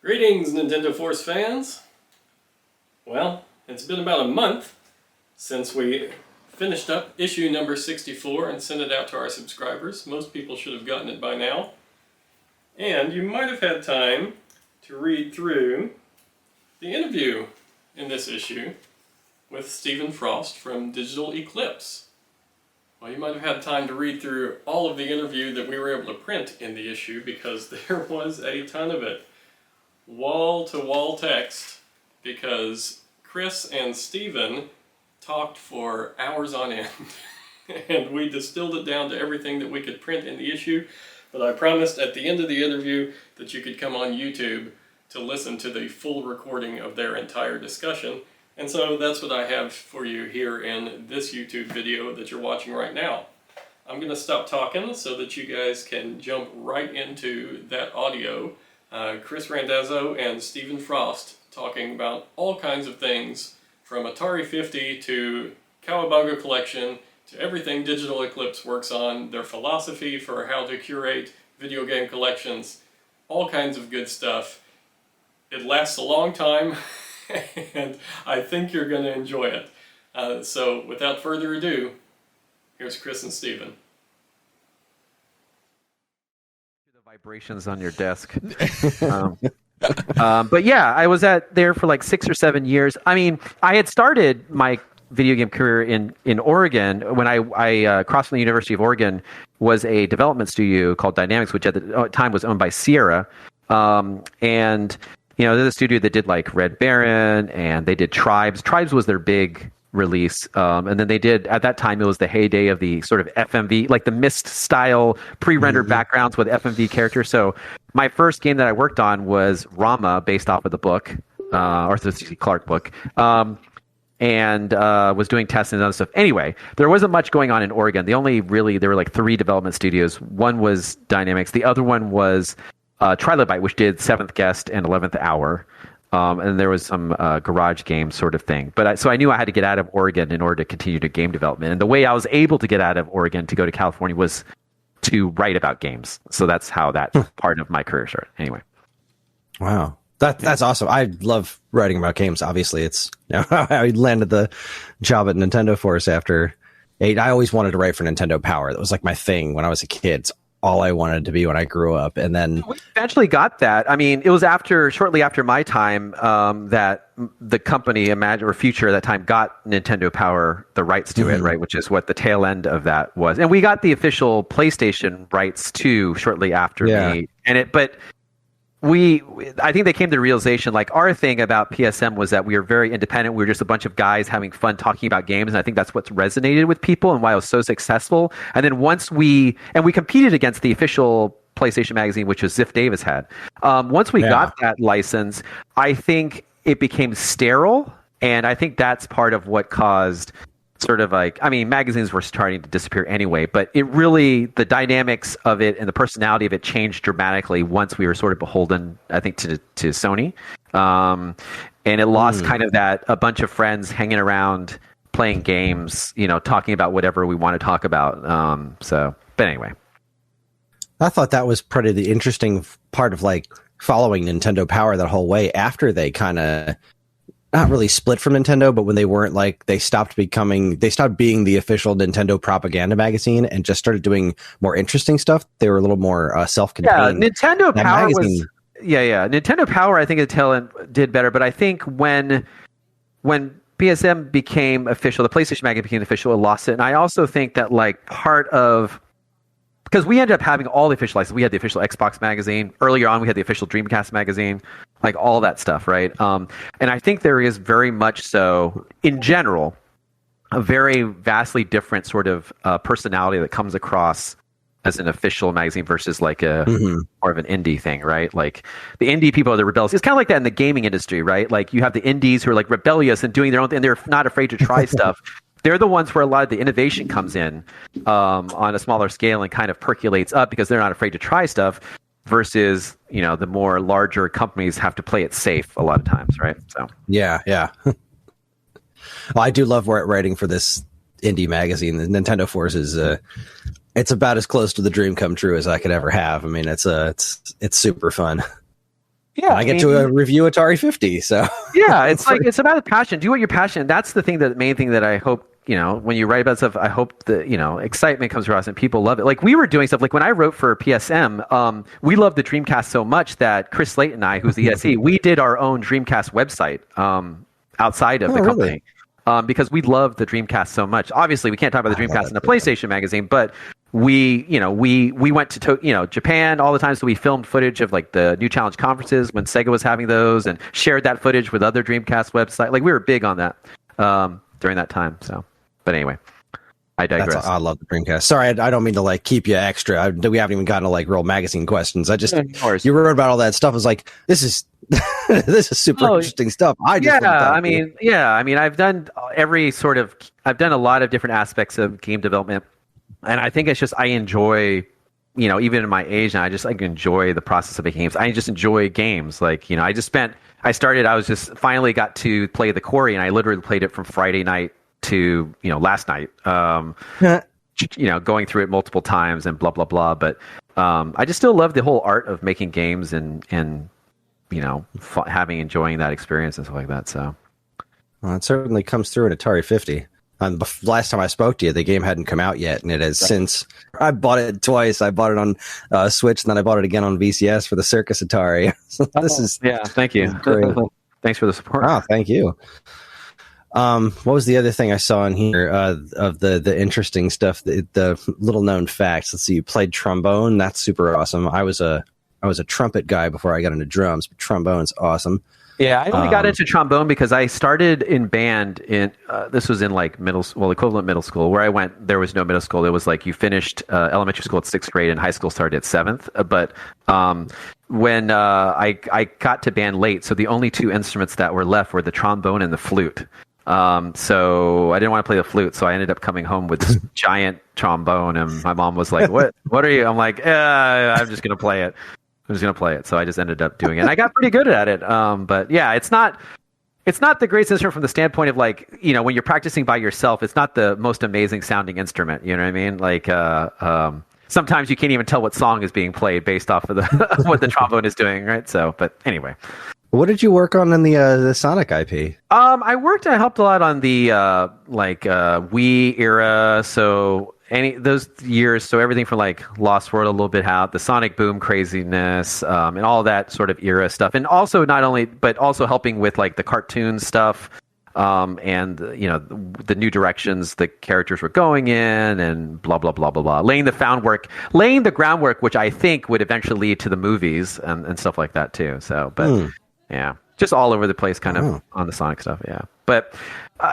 Greetings, Nintendo Force fans! Well, it's been about a month since we finished up issue number 64 and sent it out to our subscribers. Most people should have gotten it by now. And you might have had time to read through the interview in this issue with Stephen Frost from Digital Eclipse. Well, you might have had time to read through all of the interview that we were able to print in the issue because there was a ton of it. Wall-to-wall text, because Kris and Stephen talked for hours on end. And we distilled it down to everything that we could print in the issue. But I promised at the end of the interview that you could come on YouTube to listen to the full recording of their entire discussion. And so that's what I have for you here in this YouTube video that you're watching right now. I'm going to stop talking so that you guys can jump right into that audio. Kris Randazzo and Stephen Frost talking about all kinds of things from Atari 50 to Cowabunga Collection to everything Digital Eclipse works on, their philosophy for how to curate video game collections, all kinds of good stuff. It lasts a long time. And I think you're going to enjoy it. So without further ado, here's Kris and Stephen. The vibrations on your desk. But yeah, I was there for like 6 or 7 years. I mean, I had started my video game career in Oregon when I crossed from the University of Oregon was a development studio called Dynamics, which at the time was owned by Sierra. And you know, they're the studio that did like Red Baron and they did Tribes. Tribes was their big release. And then they did, at that time, it was the heyday of the sort of FMV, like the Myst style pre-rendered backgrounds with FMV characters. So my first game that I worked on was Rama, based off of the book, Arthur C. Clarke book. And was doing tests and other stuff. Anyway, there wasn't much going on in Oregon. There were like 3 development studios. One was Dynamics. The other one was Trilobite, which did 7th Guest and 11th Hour, and there was some garage game sort of thing. But so I knew I had to get out of Oregon in order to continue to game development. And the way I was able to get out of Oregon to go to California was to write about games. So that's how that part of my career started. Anyway, wow, that's awesome. I love writing about games. Obviously, it's I landed the job at Nintendo Force after 8. I always wanted to write for Nintendo Power. That was like my thing when I was a kid. It's all I wanted to be when I grew up. And then we eventually got that. I mean, it was shortly after my time that the company Imagine or Future at that time got Nintendo Power the rights to it, right? Which is what the tail end of that was. And we got the official PlayStation rights too shortly after me. But I think they came to the realization, like our thing about PSM was that we were very independent. We were just a bunch of guys having fun talking about games. And I think that's what's resonated with people and why it was so successful. And then once we competed against the official PlayStation magazine, which was Ziff Davis had. Once we got that license, I think it became sterile. And I think that's part of what caused sort of like, I mean, magazines were starting to disappear anyway, but it really, the dynamics of it and the personality of it changed dramatically once we were sort of beholden, I think, to Sony. And it lost kind of that, a bunch of friends hanging around playing games, you know, talking about whatever we want to talk about. But anyway. I thought that was pretty the interesting part of like following Nintendo Power that whole way after they kind of not really split from Nintendo, but when they weren't like, they stopped being the official Nintendo propaganda magazine and just started doing more interesting stuff. They were a little more self-contained. Yeah, Nintendo Power Nintendo Power, I think at the tail end did better, but I think when PSM became official, the PlayStation magazine became official, it lost it. And I also think that like part of, because we ended up having all the official licenses. We had the official Xbox magazine. Earlier on, we had the official Dreamcast magazine, like all that stuff, right? And I think there is very much so, in general, a very vastly different sort of personality that comes across as an official magazine versus like a more of an indie thing, right? Like the indie people are the rebellious. It's kind of like that in the gaming industry, right? Like you have the indies who are like rebellious and doing their own thing. They're not afraid to try stuff. They're the ones where a lot of the innovation comes in on a smaller scale and kind of percolates up because they're not afraid to try stuff versus, you know, the more larger companies have to play it safe a lot of times, right? So yeah. Well, I do love writing for this indie magazine. The Nintendo Force is it's about as close to the dream come true as I could ever have. I mean, it's super fun. Yeah, I get to review Atari 50. So yeah, it's like it's about the passion. Do what you're passionate. That's the thing. The main thing that I hope, when you write about stuff, I hope that excitement comes across and people love it. Like we were doing stuff. Like when I wrote for PSM, we loved the Dreamcast so much that Chris Slate and I, who's the SE, we did our own Dreamcast website outside of the company. Really? Because we love the Dreamcast so much. Obviously, we can't talk about the Dreamcast in a PlayStation magazine, but we went to Japan all the time, so we filmed footage of like the New Challenge conferences when Sega was having those, and shared that footage with other Dreamcast websites. Like we were big on that during that time. So, but anyway, I digress. I love the Dreamcast. Sorry, I don't mean to like keep you extra. We haven't even gotten to like real magazine questions. You wrote about all that stuff. I was like, this is this is super interesting stuff. I've done I've done a lot of different aspects of game development, and I think it's just I enjoy, even in my age now, I just like enjoy the process of making games. I just enjoy games. Like I just finally got to play the Quarry, and I literally played it from Friday night to last night. Going through it multiple times and blah blah blah. But I just still love the whole art of making games and enjoying that experience and stuff like that. So, well, it certainly comes through at Atari 50. Last time I spoke to you, the game hadn't come out yet, and it has since. I bought it twice. I bought it on Switch, and then I bought it again on VCS for the Circus Atari. So thank you. Great. Thanks for the support. Oh, thank you. What was the other thing I saw in here of the interesting stuff, the little known facts? Let's see. You played trombone. That's super awesome. I was a trumpet guy before I got into drums, but trombone's awesome. Yeah, I only got into trombone because I started in band this was in like equivalent middle school. Where I went, there was no middle school. It was like you finished elementary school at 6th grade and high school started at 7th. But when I got to band late, so the only two instruments that were left were the trombone and the flute. So I didn't want to play the flute, so I ended up coming home with this giant trombone, and my mom was like, what are you? I'm like, I'm just going to play it. So I just ended up doing it. And I got pretty good at it. But yeah, it's not the greatest instrument from the standpoint of like, when you're practicing by yourself, it's not the most amazing sounding instrument. You know what I mean? Like, sometimes you can't even tell what song is being played based off of what the trombone is doing. Right. So, but anyway. What did you work on in the Sonic IP? I helped a lot on the Wii era. So those years, so everything from like Lost World a little bit out, the Sonic Boom craziness, and all that sort of era stuff. And also but also helping with like the cartoon stuff, and the new directions the characters were going in, and blah blah blah blah blah. Laying the groundwork, which I think would eventually lead to the movies and stuff like that too. So, but. Yeah, just all over the place, kind of on the Sonic stuff. Yeah, but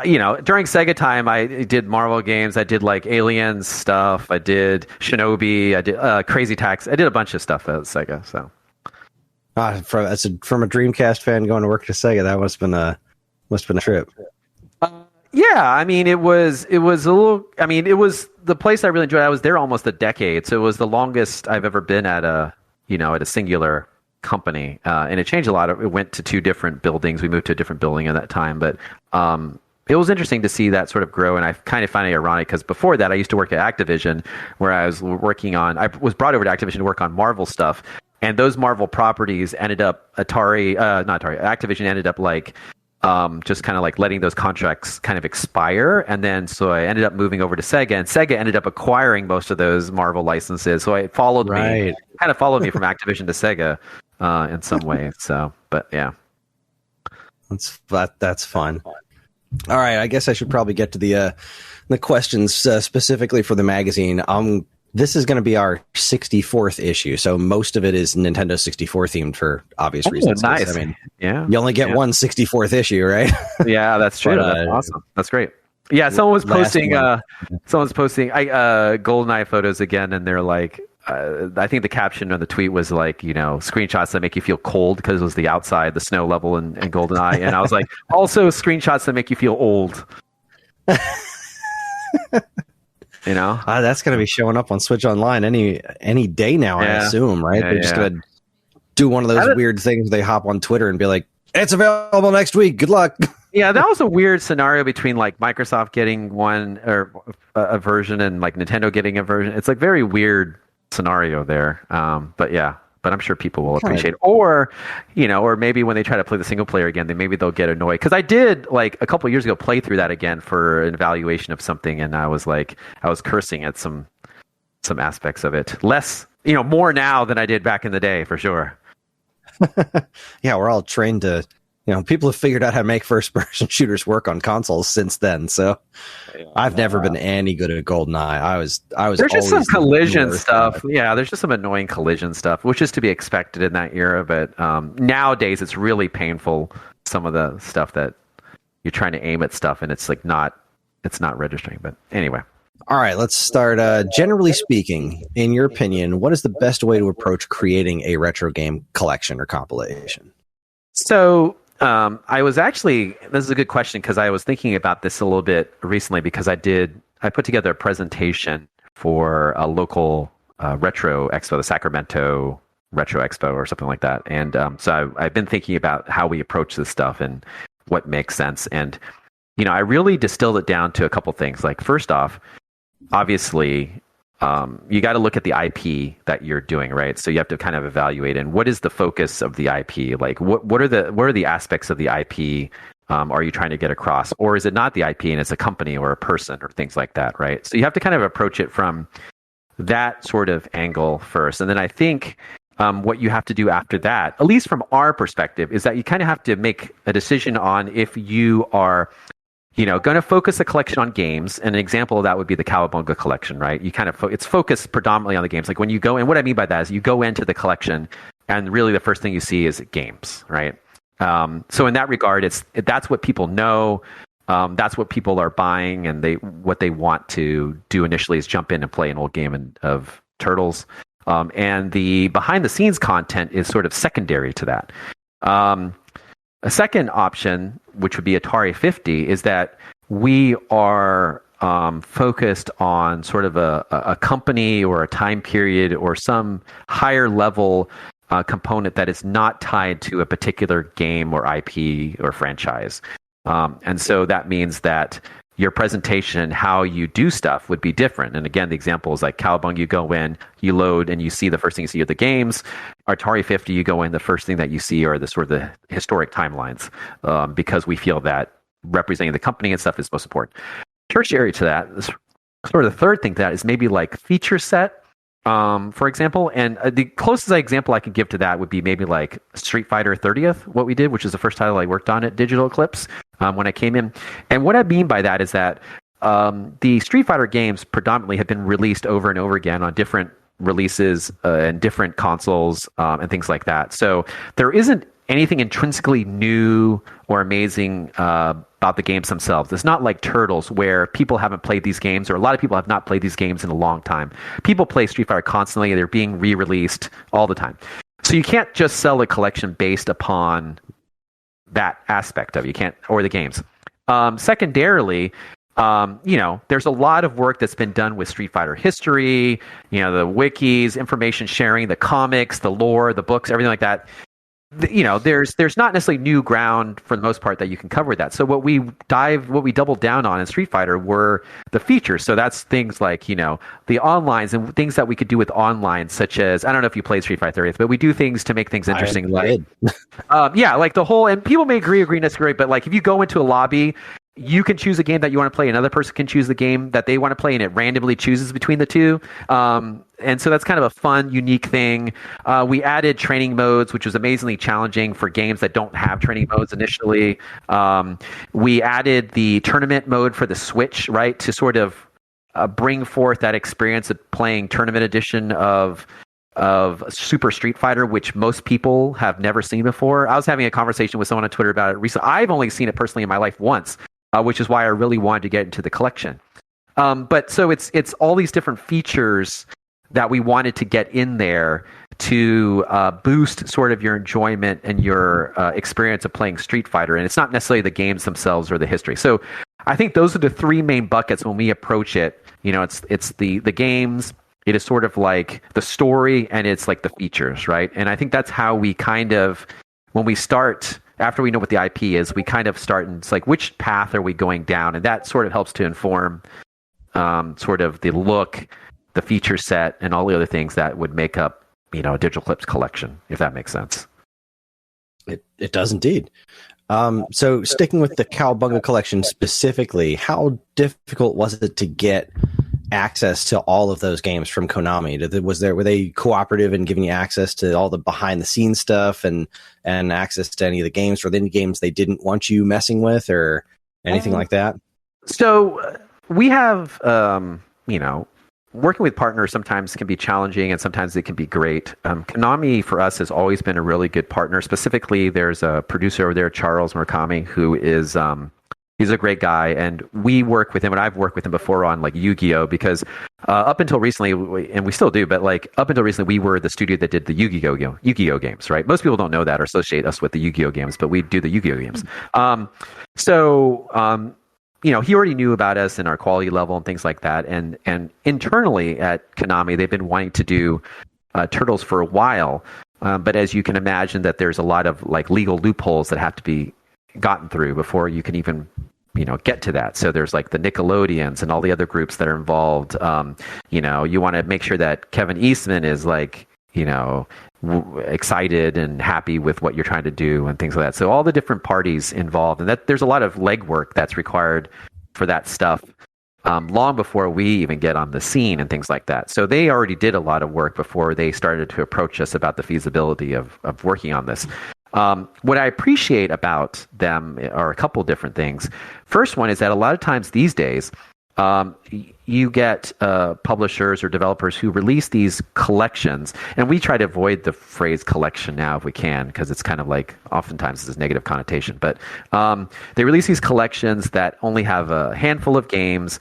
during Sega time, I did Marvel games. I did like Aliens stuff. I did Shinobi. I did Crazy Taxi. I did a bunch of stuff at Sega. So, from a Dreamcast fan going to work at Sega, that must have been a trip. Yeah, I mean, it was a little. I mean, it was the place I really enjoyed. I was there almost a decade, so it was the longest I've ever been at a singular company, and it changed a lot. It went to 2 different buildings. We moved to a different building at that time, but it was interesting to see that sort of grow. And I kind of find it ironic because before that, I used to work at Activision, where I was brought over to Activision to work on Marvel stuff, and those Marvel properties ended up Activision ended up like just kind of like letting those contracts kind of expire. And then so I ended up moving over to Sega, and Sega ended up acquiring most of those Marvel licenses. So it followed me from Activision to Sega in some way. So, but yeah. That's fun. All right. I guess I should probably get to the questions specifically for the magazine. This is going to be our 64th issue, so most of it is Nintendo 64 themed for obvious reasons. Nice. I mean, you only get one 64th issue, right? Yeah, that's true. That's awesome. That's great. Yeah, someone was posting GoldenEye photos again, and they're like, I think the caption on the tweet was like, screenshots that make you feel cold because it was the outside, the snow level in GoldenEye, and I was like, also screenshots that make you feel old. That's going to be showing up on Switch Online any day now, I assume, right? They're just going to do one of those weird things. They hop on Twitter and be like, it's available next week. Good luck. Yeah, that was a weird scenario between like Microsoft getting one or a version and like Nintendo getting a version. It's like very weird scenario there. But yeah, but I'm sure people will appreciate it. Or, or maybe when they try to play the single player again, maybe they'll get annoyed. Because I did, like, a couple of years ago, play through that again for an evaluation of something, and I was cursing at some aspects of it. Less, more now than I did back in the day, for sure. Yeah, we're all trained to, people have figured out how to make first-person shooters work on consoles since then. So I've never been any good at GoldenEye. I was. There's just some collision stuff. Yeah, there's just some annoying collision stuff, which is to be expected in that era. But nowadays, it's really painful. Some of the stuff that you're trying to aim at stuff, and it's like it's not registering. But anyway. All right, let's start. Generally speaking, in your opinion, what is the best way to approach creating a retro game collection or compilation? So I was actually, this is a good question because I was thinking about this a little bit recently because I put together a presentation for a local retro expo, the Sacramento Retro Expo or something like that. And so I've been thinking about how we approach this stuff and what makes sense. And, I really distilled it down to a couple things. Like, first off, obviously, you got to look at the IP that you're doing, right? So you have to kind of evaluate, and what is the focus of the IP? Like, what are the aspects of the IP are you trying to get across, or is it not the IP and it's a company or a person or things like that, right? So you have to kind of approach it from that sort of angle first, and then I think what you have to do after that, at least from our perspective, is that you kind of have to make a decision on if you are going to focus a collection on games. And an example of that would be the Cowabunga Collection, right? You kind of it's focused predominantly on the games. Like when you go, and what I mean by that is you go into the collection and really the first thing you see is games, right? So in that regard, that's what people know. That's what people are buying, and what they want to do initially is jump in and play an old game of Turtles. And the behind the scenes content is sort of secondary to that. A second option, which would be Atari 50, is that we are focused on sort of a company or a time period or some higher level component that is not tied to a particular game or IP or franchise. And so that means that your presentation, how you do stuff would be different. And again, the example is like Cowabunga, you go in, you load, and you see the first thing you see are the games. Atari 50, you go in, the first thing that you see are the historic timelines, because we feel that representing the company and stuff is most important. Tertiary to that, sort of the third thing to that is maybe like feature set, for example. And the closest example I can give to that would be maybe like Street Fighter 30th, what we did, which is the first title I worked on at Digital Eclipse. When I came in. And what I mean by that is that the Street Fighter games predominantly have been released over and over again on different releases and different consoles and things like that. So there isn't anything intrinsically new or amazing about the games themselves. It's not like Turtles where people haven't played these games, or a lot of people have not played these games in a long time. People play Street Fighter constantly. They're being re-released all the time. So you can't just sell a collection based upon that aspect of it. You can't, or the games. Secondarily, there's a lot of work that's been done with Street Fighter history, the wikis, information sharing, the comics, the lore, the books, everything like that. There's not necessarily new ground for the most part that you can cover with that. So what we doubled down on in Street Fighter were the features. So that's things like, the onlines and things that we could do with online, such as, I don't know if you played Street Fighter 30th, but we do things to make things interesting. Like the whole, and people may agree, disagree, but like if you go into a lobby, you can choose a game that you want to play. Another person can choose the game that they want to play, and it randomly chooses between the two. And so that's kind of a fun, unique thing. We added training modes, which was amazingly challenging for games that don't have training modes initially. We added the tournament mode for the Switch, right, to sort of bring forth that experience of playing Tournament Edition of Super Street Fighter, which most people have never seen before. I was having a conversation with someone on Twitter about it recently. I've only seen it personally in my life once. Which is why I really wanted to get into the collection. But so it's all these different features that we wanted to get in there to boost sort of your enjoyment and your experience of playing Street Fighter. And it's not necessarily the games themselves or the history. So I think those are the three main buckets when we approach it. It's the games, it is sort of like the story, and it's like the features, right? And I think that's how we kind of, when we start, after we know what the IP is, we kind of start, and it's like, which path are we going down? And that sort of helps to inform sort of the look, the feature set, and all the other things that would make up, Digital Eclipse collection, if that makes sense. It does indeed. So sticking with the Cowabunga Collection specifically, how difficult was it to get access to all of those games from Konami? Were they cooperative in giving you access to all the behind the scenes stuff and access to any of the games, or any games they didn't want you messing with, or anything like that? So we have, working with partners sometimes can be challenging and sometimes it can be great. Konami for us has always been a really good partner. Specifically, there's a producer over there, Charles Murakami, who is he's a great guy, and we work with him, and I've worked with him before on like Yu-Gi-Oh, because up until recently, and we still do, but like up until recently, we were the studio that did the Yu-Gi-Oh games, right? Most people don't know that or associate us with the Yu-Gi-Oh games, but we do the Yu-Gi-Oh games. He already knew about us and our quality level and things like that. And internally at Konami, they've been wanting to do Turtles for a while. But as you can imagine, that there's a lot of like legal loopholes that have to be gotten through before you can even, get to that. So there's like the Nickelodeons and all the other groups that are involved. You want to make sure that Kevin Eastman is like, excited and happy with what you're trying to do and things like that. So all the different parties involved, and that there's a lot of legwork that's required for that stuff long before we even get on the scene and things like that. So they already did a lot of work before they started to approach us about the feasibility of working on this. What I appreciate about them are a couple different things. First one is that a lot of times these days, you get publishers or developers who release these collections, and we try to avoid the phrase collection now if we can, because it's kind of like oftentimes it's a negative connotation. But they release these collections that only have a handful of games.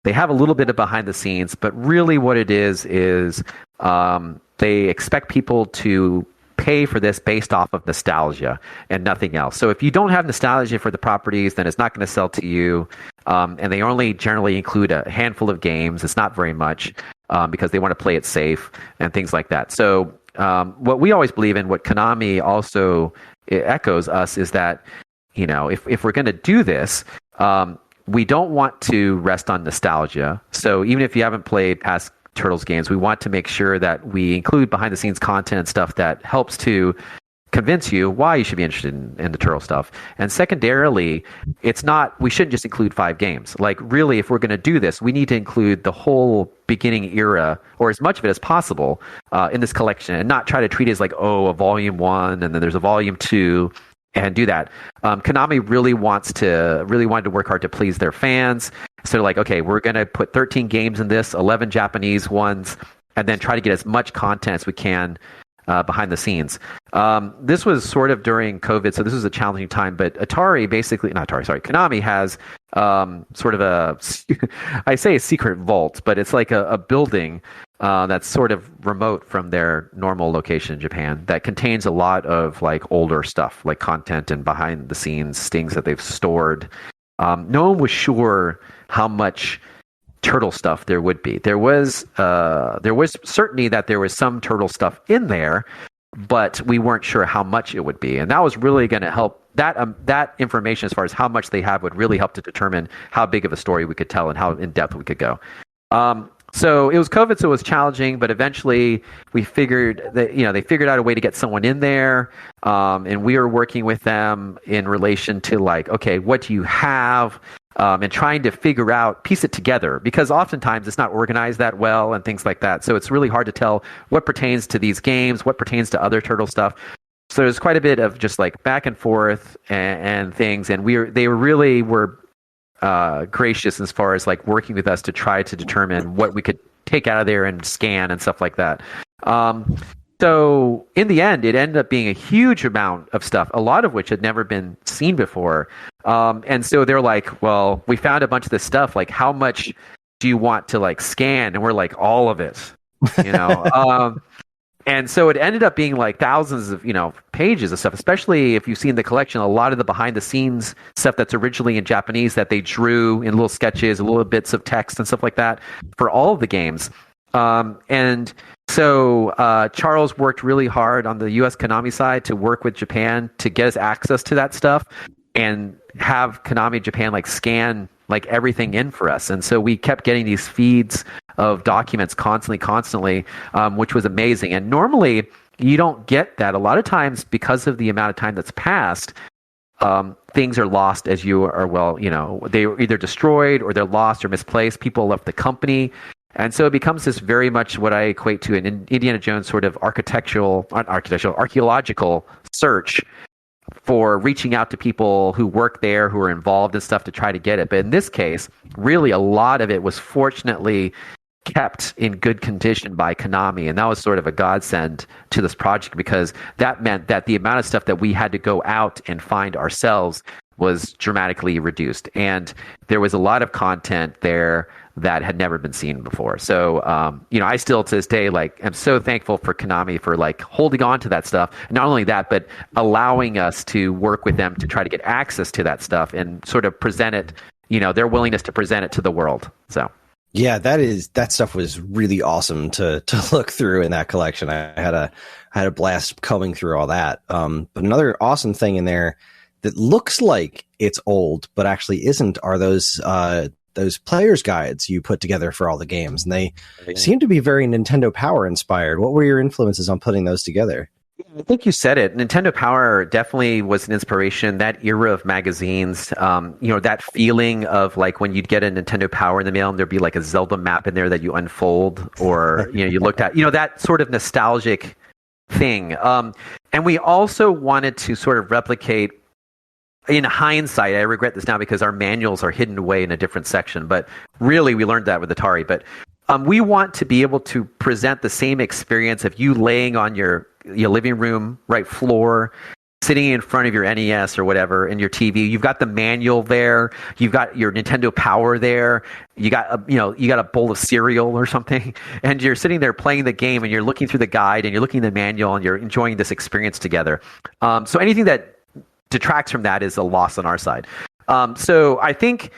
They have a little bit of behind the scenes, but really what it is they expect people to pay for this based off of nostalgia and nothing else. So if you don't have nostalgia for the properties, then it's not going to sell to you. And they only generally include a handful of games. It's not very much because they want to play it safe and things like that. So what we always believe in, what Konami also echoes us, is that, if we're going to do this, we don't want to rest on nostalgia. So even if you haven't played past Turtles games, we want to make sure that we include behind the scenes content and stuff that helps to convince you why you should be interested in the Turtle stuff. And secondarily, we shouldn't just include 5 games. Like really, if we're going to do this, we need to include the whole beginning era, or as much of it as possible, in this collection, and not try to treat it as like, a volume 1 and then there's a volume 2 and do that. Konami really wanted to work hard to please their fans. So like, okay, we're going to put 13 games in this, 11 Japanese ones, and then try to get as much content as we can behind the scenes. This was sort of during COVID, so this was a challenging time, but Konami has sort of I say a secret vault, but it's like a building that's sort of remote from their normal location in Japan that contains a lot of like older stuff, like content and behind the scenes things that they've stored. No one was sure how much Turtle stuff there would be. There was certainty that there was some Turtle stuff in there, but we weren't sure how much it would be, and that was really going to help. That information, as far as how much they have, would really help to determine how big of a story we could tell and how in depth we could go. So it was COVID, so it was challenging, but eventually we figured that, they figured out a way to get someone in there, and we were working with them in relation to like, okay, what do you have? And trying to piece it together, because oftentimes it's not organized that well and things like that. So it's really hard to tell what pertains to these games, what pertains to other Turtle stuff. So there's quite a bit of just like back and forth and things. And they really were gracious as far as like working with us to try to determine what we could take out of there and scan and stuff like that. So in the end, it ended up being a huge amount of stuff, a lot of which had never been seen before. And so they're like, well, we found a bunch of this stuff. Like, how much do you want to like scan? And we're like, all of it, and so it ended up being like thousands of, pages of stuff, especially if you've seen the collection, a lot of the behind the scenes stuff that's originally in Japanese that they drew in little sketches, little bits of text and stuff like that for all of the games. And so Charles worked really hard on the U.S. Konami side to work with Japan to get us access to that stuff and have Konami Japan like scan like everything in for us. And so we kept getting these feeds of documents constantly, which was amazing. And normally you don't get that. A lot of times, because of the amount of time that's passed, things are lost as you are, well, they were either destroyed or they're lost or misplaced. People left the company. And so it becomes this very much what I equate to an Indiana Jones sort of archaeological search for reaching out to people who work there, who are involved in stuff to try to get it. But in this case, really a lot of it was fortunately kept in good condition by Konami. And that was sort of a godsend to this project, because that meant that the amount of stuff that we had to go out and find ourselves was dramatically reduced. And there was a lot of content there that had never been seen before. So, I still to this day, am so thankful for Konami for holding on to that stuff. Not only that, but allowing us to work with them to try to get access to that stuff and sort of present it, their willingness to present it to the world. So. Yeah, that stuff was really awesome to look through in that collection. I had a blast combing through all that. But another awesome thing in there that looks like it's old, but actually isn't, are those player's guides you put together for all the games. And they seem to be very Nintendo Power inspired. What were your influences on putting those together? I think you said it. Nintendo Power definitely was an inspiration. That era of magazines, that feeling of when you'd get a Nintendo Power in the mail and there'd be a Zelda map in there that you unfold, or you looked at, that sort of nostalgic thing. And we also wanted to sort of replicate. In hindsight, I regret this now because our manuals are hidden away in a different section, but really we learned that with Atari. But we want to be able to present the same experience of you laying on your living room floor, sitting in front of your NES or whatever and your TV. You've got the manual there. You've got your Nintendo Power there. You got a bowl of cereal or something, and you're sitting there playing the game, and you're looking through the guide and you're looking at the manual and you're enjoying this experience together. So anything that detracts from that is a loss on our side. So I think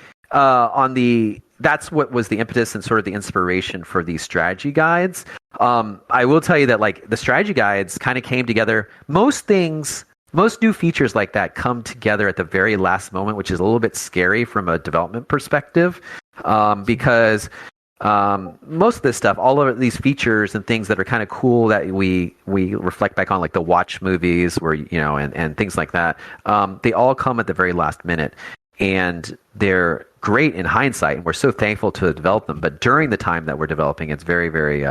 that's what was the impetus and sort of the inspiration for these strategy guides. I will tell you that the strategy guides kind of came together. Most new features like that come together at the very last moment, which is a little bit scary from a development perspective, because most of this stuff, all of these features and things that are kind of cool that we reflect back on, the watch movies where, and things like that, they all come at the very last minute, and they're great in hindsight, and we're so thankful to develop them. But during the time that we're developing, it's very, very,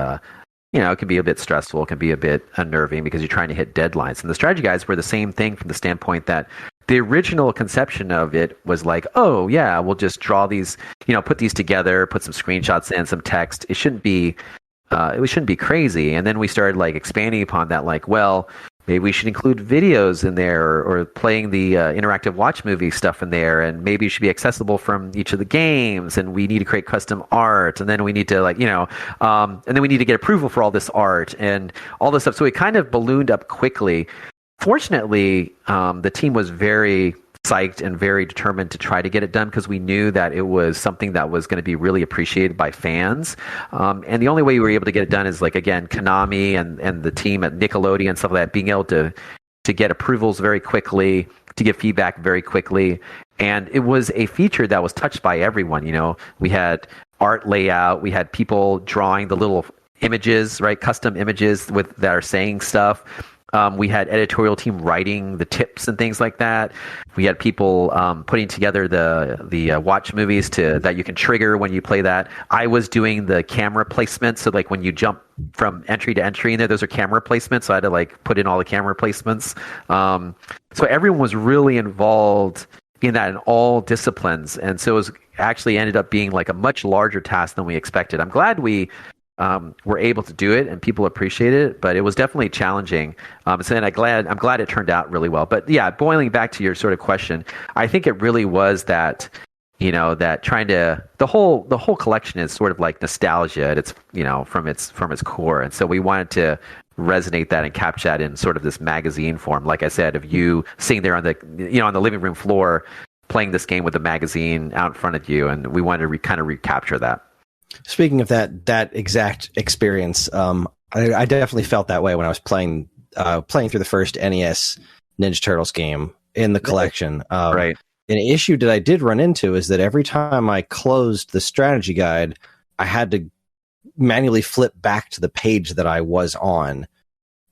it can be a bit stressful. It can be a bit unnerving because you're trying to hit deadlines. And the strategy guides were the same thing from the standpoint that the original conception of it was oh yeah, we'll just draw these, put these together, put some screenshots in, some text. It shouldn't be crazy. And then we started expanding upon that, well, maybe we should include videos in there, or playing the interactive watch movie stuff in there, and maybe it should be accessible from each of the games, and we need to create custom art, and then we need to and then we need to get approval for all this art and all this stuff. So it kind of ballooned up quickly. Fortunately, the team was very psyched and very determined to try to get it done, because we knew that it was something that was going to be really appreciated by fans. And the only way we were able to get it done is again, Konami and the team at Nickelodeon and stuff like that, being able to get approvals very quickly, to give feedback very quickly. And it was a feature that was touched by everyone. We had art layout, we had people drawing the little images, custom images that are saying stuff. We had editorial team writing the tips and things like that. We had people putting together the watch movies that you can trigger when you play that. I was doing the camera placement, so when you jump from entry to entry in there, those are camera placements. So I had to put in all the camera placements. So everyone was really involved in that in all disciplines, and so it was actually ended up being a much larger task than we expected. I'm glad we were able to do it and people appreciated it, but it was definitely challenging. I'm glad it turned out really well. But yeah, boiling back to your sort of question, I think it really was that, that trying to, the whole collection is sort of nostalgia at its, from its core. And so we wanted to resonate that and capture that in sort of this magazine form. Like I said, of you sitting there on the living room floor playing this game with a magazine out in front of you, and we wanted to kind of recapture that. Speaking of that exact experience, I definitely felt that way when I was playing through the first NES Ninja Turtles game in the collection. Right. An issue that I did run into is that every time I closed the strategy guide, I had to manually flip back to the page that I was on,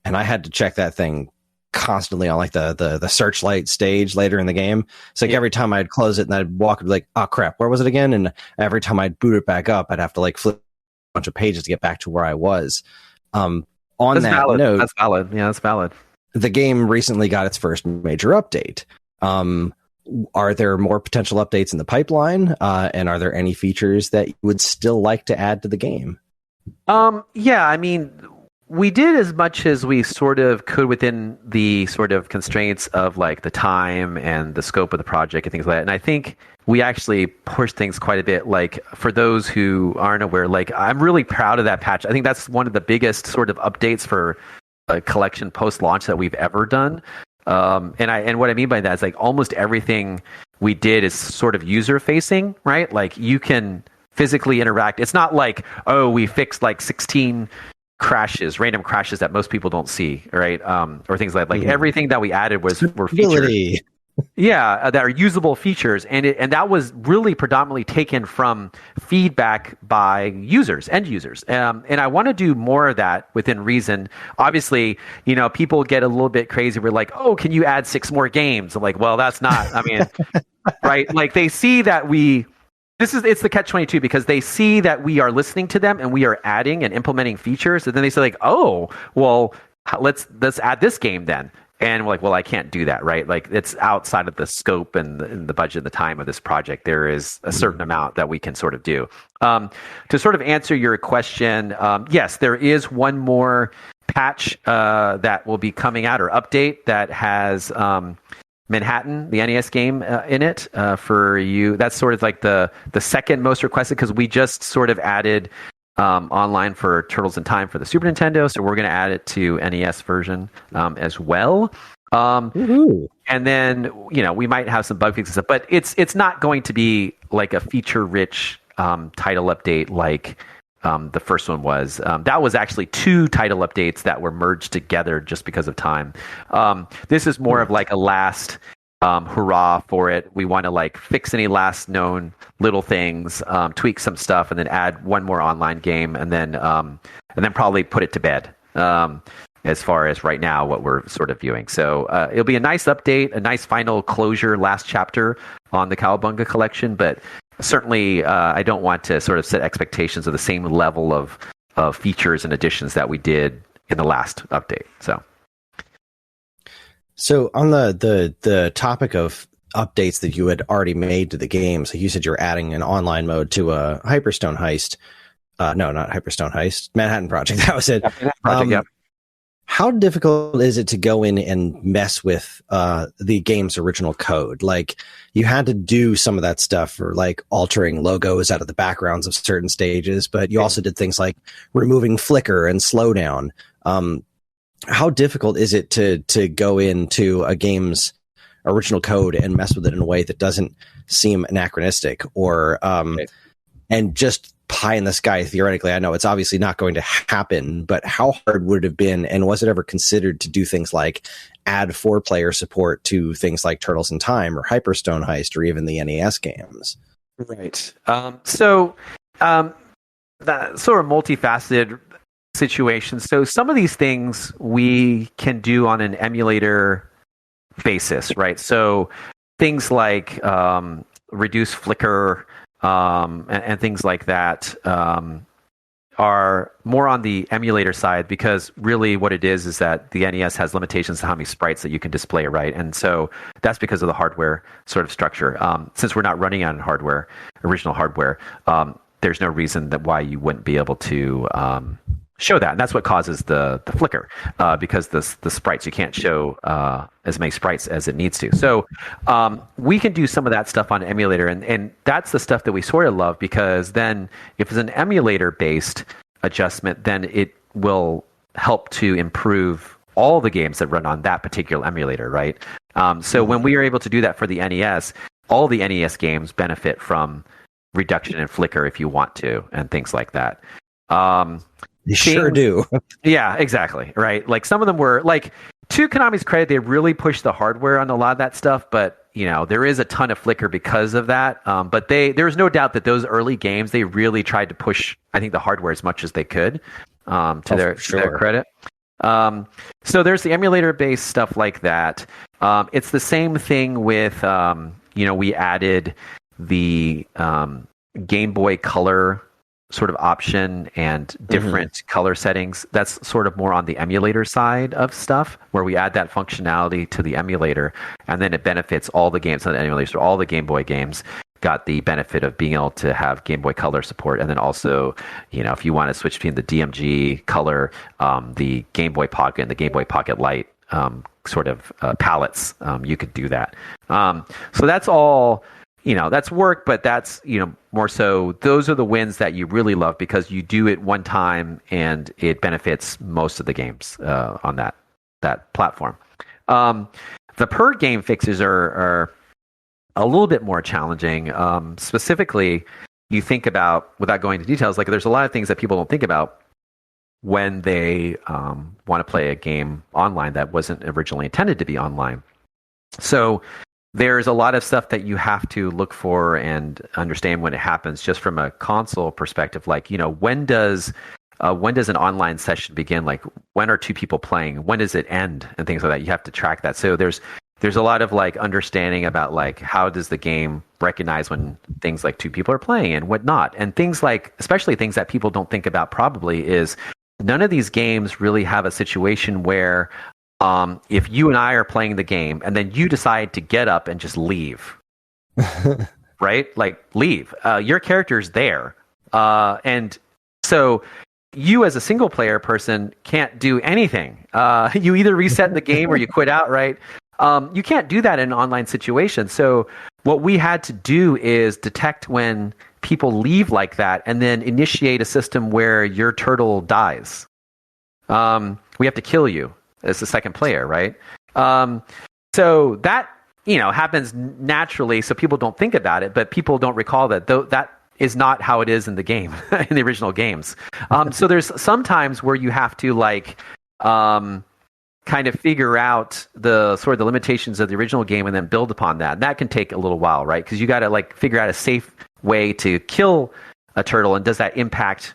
and I had to check that thing constantly on like the searchlight stage later in the game. It's like every time I'd close it and I'd walk, I'd be like, oh crap, where was it again? And every time I'd boot it back up, I'd have to like flip a bunch of pages to get back to where I was. On That's that valid. note, That's valid. Yeah, that's valid. the game recently got its first major update. Are there more potential updates in the pipeline? And are there any features that you would still like to add to the game? Yeah, I mean, we did as much as we sort of could within the sort of constraints of like the time and the scope of the project and things like that. And I think we actually pushed things quite a bit. Like for those who aren't aware, like I'm really proud of that patch. I think that's one of the biggest sort of updates for a collection post-launch that we've ever done. And what I mean by that is like almost everything we did is sort of user facing, right? Like you can physically interact. It's not like, oh, we fixed like 16 crashes, random crashes that most people don't see, right? Or things like everything that we added were features. Yeah, that are usable features, and that was really predominantly taken from feedback by users, end users. And I want to do more of that within reason. Obviously, people get a little bit crazy. We're like, oh, can you add 6 more games? I'm like, well, that's not. I mean, right? Like they see that it's the catch-22 because they see that we are listening to them and we are adding and implementing features, and then they say like, oh, well, let's add this game then. And we're like, well, I can't do that, right? Like it's outside of the scope and the budget and the time of this project. There is a certain amount that we can sort of do. To sort of answer your question, yes, there is one more patch that will be coming out or update that has Manhattan, the NES game, in it for you. That's sort of like the second most requested because we just sort of added online for Turtles in Time for the Super Nintendo, so we're going to add it to NES version as well. And then we might have some bug fixes, but it's not going to be like a feature-rich title update like the first one was. That was actually 2 title updates that were merged together just because of time. This is more of like a last hurrah for it. We want to like fix any last known little things, tweak some stuff, and then add one more online game, and then probably put it to bed. As far as right now, what we're sort of viewing. So it'll be a nice update, a nice final closure, last chapter on the Cowabunga Collection. But certainly, I don't want to sort of set expectations of the same level of features and additions that we did in the last update. So on the topic of updates that you had already made to the game, so you said you're adding an online mode to a Hyperstone Heist. No, not Hyperstone Heist. Manhattan Project. That was it. How difficult is it to go in and mess with the game's original code? Like you had to do some of that stuff for like altering logos out of the backgrounds of certain stages, but you also did things like removing flicker and slowdown. How difficult is it to go into a game's original code and mess with it in a way that doesn't seem anachronistic or and just pie in the sky theoretically? I know it's obviously not going to happen, but how hard would it have been, and was it ever considered to do things like add 4-player support to things like Turtles in Time or Hyperstone Heist or even the NES games? Right. So that sort of multifaceted situation. So some of these things we can do on an emulator basis, right? So things like reduce flicker and things like that are more on the emulator side, because really what it is that the NES has limitations to how many sprites that you can display, right? And so that's because of the hardware sort of structure. Since we're not running on original hardware, there's no reason that why you wouldn't be able to show that. And that's what causes the flicker, because the sprites, you can't show as many sprites as it needs to. So we can do some of that stuff on an emulator, and that's the stuff that we sort of love, because then if it's an emulator-based adjustment, then it will help to improve all the games that run on that particular emulator, right? So when we are able to do that for the NES, all the NES games benefit from reduction in flicker if you want to, and things like that. They sure do. Yeah, exactly. Right. Like some of them were like, to Konami's credit, they really pushed the hardware on a lot of that stuff. But there is a ton of flicker because of that. But there's no doubt that those early games, they really tried to push, I think, the hardware as much as they could, to their credit. So there's the emulator-based stuff like that. It's the same thing with, we added the Game Boy Color sort of option and different color settings. That's sort of more on the emulator side of stuff, where we add that functionality to the emulator, and then it benefits all the games on the emulator. So all the Game Boy games got the benefit of being able to have Game Boy Color support, and then also, if you want to switch between the DMG Color, the Game Boy Pocket, and the Game Boy Pocket Lite sort of palettes, you could do that. So that's all. That's work, but that's, more so those are the wins that you really love because you do it one time and it benefits most of the games on that platform. The per game fixes are a little bit more challenging. Specifically, you think about, without going into details, like there's a lot of things that people don't think about when they want to play a game online that wasn't originally intended to be online. So there's a lot of stuff that you have to look for and understand when it happens, just from a console perspective. Like, when does an online session begin? Like, when are two people playing? When does it end? And things like that. You have to track that. So there's a lot of like understanding about like how does the game recognize when things like two people are playing and whatnot. And things like, especially things that people don't think about probably, is none of these games really have a situation where if you and I are playing the game and then you decide to get up and just leave, right? Like leave. Your character's there. And so you as a single player person can't do anything. You either reset the game or you quit outright. You can't do that in an online situation. So what we had to do is detect when people leave like that and then initiate a system where your turtle dies. We have to kill you as the second player, right? So that, happens naturally, so people don't think about it, but people don't recall that, though that is not how it is in the game, in the original games. So there's some times where you have to kind of figure out the sort of the limitations of the original game and then build upon that. And that can take a little while, right? Because you got to figure out a safe way to kill a turtle, and does that impact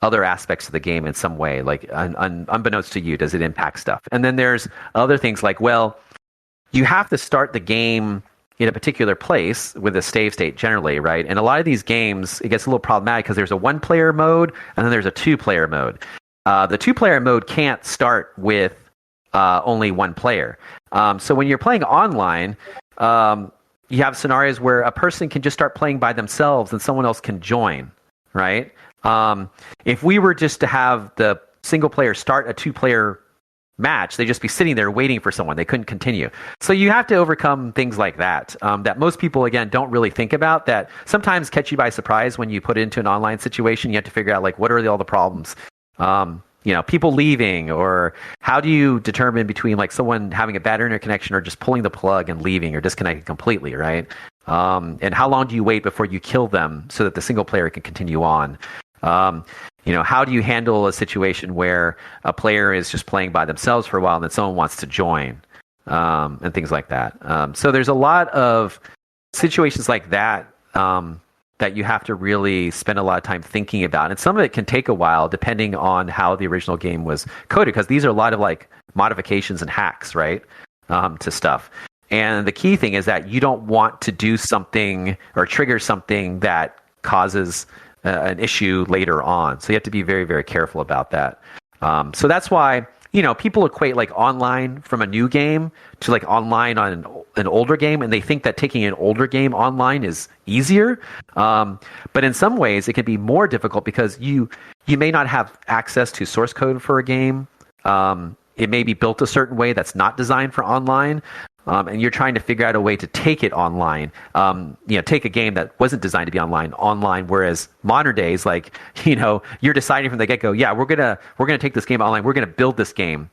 other aspects of the game in some way, like unbeknownst to you, does it impact stuff? And then there's other things like, well, you have to start the game in a particular place with a save state generally, right? And a lot of these games, it gets a little problematic because there's a one-player mode and then there's a two-player mode. The two-player mode can't start with only one player. So when you're playing online, you have scenarios where a person can just start playing by themselves and someone else can join, right? If we were just to have the single player start a two-player match, they'd just be sitting there waiting for someone. They couldn't continue. So you have to overcome things like that, that most people, again, don't really think about, that sometimes catch you by surprise when you put it into an online situation. You have to figure out, what are all the problems? People leaving, or how do you determine between someone having a bad internet connection or just pulling the plug and leaving or disconnecting completely, right? And how long do you wait before you kill them so that the single player can continue on? How do you handle a situation where a player is just playing by themselves for a while and then someone wants to join, and things like that. So there's a lot of situations like that that you have to really spend a lot of time thinking about. And some of it can take a while depending on how the original game was coded, because these are a lot of modifications and hacks, right, to stuff. And the key thing is that you don't want to do something or trigger something that causes an issue later on. So you have to be very, very careful about that. So that's why, people equate online from a new game to online on an older game, and they think that taking an older game online is easier. But in some ways, it can be more difficult because you may not have access to source code for a game. It may be built a certain way that's not designed for online. And you're trying to figure out a way to take it online, take a game that wasn't designed to be online, whereas modern days, you're deciding from the get-go, yeah, we're gonna take this game online, we're gonna build this game,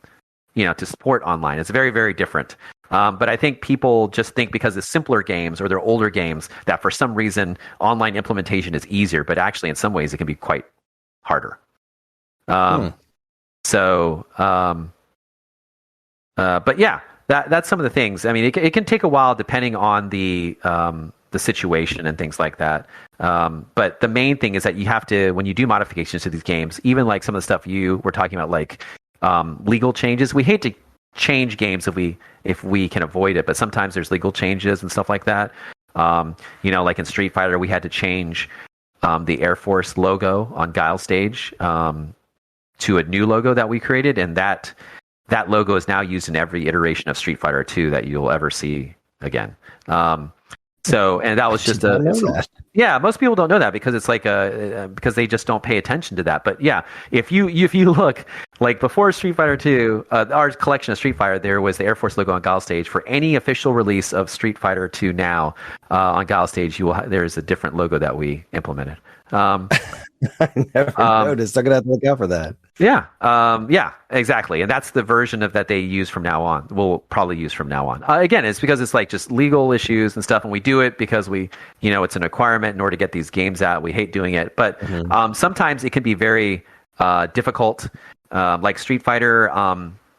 to support online. It's very, very different. But I think people just think because it's simpler games or they're older games that for some reason online implementation is easier, but actually in some ways it can be quite harder. But yeah. that's some of the things. I mean, it can take a while depending on the situation and things like that. But the main thing is that you have to, when you do modifications to these games, even like some of the stuff you were talking about, like legal changes. We hate to change games if we can avoid it, but sometimes there's legal changes and stuff like that. Like in Street Fighter, we had to change the Air Force logo on Guile stage to a new logo that we created, and that logo is now used in every iteration of Street Fighter 2 that you'll ever see again. And that was just yeah, most people don't know that because it's like because they just don't pay attention to that. But yeah, if you look, like before Street Fighter 2, our collection of Street Fighter, there was the Air Force logo on Guile stage. For any official release of Street Fighter 2 now on Guile stage, there's a different logo that we implemented. I never noticed. I'm gonna have to look out for that. Yeah, exactly, and that's the version of that they use from now on. We'll probably use from now on. Again, it's because it's like just legal issues and stuff, and we do it because it's an requirement in order to get these games out. We hate doing it, but sometimes it can be very difficult. Like Street Fighter,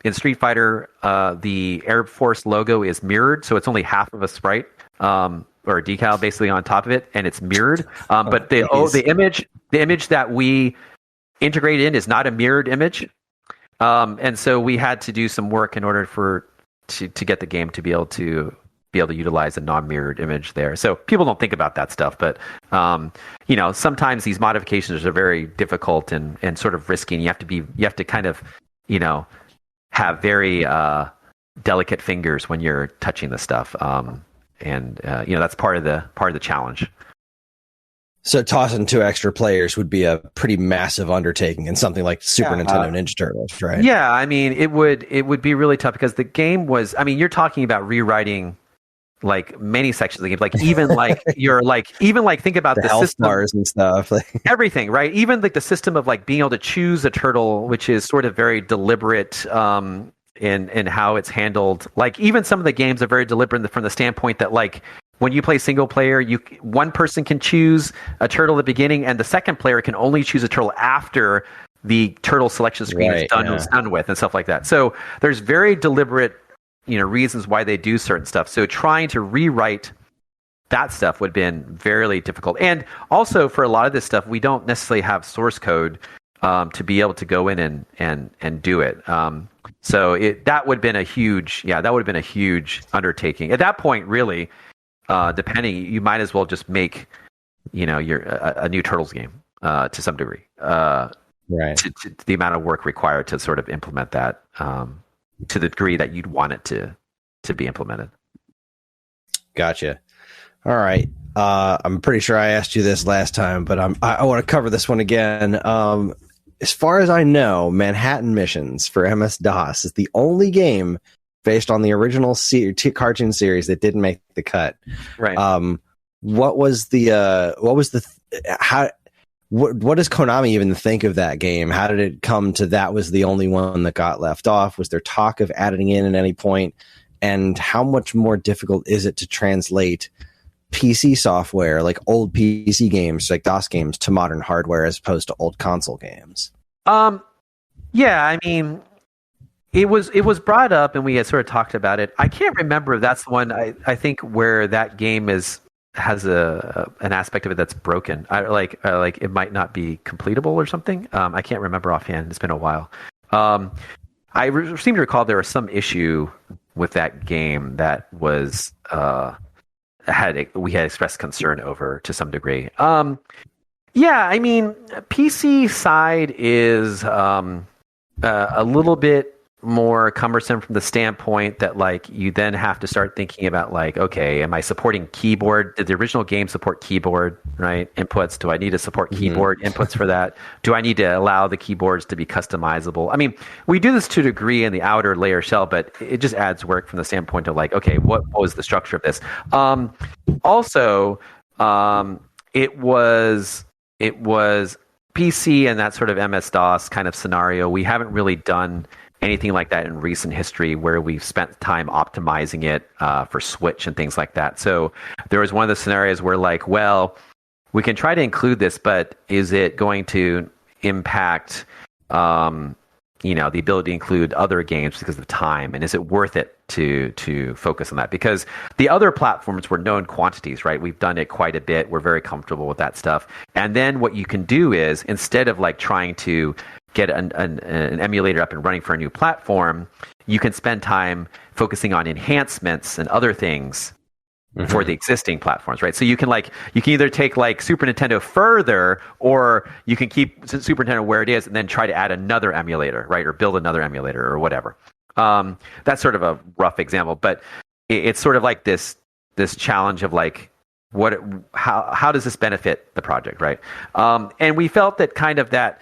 in Street Fighter, the Air Force logo is mirrored, so it's only half of a sprite. Or a decal basically on top of it, and it's mirrored. But the image that we integrated in is not a mirrored image, and so we had to do some work in order to get the game to be able to utilize a non-mirrored image there. So people don't think about that stuff, but sometimes these modifications are very difficult and sort of risky, and you have to kind of have very delicate fingers when you're touching the stuff. That's part of the challenge. So tossing 2 extra players would be a pretty massive undertaking in something like Super Nintendo Ninja Turtles, right? Yeah, I mean, it would be really tough because the game was. I mean, you're talking about rewriting like many sections of the game, like even like think about the health system, bars and stuff, everything, right? Even like the system of like being able to choose a turtle, which is sort of very deliberate. In how it's handled. Like even some of the games are very deliberate from the standpoint that like when you play single player, one person can choose a turtle at the beginning, and the second player can only choose a turtle after the turtle selection screen is done with and stuff like that. So there's very deliberate reasons why they do certain stuff. So trying to rewrite that stuff would have been very difficult. And also for a lot of this stuff, we don't necessarily have source code to be able to go in and do it. So that would have been a huge undertaking. At that point, really, depending, you might as well just make, a new Turtles game to some degree. Right. To the amount of work required to sort of implement that to the degree that you'd want it to be implemented. Gotcha. All right. I'm pretty sure I asked you this last time, but I want to cover this one again. As far as I know, Manhattan Missions for MS-DOS is the only game based on the original cartoon series that didn't make the cut. Right. What does Konami even think of that game? How did it come to that was the only one that got left off? Was there talk of adding in at any point? And how much more difficult is it to translate PC software, like old PC games, like DOS games, to modern hardware as opposed to old console games? Yeah, I mean, it was brought up and we had sort of talked about it. I can't remember if that's the one. I think where that game has an aspect of it that's broken. Like it might not be completable or something. I can't remember offhand. It's been a while. I seem to recall there was some issue with that game that was we had expressed concern over to some degree. Yeah, I mean, PC side is a little bit more cumbersome from the standpoint that like you then have to start thinking about like, okay, am I supporting keyboard? Did the original game support keyboard, right? Inputs? Do I need to support keyboard inputs for that? Do I need to allow the keyboards to be customizable? I mean, we do this to a degree in the outer layer shell, but it just adds work from the standpoint of like, okay, what was the structure of this? Also, it was PC and that sort of MS-DOS kind of scenario. We haven't really done anything like that in recent history where we've spent time optimizing it for Switch and things like that. So there was one of the scenarios where like, well, we can try to include this, but is it going to impact the ability to include other games because of time, and is it worth it to focus on that? Because the other platforms were known quantities, right? We've done it quite a bit. We're very comfortable with that stuff. And then what you can do is, instead of like trying to get an emulator up and running for a new platform, you can spend time focusing on enhancements and other things for the existing platforms, right? So you can either take like Super Nintendo further, or you can keep Super Nintendo where it is and then try to add another emulator, right? Or build another emulator or whatever. That's sort of a rough example, but it's sort of like this challenge of like, how does this benefit the project, right? And we felt that kind of that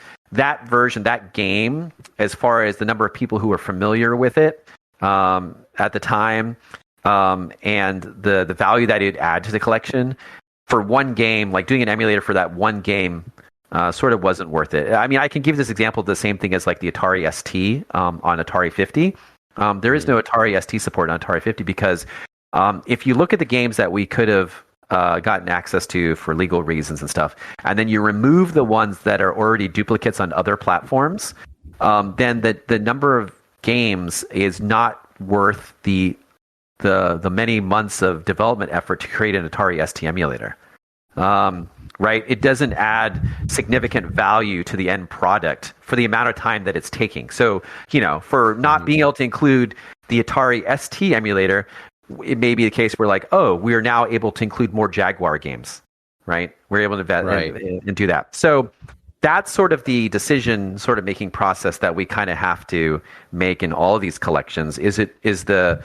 version, that game, as far as the number of people who were familiar with it at the time, and the value that it'd add to the collection for one game, like doing an emulator for that one game, sort of wasn't worth it. I mean, I can give this example, the same thing as like the Atari ST on Atari 50. There is no Atari ST support on Atari 50 because if you look at the games that we could have gotten access to for legal reasons and stuff, and then you remove the ones that are already duplicates on other platforms, then the number of games is not worth the many months of development effort to create an Atari ST emulator. Right? It doesn't add significant value to the end product for the amount of time that it's taking. So, for not being able to include the Atari ST emulator, it may be the case where like, oh, we are now able to include more Jaguar games, right? We're able to vet and do that. So that's sort of the decision sort of making process that we kind of have to make in all of these collections. Is the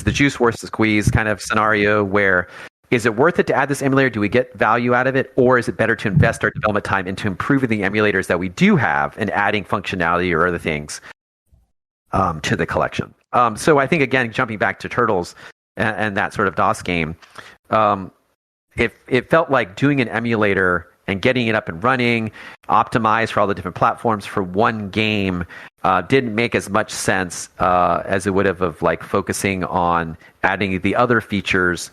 juice worth the squeeze kind of scenario where, is it worth it to add this emulator? Do we get value out of it? Or is it better to invest our development time into improving the emulators that we do have and adding functionality or other things to the collection? So I think, again, jumping back to Turtles and that sort of DOS game, it felt like doing an emulator and getting it up and running, optimized for all the different platforms for one game, didn't make as much sense as it would have of like focusing on adding the other features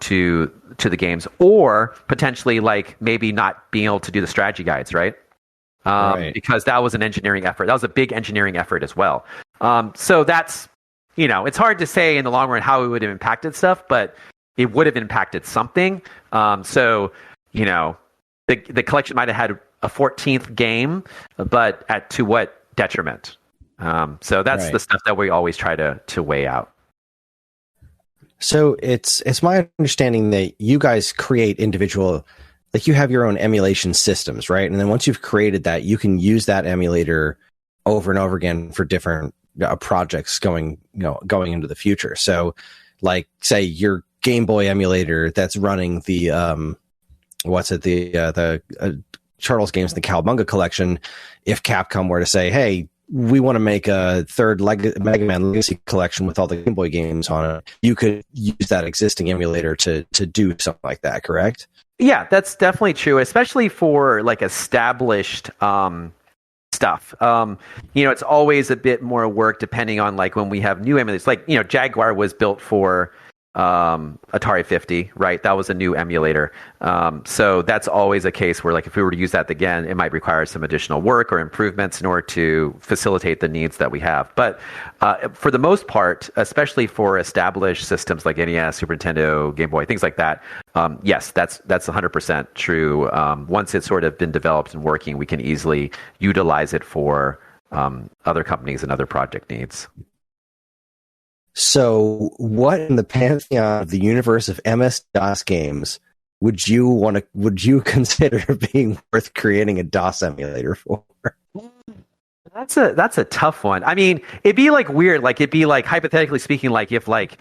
to the games, or potentially like maybe not being able to do the strategy guides, right? Because that was an engineering effort. That was a big engineering effort as well. So that's, it's hard to say in the long run how it would have impacted stuff, but it would have impacted something. So, the collection might have had a 14th game, but to what detriment? So that's the stuff that we always try to weigh out. So it's my understanding that you guys create individual, like you have your own emulation systems, right? And then once you've created that, you can use that emulator over and over again for different projects going into the future. So, like, say your Game Boy emulator that's running the Turtles games in the Cowabunga Collection. If Capcom were to say, "Hey, we want to make a third Mega Man Legacy collection with all the Game Boy games on it," you could use that existing emulator to do something like that, correct? Yeah, that's definitely true, especially for like established stuff. It's always a bit more work depending on like when we have new emulators. Like, Jaguar was built for Atari 50, right? That was a new emulator. So that's always a case where, like, if we were to use that again, it might require some additional work or improvements in order to facilitate the needs that we have. But for the most part, especially for established systems like NES, Super Nintendo, Game Boy, things like that, yes, that's 100% true. Once it's sort of been developed and working, we can easily utilize it for other companies and other project needs. So, what in the pantheon of the universe of MS-DOS games would you consider being worth creating a DOS emulator for? That's a tough one. I mean, it'd be like weird. Like, it'd be like, hypothetically speaking, like if like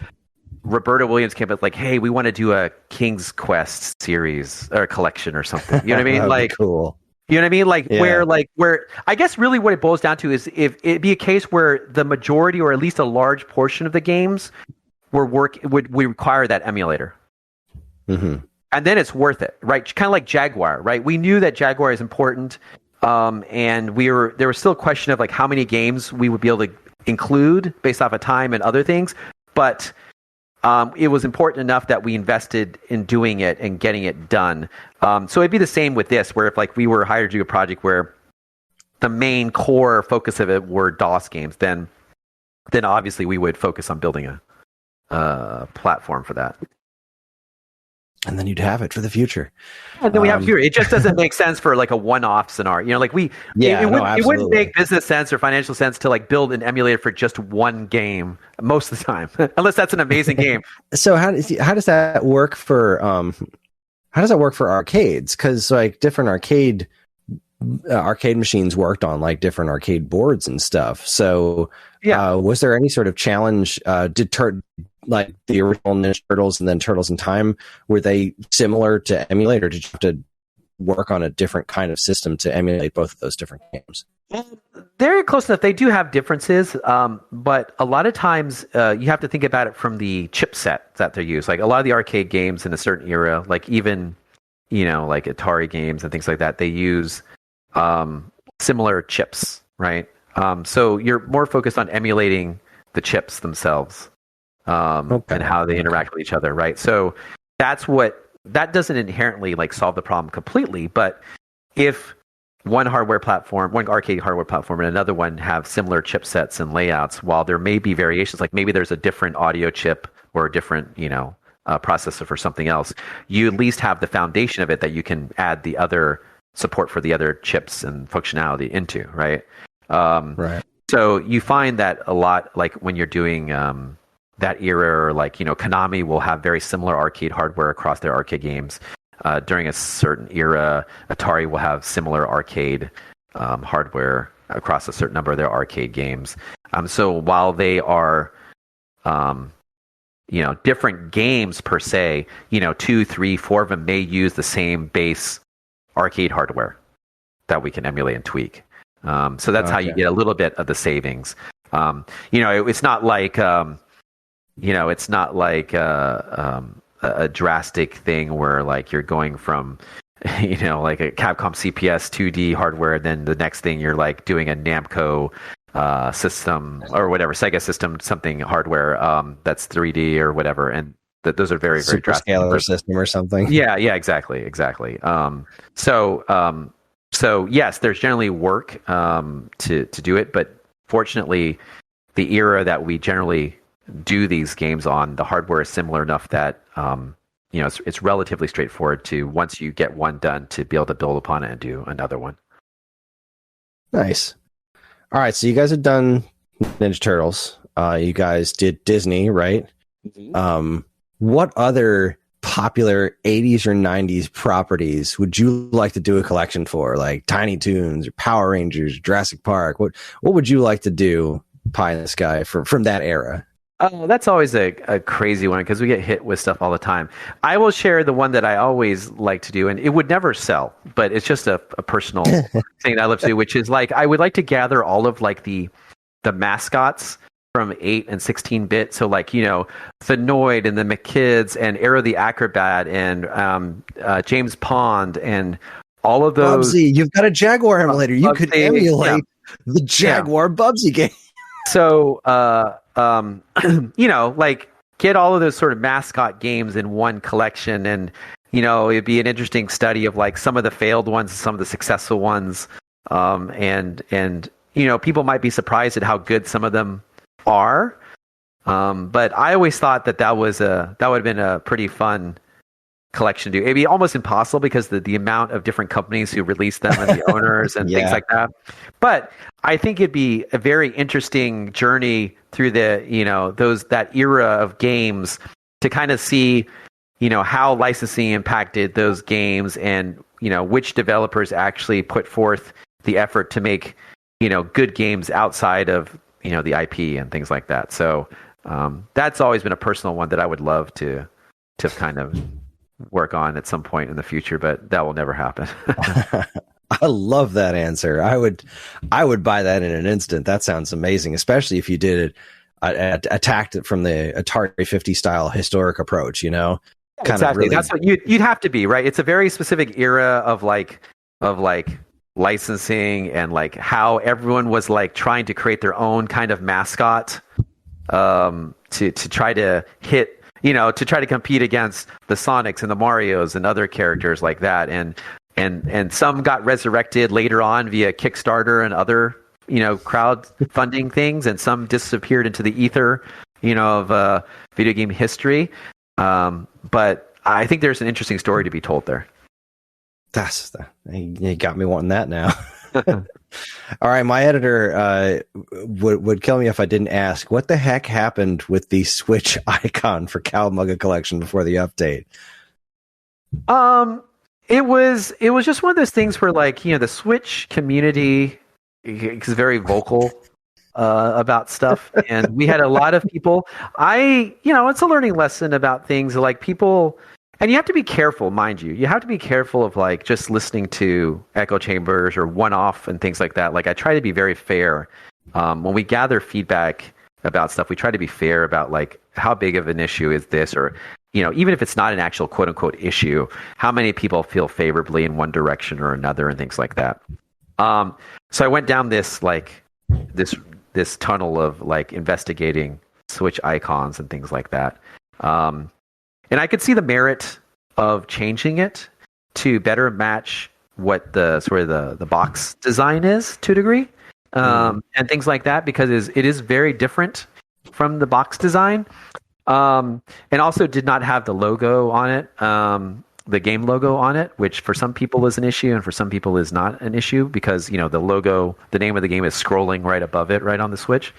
Roberta Williams came up like, "Hey, we want to do a King's Quest series or collection or something." You know what I mean? Like, cool. You know what I mean? Like, yeah. where I guess really what it boils down to is if it'd be a case where the majority or at least a large portion of the games would require that emulator. Mm-hmm. And then it's worth it, right? Kind of like Jaguar, right? We knew that Jaguar is important, and there was still a question of like how many games we would be able to include based off of time and other things, but it was important enough that we invested in doing it and getting it done. So it'd be the same with this, where if like we were hired to do a project where the main core focus of it were DOS games, then obviously we would focus on building a platform for that. And then you'd have it for the future. And then we have here. It just doesn't make sense for like a one-off scenario. You know, like it wouldn't make business sense or financial sense to like build an emulator for just one game most of the time, unless that's an amazing game. So how does that work for arcades? Because like different arcade machines worked on like different arcade boards and stuff. So was there any sort of challenge? Like the original Ninja Turtles and then Turtles in Time, were they similar to emulate, or did you have to work on a different kind of system to emulate both of those different games? They're close enough. They do have differences, but a lot of times you have to think about it from the chipset that they use. Like a lot of the arcade games in a certain era, like even, you know, like Atari games and things like that, they use similar chips, right? So you're more focused on emulating the chips themselves. And how they interact with each other, right? So that doesn't inherently like solve the problem completely, but if one arcade hardware platform and another one have similar chipsets and layouts, while there may be variations, like maybe there's a different audio chip or a different, processor for something else, you at least have the foundation of it that you can add the other support for the other chips and functionality into, right? Right. So you find that a lot, like when you're doing that era, or like, Konami will have very similar arcade hardware across their arcade games. During a certain era, Atari will have similar arcade hardware across a certain number of their arcade games. So while they are, different games per se, 2, 3, 4 of them may use the same base arcade hardware that we can emulate and tweak. So that's how you get a little bit of the savings. It's not like a drastic thing where like you're going from, like a Capcom CPS 2D hardware, then the next thing you're like doing a Namco system or whatever, Sega system, something hardware that's 3D or whatever, and those are very, very drastic. Scalar system or something. Yeah, exactly. So yes, there's generally work to do it, but fortunately, the era that we generally do these games on, the hardware is similar enough that it's relatively straightforward to, once you get one done, to be able to build upon it and do another one. Nice. All right, so you guys have done Ninja Turtles. You guys did Disney, right? Mm-hmm. What other popular 80s or 90s properties would you like to do a collection for, like Tiny Toons or Power Rangers, Jurassic Park? What would you like to do, pie in the sky, from that era? Oh, that's always a crazy one because we get hit with stuff all the time. I will share the one that I always like to do, and it would never sell, but it's just a personal thing that I love to do, which is like I would like to gather all of like the mascots from 8 and 16-bit. So like, the Noid and the McKids and Arrow the Acrobat and James Pond and all of those. Bubsy, you've got a Jaguar emulator. You could emulate the Jaguar Bubsy game. So, like get all of those sort of mascot games in one collection, and it'd be an interesting study of like some of the failed ones, some of the successful ones, and people might be surprised at how good some of them are. But I always thought that would have been a pretty fun collection to do. It'd be almost impossible because the amount of different companies who release them and the owners and things like that. But I think it'd be a very interesting journey through that era of games to kind of see, how licensing impacted those games and, which developers actually put forth the effort to make, good games outside of, the IP and things like that. So that's always been a personal one that I would love to kind of work on at some point in the future, but that will never happen. I love that answer. I would buy that in an instant. That sounds amazing, especially if you did it attacked it from the Atari 50 style historic approach, Exactly. Really... That's what you'd have to be, right? It's a very specific era of licensing and like how everyone was like trying to create their own kind of mascot to try to hit, to try to compete against the Sonics and the Marios and other characters like that. And and some got resurrected later on via Kickstarter and other crowdfunding things, and some disappeared into the ether of video game history. But I think there's an interesting story to be told there. You got me wanting that now. All right, my editor would kill me if I didn't ask, what the heck happened with the Switch icon for Cowabunga Collection before the update? It was just one of those things where, like, the Switch community is very vocal about stuff, and we had a lot of people. It's a learning lesson about things like people. And you have to be careful, mind you. You have to be careful of, like, just listening to echo chambers or one-off and things like that. Like, I try to be very fair. When we gather feedback about stuff, we try to be fair about, like, how big of an issue is this? Or, even if it's not an actual quote-unquote issue, how many people feel favorably in one direction or another and things like that. So I went down this tunnel of, like, investigating Switch icons and things like that. And I could see the merit of changing it to better match what the box design is to a degree, and things like that, because it is very different from the box design, and also did not have the logo on it, the game logo on it, which for some people is an issue and for some people is not an issue, because the logo, the name of the game is scrolling right above it, right on the Switch.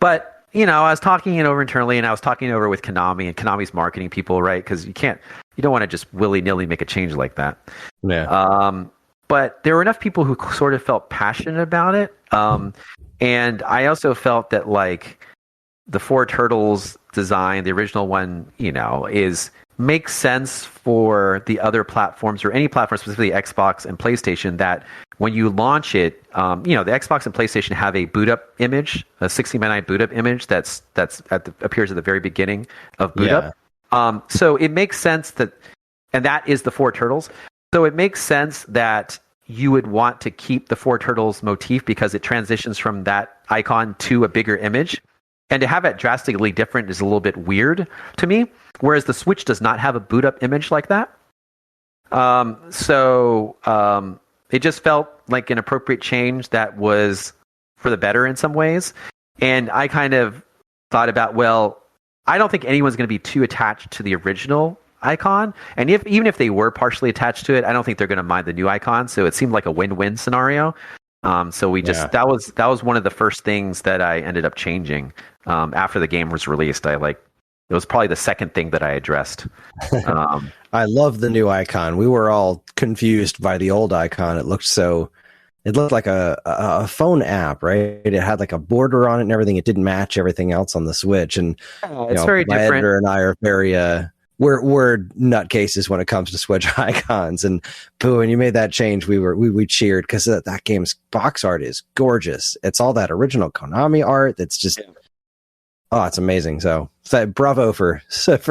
But I was talking it over internally, and I was talking it over with Konami and Konami's marketing people, right? Because you don't want to just willy-nilly make a change like that. Yeah. But there were enough people who sort of felt passionate about it. And I also felt that, like, the Four Turtles design, the original one, makes sense for the other platforms, or any platform, specifically Xbox and PlayStation, that when you launch it, the Xbox and PlayStation have a boot up image, a 16:9 boot up image that's appears at the very beginning of boot up. So it makes sense and that is the Four Turtles. So it makes sense that you would want to keep the Four Turtles motif, because it transitions from that icon to a bigger image. And to have it drastically different is a little bit weird to me, whereas the Switch does not have a boot up image like that. So it just felt like an appropriate change that was for the better in some ways. And I kind of thought about, well, I don't think anyone's going to be too attached to the original icon. And even if they were partially attached to it, I don't think they're going to mind the new icon. So it seemed like a win-win scenario. So we just that was one of the first things that I ended up changing after the game was released. It was probably the second thing that I addressed. I love the new icon. We were all confused by the old icon. It looked like a phone app, right? It had like a border on it and everything. It didn't match everything else on the Switch. And it's very my different. editor and I are very we're nutcases when it comes to Switch icons. And boo, when you made that change, we cheered, because that game's box art is gorgeous. It's all that original Konami art. That's just it's amazing. So bravo for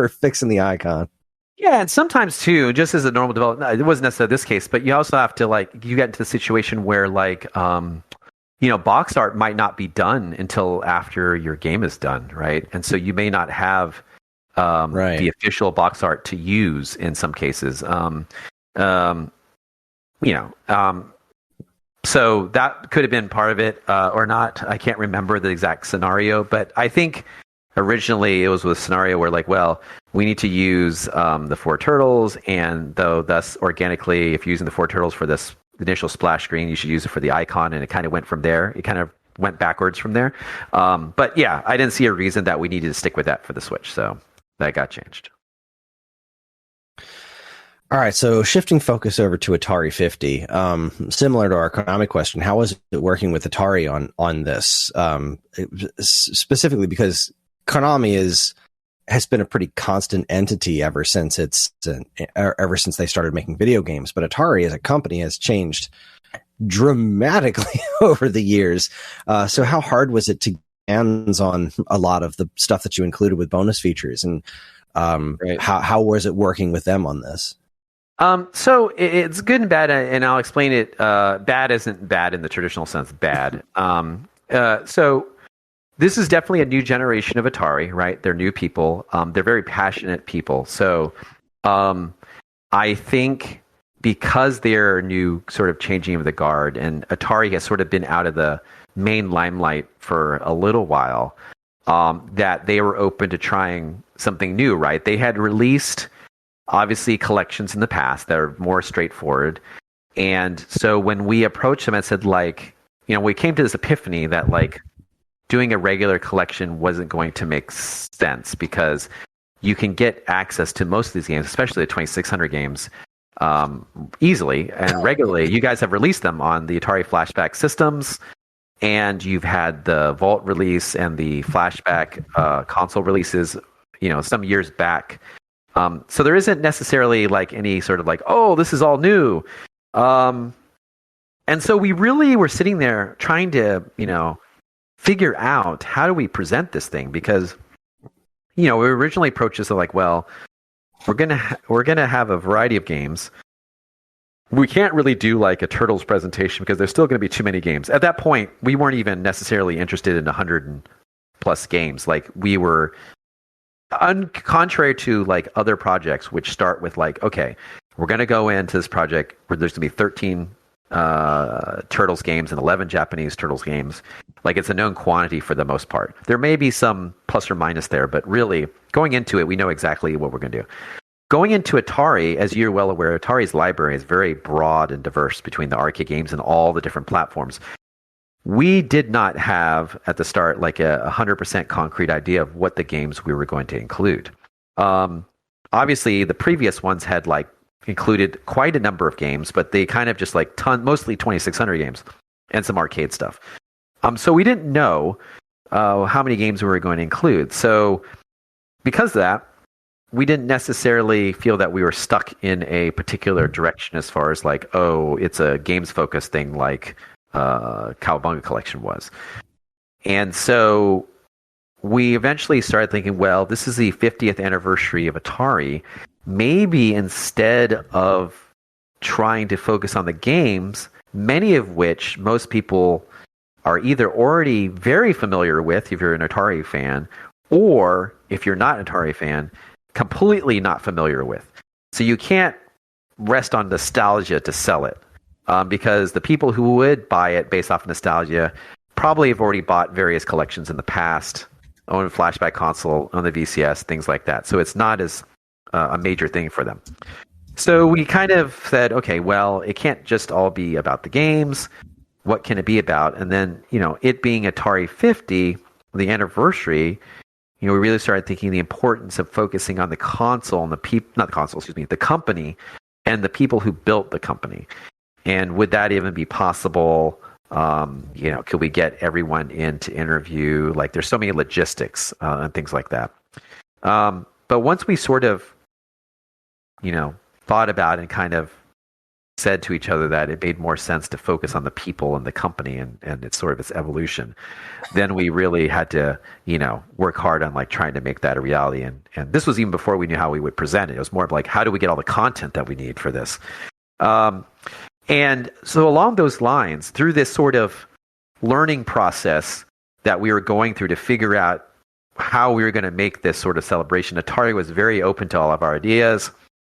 fixing the icon. Yeah, and sometimes too, just as a normal development, it wasn't necessarily this case, but you also have to, like, you get into the situation where, like, box art might not be done until after your game is done, right? And so you may not have the official box art to use in some cases. So that could have been part of it or not. I can't remember the exact scenario, but I think originally it was a scenario where, like, well, we need to use the Four Turtles, and thus organically, if you're using the Four Turtles for this initial splash screen, you should use it for the icon, and it kind of went from there. It kind of went backwards from there. But yeah, I didn't see a reason that we needed to stick with that for the Switch, so that got changed. All right, so shifting focus over to Atari 50, similar to our Konami question, how was it working with Atari on this? Specifically because Konami has been a pretty constant entity ever since they started making video games, but Atari as a company has changed dramatically over the years. So how hard was it to get hands on a lot of the stuff that you included with bonus features, and how was it working with them on this? So it's good and bad, and I'll explain it. Bad isn't bad in the traditional sense, bad. So this is definitely a new generation of Atari, right? They're new people. They're very passionate people. So I think because they're new sort of changing of the guard, and Atari has sort of been out of the main limelight for a little while, that they were open to trying something new, right? They had released, obviously, collections in the past that are more straightforward. And so when we approached them and said, like, we came to this epiphany that, like, doing a regular collection wasn't going to make sense because you can get access to most of these games, especially the 2600 games, easily and regularly. You guys have released them on the Atari Flashback systems, and you've had the Vault release and the Flashback console releases, some years back. So there isn't necessarily like any sort of like, oh, this is all new. And so we really were sitting there trying to, figure out how do we present this thing, because, we originally approached this like, well, we're gonna have a variety of games. We can't really do like a Turtles presentation because there's still going to be too many games. At that point, we weren't even necessarily interested in 100+ games. Like, we were, contrary to like other projects, which start with like, okay, we're going to go into this project where there's going to be 13 Turtles games and 11 Japanese Turtles games. Like, it's a known quantity for the most part. There may be some plus or minus there, but really, going into it, we know exactly what we're going to do. Going into Atari, as you're well aware, Atari's library is very broad and diverse between the arcade games and all the different platforms. We did not have, at the start, like a 100% concrete idea of what the games we were going to include. Obviously, the previous ones had like included quite a number of games, but they kind of just like mostly 2600 games and some arcade stuff. So we didn't know how many games we were going to include. So because of that, we didn't necessarily feel that we were stuck in a particular direction as far as like, oh, it's a games-focused thing like Cowabunga Collection was. And so we eventually started thinking, well, this is the 50th anniversary of Atari. Maybe instead of trying to focus on the games, many of which most people are either already very familiar with if you're an Atari fan, or if you're not an Atari fan, completely not familiar with. So you can't rest on nostalgia to sell it, because the people who would buy it based off nostalgia probably have already bought various collections in the past, own a flashback console, own the VCS, things like that. So it's not as a major thing for them. So we kind of said, okay, well, it can't just all be about the games. What can it be about? And then, it being Atari 50, the anniversary, we really started thinking the importance of focusing on the console and the company and the people who built the company. And would that even be possible? Could we get everyone in to interview? Like, there's so many logistics and things like that. But once we sort of, thought about and kind of said to each other that it made more sense to focus on the people and the company and its sort of its evolution, then we really had to, work hard on like trying to make that a reality. And this was even before we knew how we would present it. It was more of like, how do we get all the content that we need for this? And so along those lines, through this sort of learning process that we were going through to figure out how we were going to make this sort of celebration, Atari was very open to all of our ideas.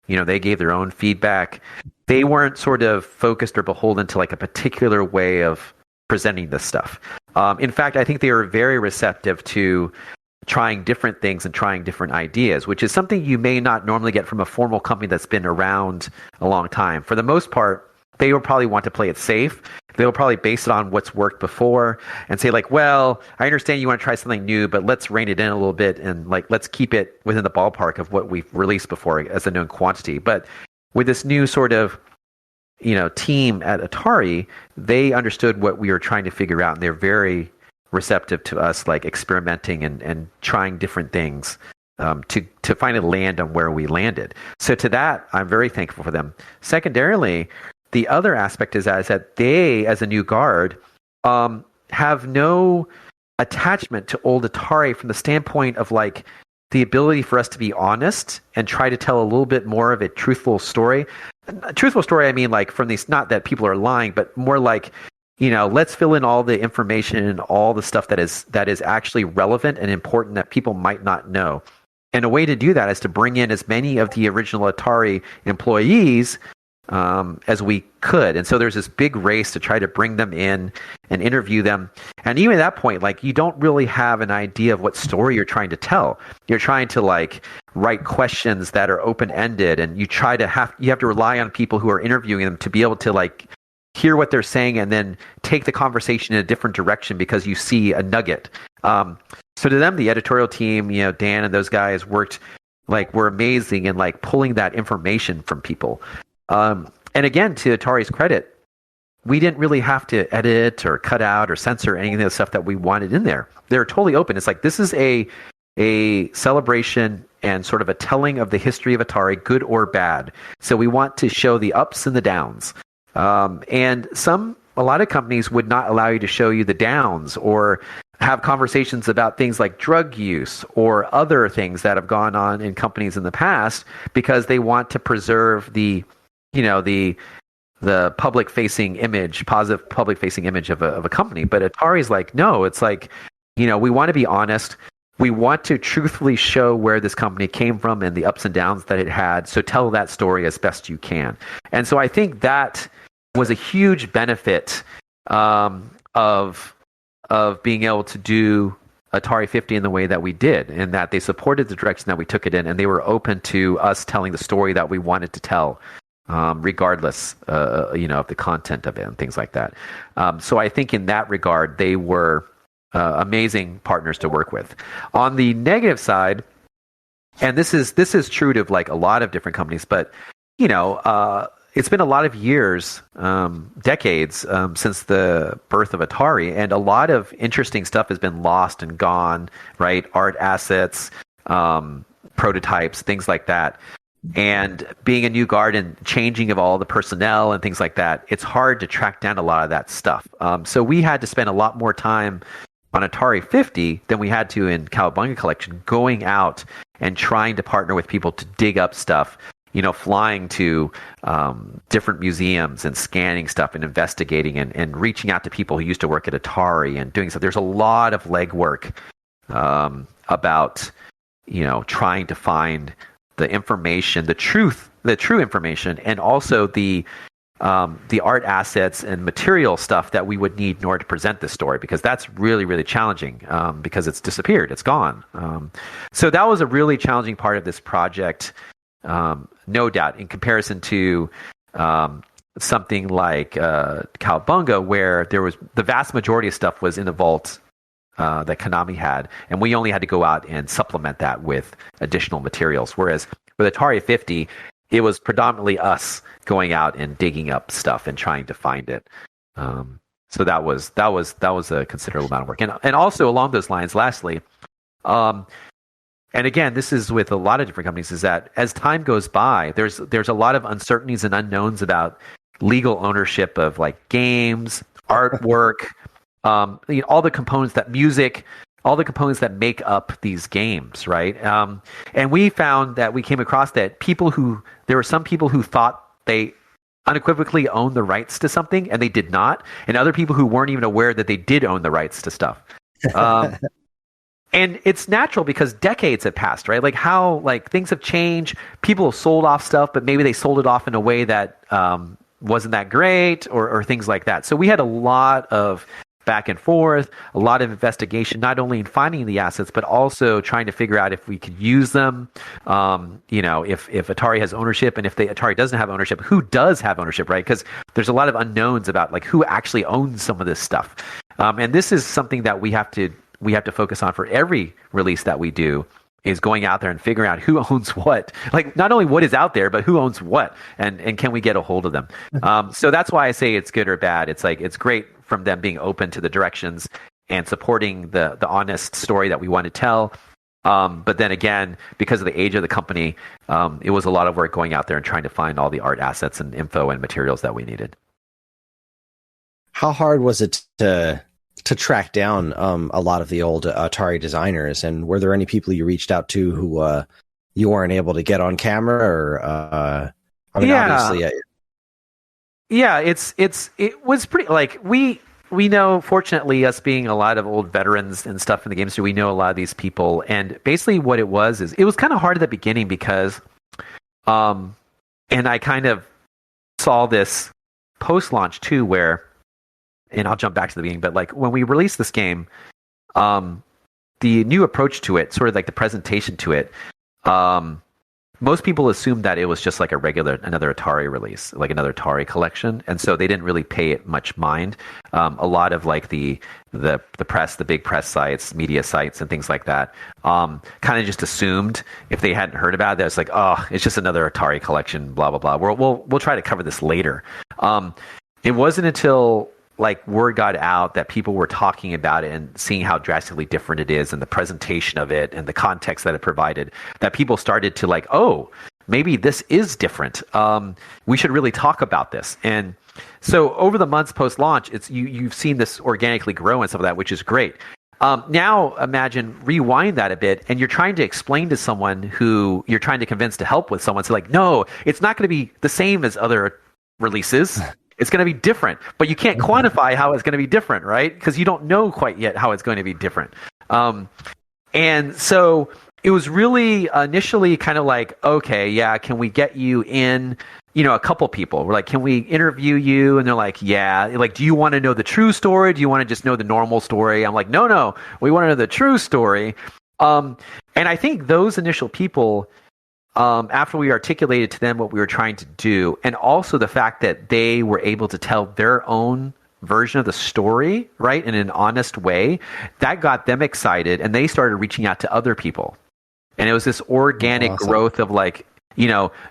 They gave their own feedback. They weren't sort of focused or beholden to like a particular way of presenting this stuff. In fact, I think they were very receptive to trying different things and trying different ideas, which is something you may not normally get from a formal company that's been around a long time. For the most part, they will probably want to play it safe. They'll probably base it on what's worked before and say like, well, I understand you want to try something new, but let's rein it in a little bit and like, let's keep it within the ballpark of what we've released before as a known quantity. But with this new sort of, team at Atari, they understood what we were trying to figure out, and they're very receptive to us like experimenting and trying different things to finally land on where we landed. So to that, I'm very thankful for them. Secondarily, the other aspect is that they, as a new guard, have no attachment to old Atari from the standpoint of like the ability for us to be honest and try to tell a little bit more of a truthful story. A truthful story, I mean, like from these, not that people are lying, but more like, let's fill in all the information and all the stuff that is actually relevant and important that people might not know. And a way to do that is to bring in as many of the original Atari employees as we could. And so there's this big race to try to bring them in and interview them. And even at that point, like, you don't really have an idea of what story you're trying to tell. You're trying to like write questions that are open-ended, and you have to rely on people who are interviewing them to be able to like hear what they're saying and then take the conversation in a different direction because you see a nugget. So to them, the editorial team, Dan and those guys were amazing in like pulling that information from people. And again, to Atari's credit, we didn't really have to edit or cut out or censor any of the stuff that we wanted in there. They're totally open. It's like, this is a celebration and sort of a telling of the history of Atari, good or bad. So we want to show the ups and the downs. And a lot of companies would not allow you to show you the downs or have conversations about things like drug use or other things that have gone on in companies in the past because they want to preserve the public-facing image, positive public-facing image of a company. But Atari's like, no, it's like, we want to be honest. We want to truthfully show where this company came from and the ups and downs that it had. So tell that story as best you can. And so I think that was a huge benefit of being able to do Atari 50 in the way that we did, and that they supported the direction that we took it in, and they were open to us telling the story that we wanted to tell, regardless, of the content of it and things like that. So I think in that regard, they were amazing partners to work with. On the negative side, and this is true to like a lot of different companies, but it's been a lot of years, decades, since the birth of Atari, and a lot of interesting stuff has been lost and gone, right? Art assets, prototypes, things like that. And being a new guard and changing of all the personnel and things like that, it's hard to track down a lot of that stuff. So we had to spend a lot more time on Atari 50 than we had to in Cowabunga Collection, going out and trying to partner with people to dig up stuff, flying to different museums and scanning stuff and investigating and reaching out to people who used to work at Atari and doing stuff. There's a lot of legwork about, trying to find the information, the true information, and also the art assets and material stuff that we would need in order to present this story, because that's really, really challenging because it's disappeared. It's gone. So that was a really challenging part of this project. No doubt, in comparison to something like Cowabunga, where there was the vast majority of stuff was in the vault that Konami had, and we only had to go out and supplement that with additional materials. Whereas with Atari 50, it was predominantly us going out and digging up stuff and trying to find it. So that was a considerable amount of work. And also along those lines, lastly, and again, this is with a lot of different companies, is that as time goes by, there's a lot of uncertainties and unknowns about legal ownership of like games, artwork, all the components all the components that make up these games, right? And we found that we came across that there were some people who thought they unequivocally owned the rights to something, and they did not, and other people who weren't even aware that they did own the rights to stuff. And it's natural because decades have passed, right? Like how things have changed. People have sold off stuff, but maybe they sold it off in a way that wasn't that great, or things like that. So we had a lot of back and forth, a lot of investigation, not only in finding the assets, but also trying to figure out if we could use them. If Atari has ownership, and if Atari doesn't have ownership, who does have ownership, right? Because there's a lot of unknowns about like who actually owns some of this stuff. And this is something that we have to focus on for every release that we do, is going out there and figuring out who owns what. Like not only what is out there, but who owns what, and can we get a hold of them? So that's why I say it's good or bad. It's like, it's great from them being open to the directions and supporting the honest story that we want to tell. But then again, because of the age of the company, it was a lot of work going out there and trying to find all the art assets and info and materials that we needed. How hard was it to track down a lot of the old Atari designers, and were there any people you reached out to who you weren't able to get on camera? Or obviously, it was pretty like we know. Fortunately, us being a lot of old veterans and stuff in the game industry, we know a lot of these people. And basically, what it was is it was kind of hard at the beginning because, and I kind of saw this post-launch too, where, and I'll jump back to the beginning, but like when we released this game, the new approach to it, sort of like the presentation to it, most people assumed that it was just like another Atari release, like another Atari collection, and so they didn't really pay it much mind. A lot of like the press, the big press sites, media sites, and things like that, kind of just assumed if they hadn't heard about it, that it's like, oh, it's just another Atari collection, blah blah blah. We'll try to cover this later. It wasn't until like word got out that people were talking about it and seeing how drastically different it is and the presentation of it and the context that it provided, that people started to like, oh, maybe this is different. We should really talk about this. And so over the months post-launch, you've seen this organically grow and some of that, which is great. Now imagine rewind that a bit, and you're trying to explain to someone who you're trying to convince to help with someone. So like, no, it's not going to be the same as other releases. It's going to be different, but you can't quantify how it's going to be different, right? Because you don't know quite yet how it's going to be different. And so it was really initially kind of like, okay, yeah, can we get you in? A couple people were like, can we interview you? And they're like, yeah. Like, do you want to know the true story? Do you want to just know the normal story? I'm like, no, we want to know the true story. And I think those initial people, after we articulated to them what we were trying to do, and also the fact that they were able to tell their own version of the story, right, in an honest way, that got them excited, and they started reaching out to other people. And it was this organic growth of like,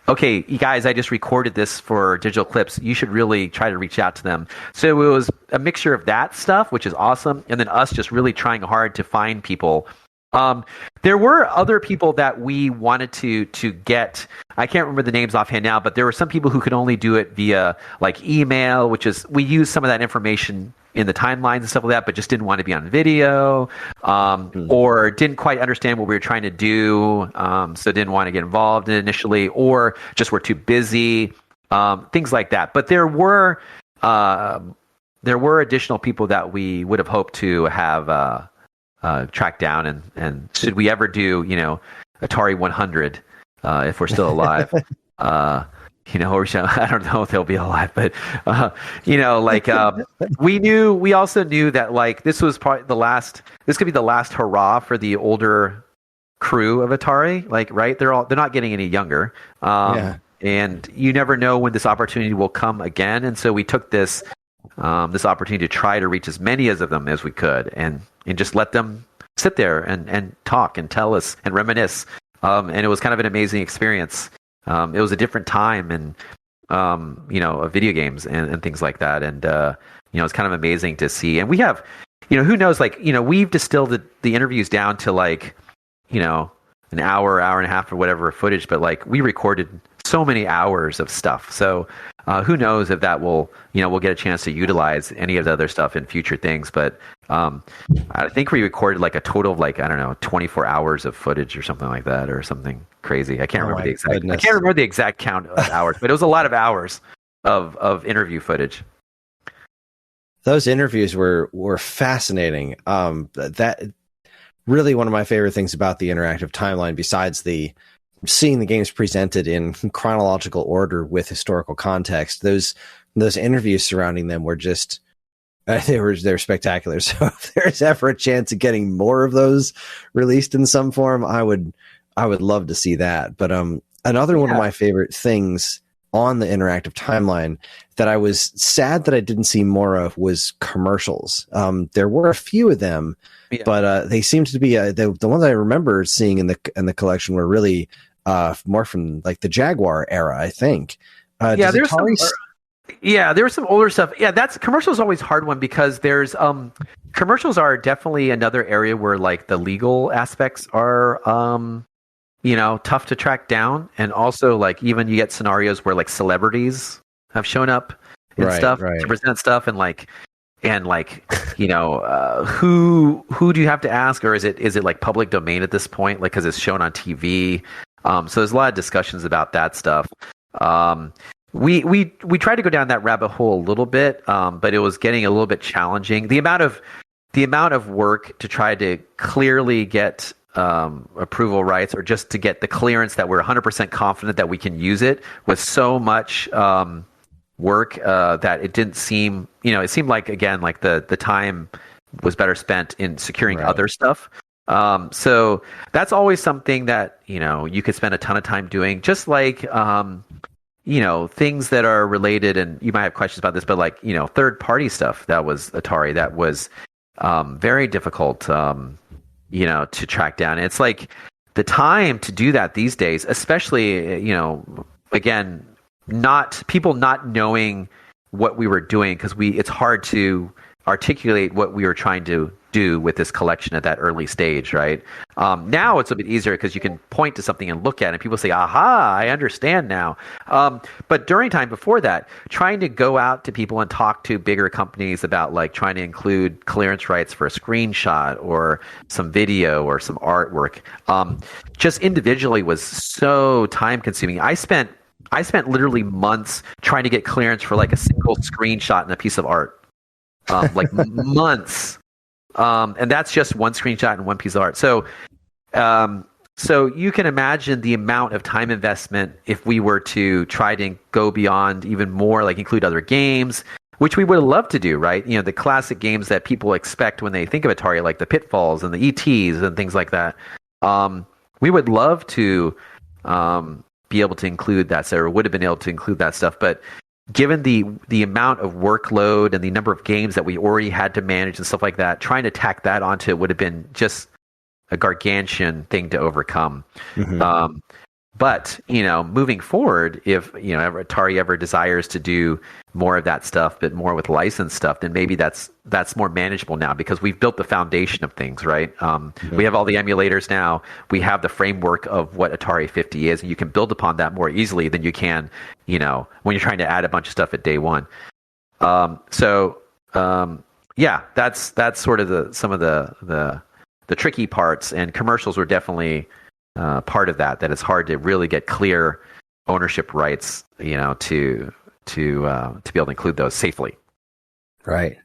okay, you guys, I just recorded this for Digital Eclipse. You should really try to reach out to them. So it was a mixture of that stuff, which is awesome, and then us just really trying hard to find people. There were other people that we wanted to get. I can't remember the names offhand now, but there were some people who could only do it via like email, which is, we used some of that information in the timelines and stuff like that, but just didn't want to be on video, or didn't quite understand what we were trying to do, so didn't want to get involved in it initially, or just were too busy, things like that. But there were additional people that we would have hoped to have track down, and should we ever do Atari 100 if we're still alive, or I don't know if they'll be alive, but we also knew that like this was probably this could be the last hurrah for the older crew of Atari, like, right, they're not getting any younger, and you never know when this opportunity will come again, and so we took this opportunity to try to reach as many of them as we could, and just let them sit there and talk and tell us and reminisce. And it was kind of an amazing experience. It was a different time and, of video games and things like that. And, it's kind of amazing to see. And we have, who knows, like, we've distilled the interviews down to like, an hour and a half or whatever footage, but like we recorded so many hours of stuff. So who knows if that will, we'll get a chance to utilize any of the other stuff in future things. But I think we recorded like a total of like, I don't know, 24 hours of footage or something like that, or something crazy. I can't remember the exact count of hours, but it was a lot of hours of interview footage. Those interviews were fascinating. That really one of my favorite things about the interactive timeline, besides seeing the games presented in chronological order with historical context, those interviews surrounding them were just they're spectacular. So if there's ever a chance of getting more of those released in some form, I would love to see that. But another one of my favorite things on the interactive timeline that I was sad that I didn't see more of was commercials. There were a few of them, but they seemed to be the ones I remember seeing in the collection were really more from like the Jaguar era, I think. There's there was some older stuff. Yeah, commercials is always a hard one because there's commercials are definitely another area where like the legal aspects are tough to track down, and also like even you get scenarios where like celebrities have shown up and stuff to present stuff, and who do you have to ask, or is it like public domain at this point, like because it's shown on TV. So there's a lot of discussions about that stuff. We tried to go down that rabbit hole a little bit, but it was getting a little bit challenging. The amount of work to try to clearly get approval rights, or just to get the clearance that we're 100% confident that we can use it, with so much work that it didn't seem, it seemed like, again, like the time was better spent in securing other stuff. So that's always something that, you could spend a ton of time doing, just like, things that are related, and you might have questions about this, but like, third party stuff that was Atari, that was very difficult, to track down. And it's like the time to do that these days, especially, again, people not knowing what we were doing, because it's hard to articulate what we were trying to do with this collection at that early stage, right? Now it's a bit easier because you can point to something and look at it and people say, aha, I understand now. But during time before that, trying to go out to people and talk to bigger companies about like trying to include clearance rights for a screenshot or some video or some artwork, just individually was so time consuming. I spent literally months trying to get clearance for like a single screenshot and a piece of art. Like months. And that's just one screenshot and one piece of art. So you can imagine the amount of time investment if we were to try to go beyond even more, like include other games, which we would love to do, right? The classic games that people expect when they think of Atari, like the Pitfalls and the ETs and things like that. We would love to be able to include that, or would have been able to include that stuff, but given the amount of workload and the number of games that we already had to manage and stuff like that, trying to tack that onto it would have been just a gargantuan thing to overcome. Mm-hmm. But, moving forward, if, Atari ever desires to do more of that stuff, but more with licensed stuff, then maybe that's more manageable now because we've built the foundation of things, right? Mm-hmm. We have all the emulators now. We have the framework of what Atari 50 is, and you can build upon that more easily than you can, when you're trying to add a bunch of stuff at day one. That's sort of some of the tricky parts, and commercials were definitely part of that it's hard to really get clear ownership rights, to be able to include those safely. Right.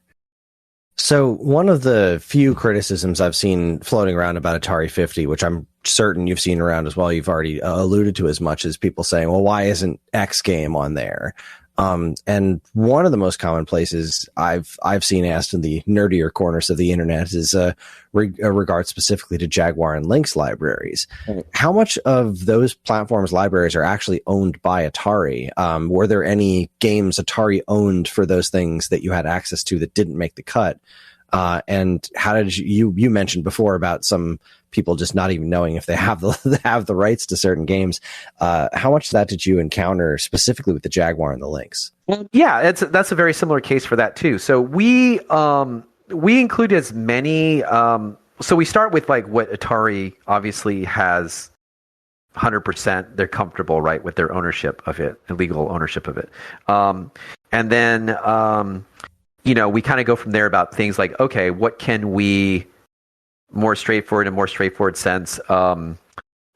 So one of the few criticisms I've seen floating around about Atari 50, which I'm certain you've seen around as well, you've already alluded to as much, as people saying, well, why isn't X game on there? And one of the most common places I've seen asked in the nerdier corners of the internet is regard specifically to Jaguar and Lynx libraries. How much of those platforms' libraries are actually owned by Atari? Were there any games Atari owned for those things that you had access to that didn't make the cut? And how did you mentioned before about some people just not even knowing if they have the rights to certain games. How much of that did you encounter specifically with the Jaguar and the Lynx? Yeah, that's a very similar case for that too. So we include as many. So we start with like what Atari obviously has 100%. They're comfortable, right, with their ownership of it, legal ownership of it, and then we kind of go from there about things like, okay, what can we more straightforward sense,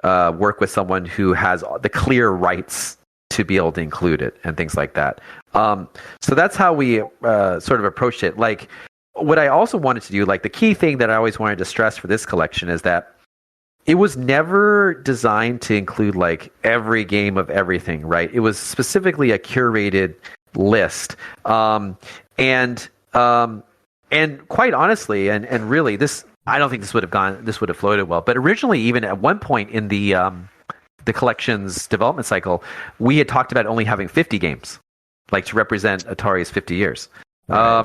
work with someone who has the clear rights to be able to include it and things like that. So that's how we sort of approached it. Like what I also wanted to do, like the key thing that I always wanted to stress for this collection is that it was never designed to include like every game of everything, right? It was specifically a curated list. And quite honestly, and really this, I don't think this would have floated well. But originally, even at one point in the collection's development cycle, we had talked about only having 50 games, like to represent Atari's 50 years. Right.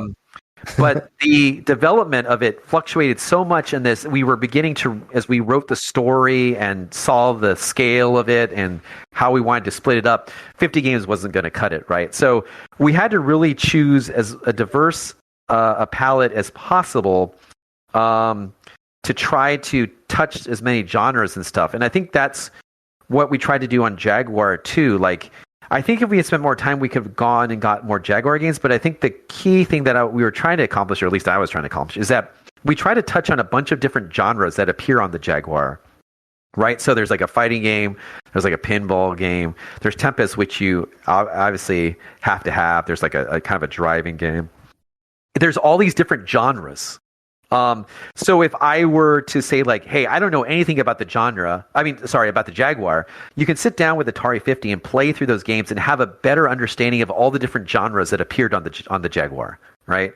But the development of it fluctuated so much in this. We were beginning to, as we wrote the story and saw the scale of it and how we wanted to split it up, 50 games wasn't going to cut it, right? So we had to really choose as a diverse a palette as possible, to try to touch as many genres and stuff. And I think that's what we tried to do on Jaguar too. Like, I think if we had spent more time, we could have gone and got more Jaguar games. But I think the key thing that we were trying to accomplish, or at least I was trying to accomplish, is that we try to touch on a bunch of different genres that appear on the Jaguar, right? So there's like a fighting game, there's like a pinball game, there's Tempest, which you obviously have to have. There's like a kind of a driving game. There's all these different genres So if I were to say like, hey, I don't know anything about the about the Jaguar, you can sit down with Atari 50 and play through those games and have a better understanding of all the different genres that appeared on the Jaguar, right?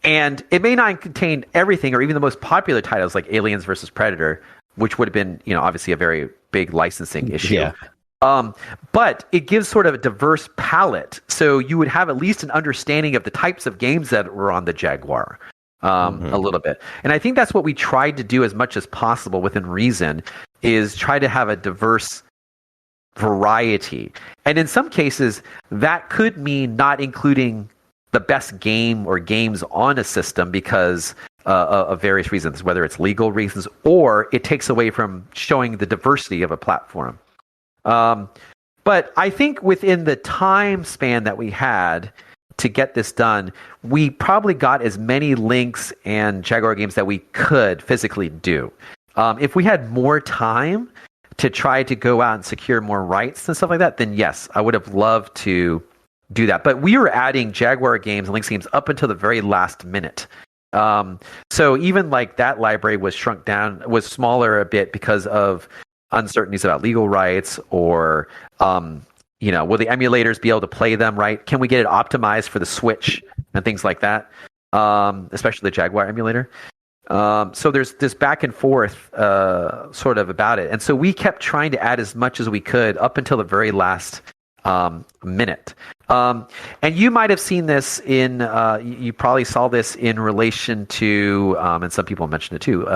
And it may not contain everything or even the most popular titles like Aliens versus Predator, which would have been, obviously a very big licensing issue. Yeah. But it gives sort of a diverse palette. So you would have at least an understanding of the types of games that were on the Jaguar. A little bit. And I think that's what we tried to do as much as possible within reason, is try to have a diverse variety. And in some cases, that could mean not including the best game or games on a system because of various reasons, whether it's legal reasons or it takes away from showing the diversity of a platform. But I think within the time span that we had to get this done, we probably got as many Lynx and Jaguar games that we could physically do. If we had more time to try to go out and secure more rights and stuff like that, then yes, I would have loved to do that. But we were adding Jaguar games and Lynx games up until the very last minute. So even like that library was shrunk down, was smaller a bit because of uncertainties about legal rights or will the emulators be able to play them right? Can we get it optimized for the Switch and things like that? Especially the Jaguar emulator. So there's this back and forth sort of about it. And so we kept trying to add as much as we could up until the very last minute. And you might have seen this you probably saw this in relation to, and some people mentioned it too,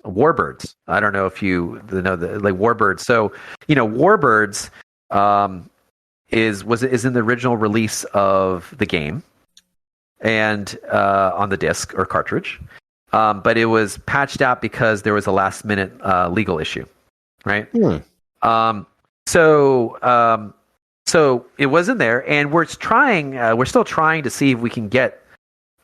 Warbirds. I don't know if you know like Warbirds. So, Warbirds is in the original release of the game and on the disc or cartridge, but it was patched out because there was a last minute legal issue, right? So it wasn't there, and we're still trying to see if we can get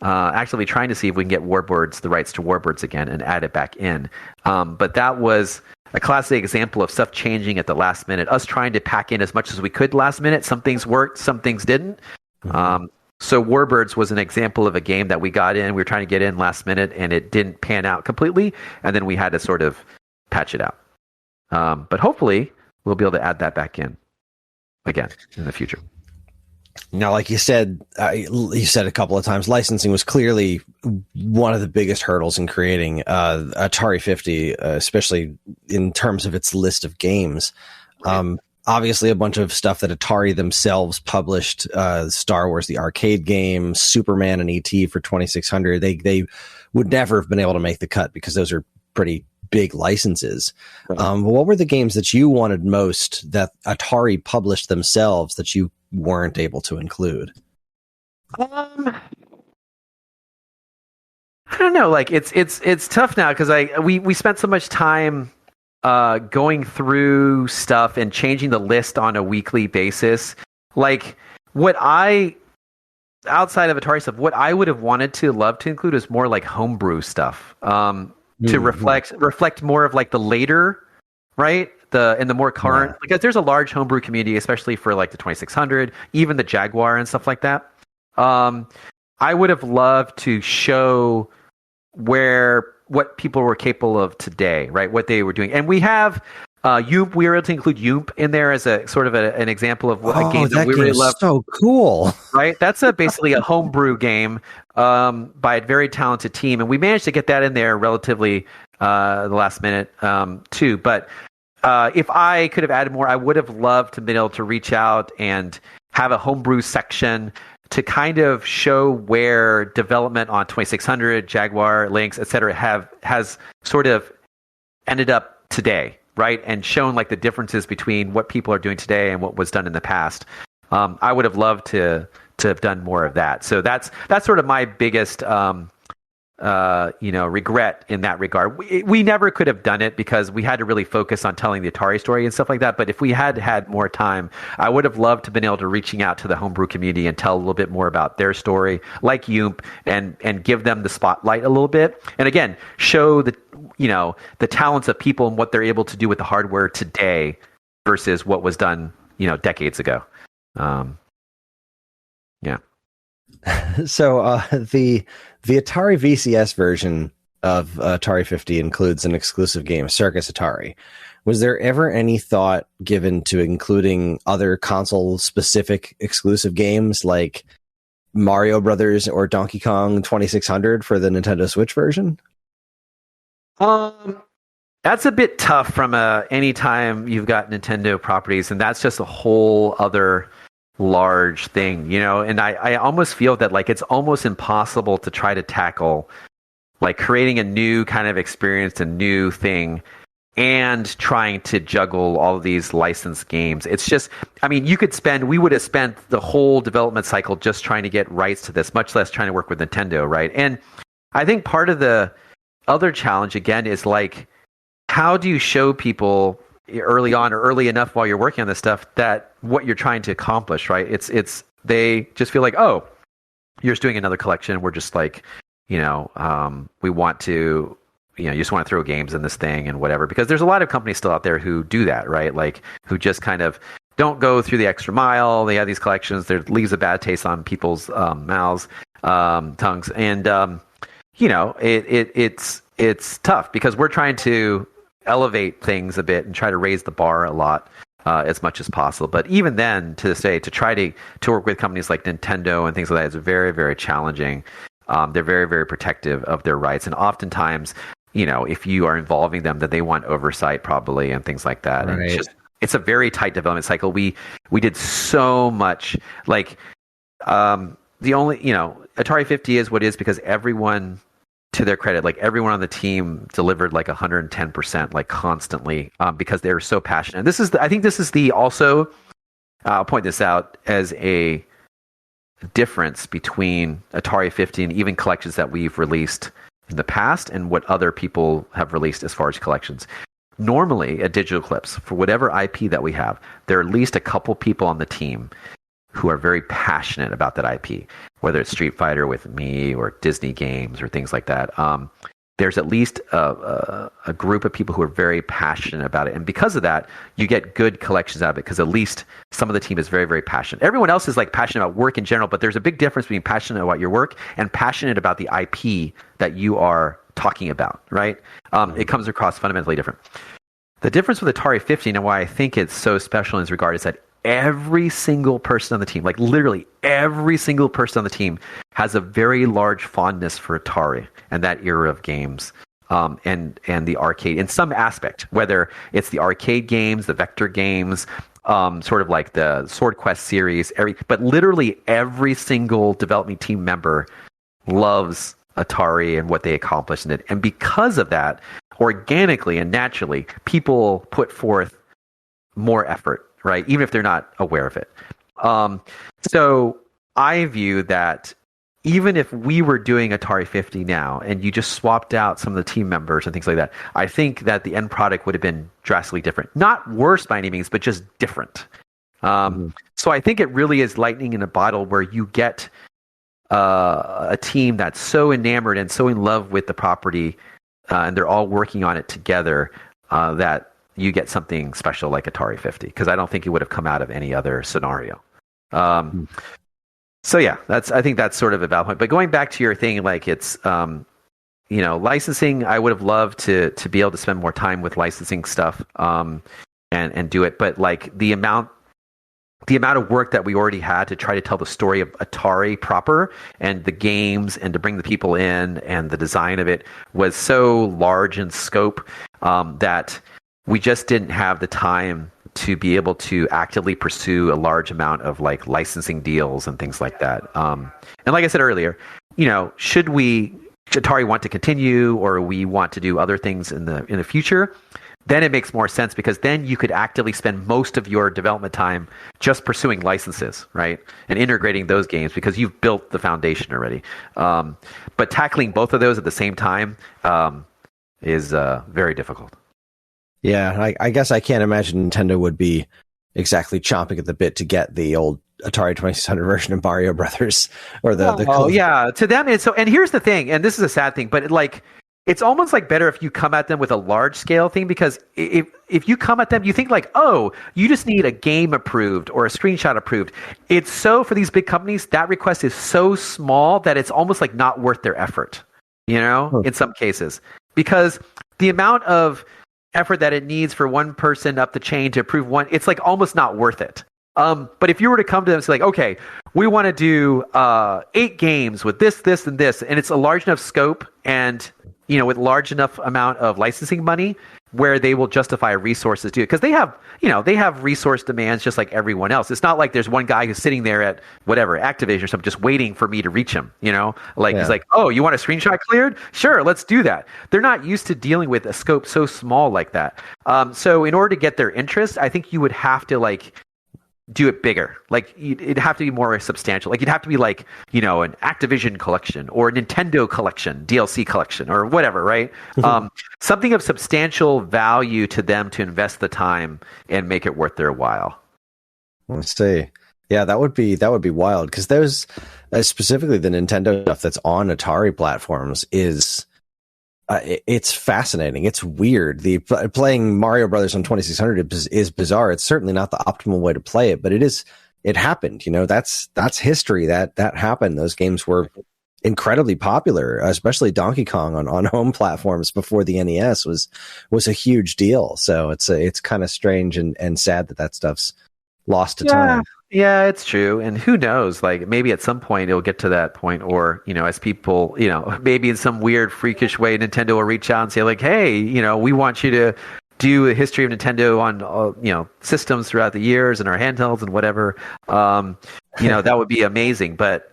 Warbirds, the rights to Warbirds again, and add it back in. But that was a classic example of stuff changing at the last minute, us trying to pack in as much as we could last minute. Some things worked, some things didn't. So Warbirds was an example of a game that we got in. We were trying to get in last minute, and it didn't pan out completely, and then we had to sort of patch it out. But hopefully, we'll be able to add that back in again in the future. Now, like you said a couple of times, licensing was clearly one of the biggest hurdles in creating Atari 50, especially in terms of its list of games. Right. Obviously, a bunch of stuff that Atari themselves published, Star Wars, the arcade game, Superman and E.T. for 2600. They would never have been able to make the cut because those are pretty big licenses. Right. What were the games that you wanted most that Atari published themselves that you weren't able to include? I don't know. Like it's tough now because we spent so much time going through stuff and changing the list on a weekly basis. Like outside of Atari stuff, what I would have wanted to love to include is more like homebrew stuff to reflect more of like the later, right? The more current, because there's a large homebrew community, especially for like the 2600, even the Jaguar and stuff like that. I would have loved to show what people were capable of today, right? What they were doing, and we have Yoomp. We were able to include Yoomp in there as a sort of an example of a game that we really love. So cool, right? That's basically a homebrew game by a very talented team, and we managed to get that in there relatively the last minute too. But if I could have added more, I would have loved to be able to reach out and have a homebrew section to kind of show where development on 2600, Jaguar, Lynx, etc. has sort of ended up today, right? And shown like the differences between what people are doing today and what was done in the past. I would have loved to have done more of that. So that's sort of my biggest regret in that regard. We never could have done it because we had to really focus on telling the Atari story and stuff like that. But if we had had more time, I would have loved to have been able to reaching out to the homebrew community and tell a little bit more about their story, like Yoomp, and give them the spotlight a little bit. And again, show the talents of people and what they're able to do with the hardware today versus what was done, decades ago. Yeah. So the Atari VCS version of Atari 50 includes an exclusive game, Circus Atari. Was there ever any thought given to including other console-specific exclusive games like Mario Brothers or Donkey Kong 2600 for the Nintendo Switch version? That's a bit tough from any time you've got Nintendo properties, and that's just a whole other large thing, you know. And I almost feel that like it's almost impossible to try to tackle like creating a new kind of experience, a new thing, and trying to juggle all of these licensed games. It's just, I mean, we would have spent the whole development cycle just trying to get rights to this, much less trying to work with Nintendo, right? And I think part of the other challenge again is like, how do you show people early on or early enough while you're working on this stuff that what you're trying to accomplish, right? It's they just feel like, oh, you're just doing another collection. We're just like, you know, we want to, you know, you just want to throw games in this thing and whatever, because there's a lot of companies still out there who do that, right? Like who just kind of don't go through the extra mile. They have these collections. There leaves a bad taste on people's mouths, tongues, and you know, it's tough because we're trying to elevate things a bit and try to raise the bar a lot as much as possible. But even then, to this day, to try to work with companies like Nintendo and things like that is very, very challenging. They're very, very protective of their rights, and oftentimes, you know, if you are involving them, that they want oversight probably and things like that. Right. And it's a very tight development cycle. We did so much. Like the only, you know, Atari 50 is what it is because everyone, to their credit, like everyone on the team delivered like 110%, like constantly, because they were so passionate. And this is, I think this is also, I'll point this out as a difference between Atari 50 and even collections that we've released in the past and what other people have released as far as collections. Normally at Digital Eclipse, for whatever IP that we have, there are at least a couple people on the team who are very passionate about that IP, whether it's Street Fighter with me or Disney games or things like that. There's at least a group of people who are very passionate about it. And because of that, you get good collections out of it because at least some of the team is very, very passionate. Everyone else is like passionate about work in general, but there's a big difference between passionate about your work and passionate about the IP that you are talking about, right? It comes across fundamentally different. The difference with Atari 50 and why I think it's so special in this regard is that every single person on the team, like literally every single person on the team, has a very large fondness for Atari and that era of games, and the arcade in some aspect, whether it's the arcade games, the vector games, sort of like the Sword Quest series. But literally every single development team member loves Atari and what they accomplished in it, and because of that, organically and naturally, people put forth more effort, right? Even if they're not aware of it. So I view that even if we were doing Atari 50 now and you just swapped out some of the team members and things like that, I think that the end product would have been drastically different. Not worse by any means, but just different. So I think it really is lightning in a bottle where you get a team that's so enamored and so in love with the property, and they're all working on it together, that you get something special like Atari 50, because I don't think it would have come out of any other scenario. So yeah, I think that's sort of a valid point. But going back to your thing, like it's, you know, licensing, I would have loved to be able to spend more time with licensing stuff, and do it. But like the amount of work that we already had to try to tell the story of Atari proper and the games and to bring the people in and the design of it was so large in scope, that we just didn't have the time to be able to actively pursue a large amount of like licensing deals and things like that. And like I said earlier, you know, should Atari want to continue or we want to do other things in the future, then it makes more sense because then you could actively spend most of your development time just pursuing licenses, right? And integrating those games because you've built the foundation already. But tackling both of those at the same time is very difficult. Yeah, I guess I can't imagine Nintendo would be exactly chomping at the bit to get the old Atari 2600 version of Mario Brothers or the yeah, to them. And here's the thing, and this is a sad thing, but like it's almost like better if you come at them with a large scale thing, because if you come at them, you think like, oh, you just need a game approved or a screenshot approved. It's so, for these big companies, that request is so small that it's almost like not worth their effort, in some cases, because the amount of effort that it needs for one person up the chain to approve one, it's like almost not worth it. But if you were to come to them and say like, okay, we want to do 8 games with this, this, and this, and it's a large enough scope and with large enough amount of licensing money where they will justify resources to it, because they have resource demands just like everyone else. It's not like there's one guy who's sitting there at whatever Activision or something just waiting for me to reach him. He's like, oh, you want a screenshot cleared? Sure, let's do that. They're not used to dealing with a scope so small like that. So in order to get their interest, I think you would have to do it bigger. It'd have to be more substantial. You'd have to be an Activision collection or a Nintendo collection, DLC collection, or whatever, right? Something of substantial value to them to invest the time and make it worth their while. Let's see. Yeah, that would be wild, because there's specifically the Nintendo stuff that's on Atari platforms is it's fascinating. It's weird. Playing Mario Brothers on 2600 is bizarre. It's certainly not the optimal way to play it, but it happened. That's history. That happened. Those games were incredibly popular, especially Donkey Kong on home platforms before the NES was a huge deal. So it's kind of strange and sad that stuff's lost to time. Yeah, it's true. And who knows, maybe at some point it'll get to that point, or, as people, maybe in some weird freakish way, Nintendo will reach out and say hey, we want you to do a history of Nintendo on, systems throughout the years and our handhelds and whatever. That would be amazing. But,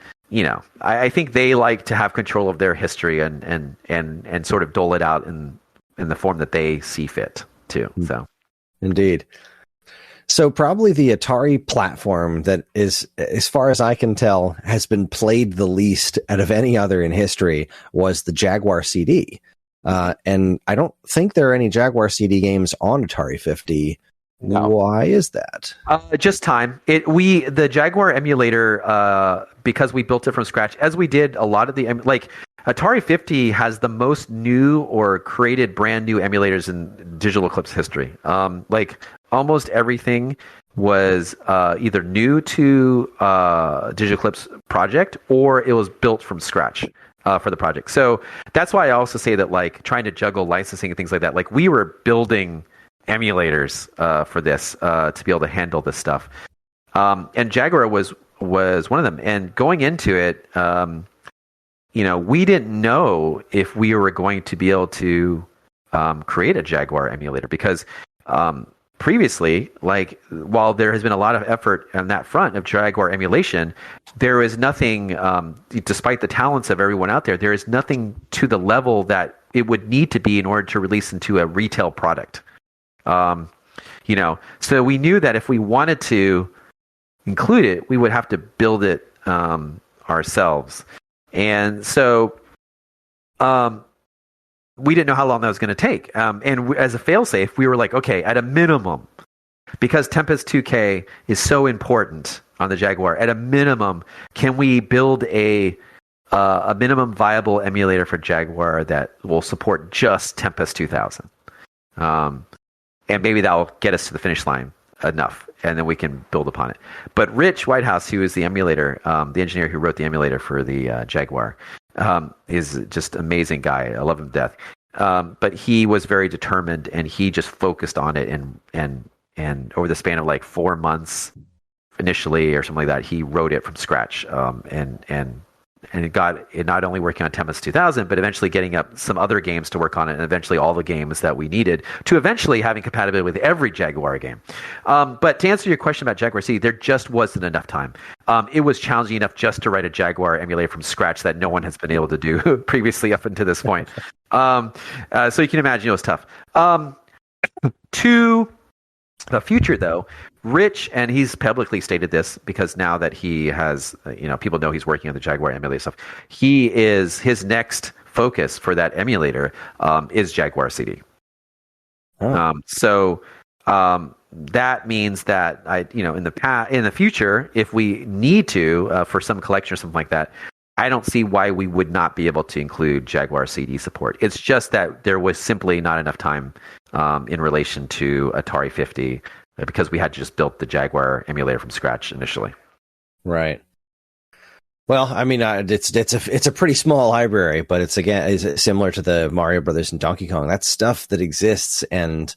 I think they like to have control of their history and sort of dole it out in the form that they see fit too. So, indeed. So probably the Atari platform that is, as far as I can tell, has been played the least out of any other in history was the Jaguar CD. And I don't think there are any Jaguar CD games on Atari 50. No. Why is that? Just time. The Jaguar emulator, because we built it from scratch, as we did a lot of the Atari 50 has the most new or created brand new emulators in Digital Eclipse history. Almost everything was either new to Digital Eclipse project, or it was built from scratch for the project. So that's why I also say that trying to juggle licensing and things like that, we were building emulators for this to be able to handle this stuff. And Jaguar was one of them. And going into it, we didn't know if we were going to be able to create a Jaguar emulator, because previously, while there has been a lot of effort on that front of Jaguar emulation, there is nothing, despite the talents of everyone out there is nothing to the level that it would need to be in order to release into a retail product. So we knew that if we wanted to include it, we would have to build it ourselves. And so we didn't know how long that was going to take. And as a failsafe, we were like, okay, at a minimum, because Tempest 2K is so important on the Jaguar, at a minimum, can we build a minimum viable emulator for Jaguar that will support just Tempest 2000? And maybe that'll get us to the finish line enough, and then we can build upon it. But Rich Whitehouse, who is the emulator, the engineer who wrote the emulator for the Jaguar, is just an amazing guy. I love him to death. But he was very determined, and he just focused on it, and over the span of 4 months initially or something like that, he wrote it from scratch, and it got it not only working on Tempest 2000, but eventually getting up some other games to work on it, and eventually all the games that we needed to eventually having compatibility with every Jaguar game. But to answer your question about Jaguar C, there just wasn't enough time. It was challenging enough just to write a Jaguar emulator from scratch that no one has been able to do previously up until this point. So you can imagine it was tough. To the future, though, Rich, and he's publicly stated this because now that he has, people know he's working on the Jaguar emulator stuff. His next focus for that emulator is Jaguar CD. So that means that in the future, if we need to for some collection or something like that, I don't see why we would not be able to include Jaguar CD support. It's just that there was simply not enough time in relation to Atari 50 because we had just built the Jaguar emulator from scratch initially. Right. Well, I mean, it's a pretty small library, but is similar to the Mario Brothers and Donkey Kong. That's stuff that exists, and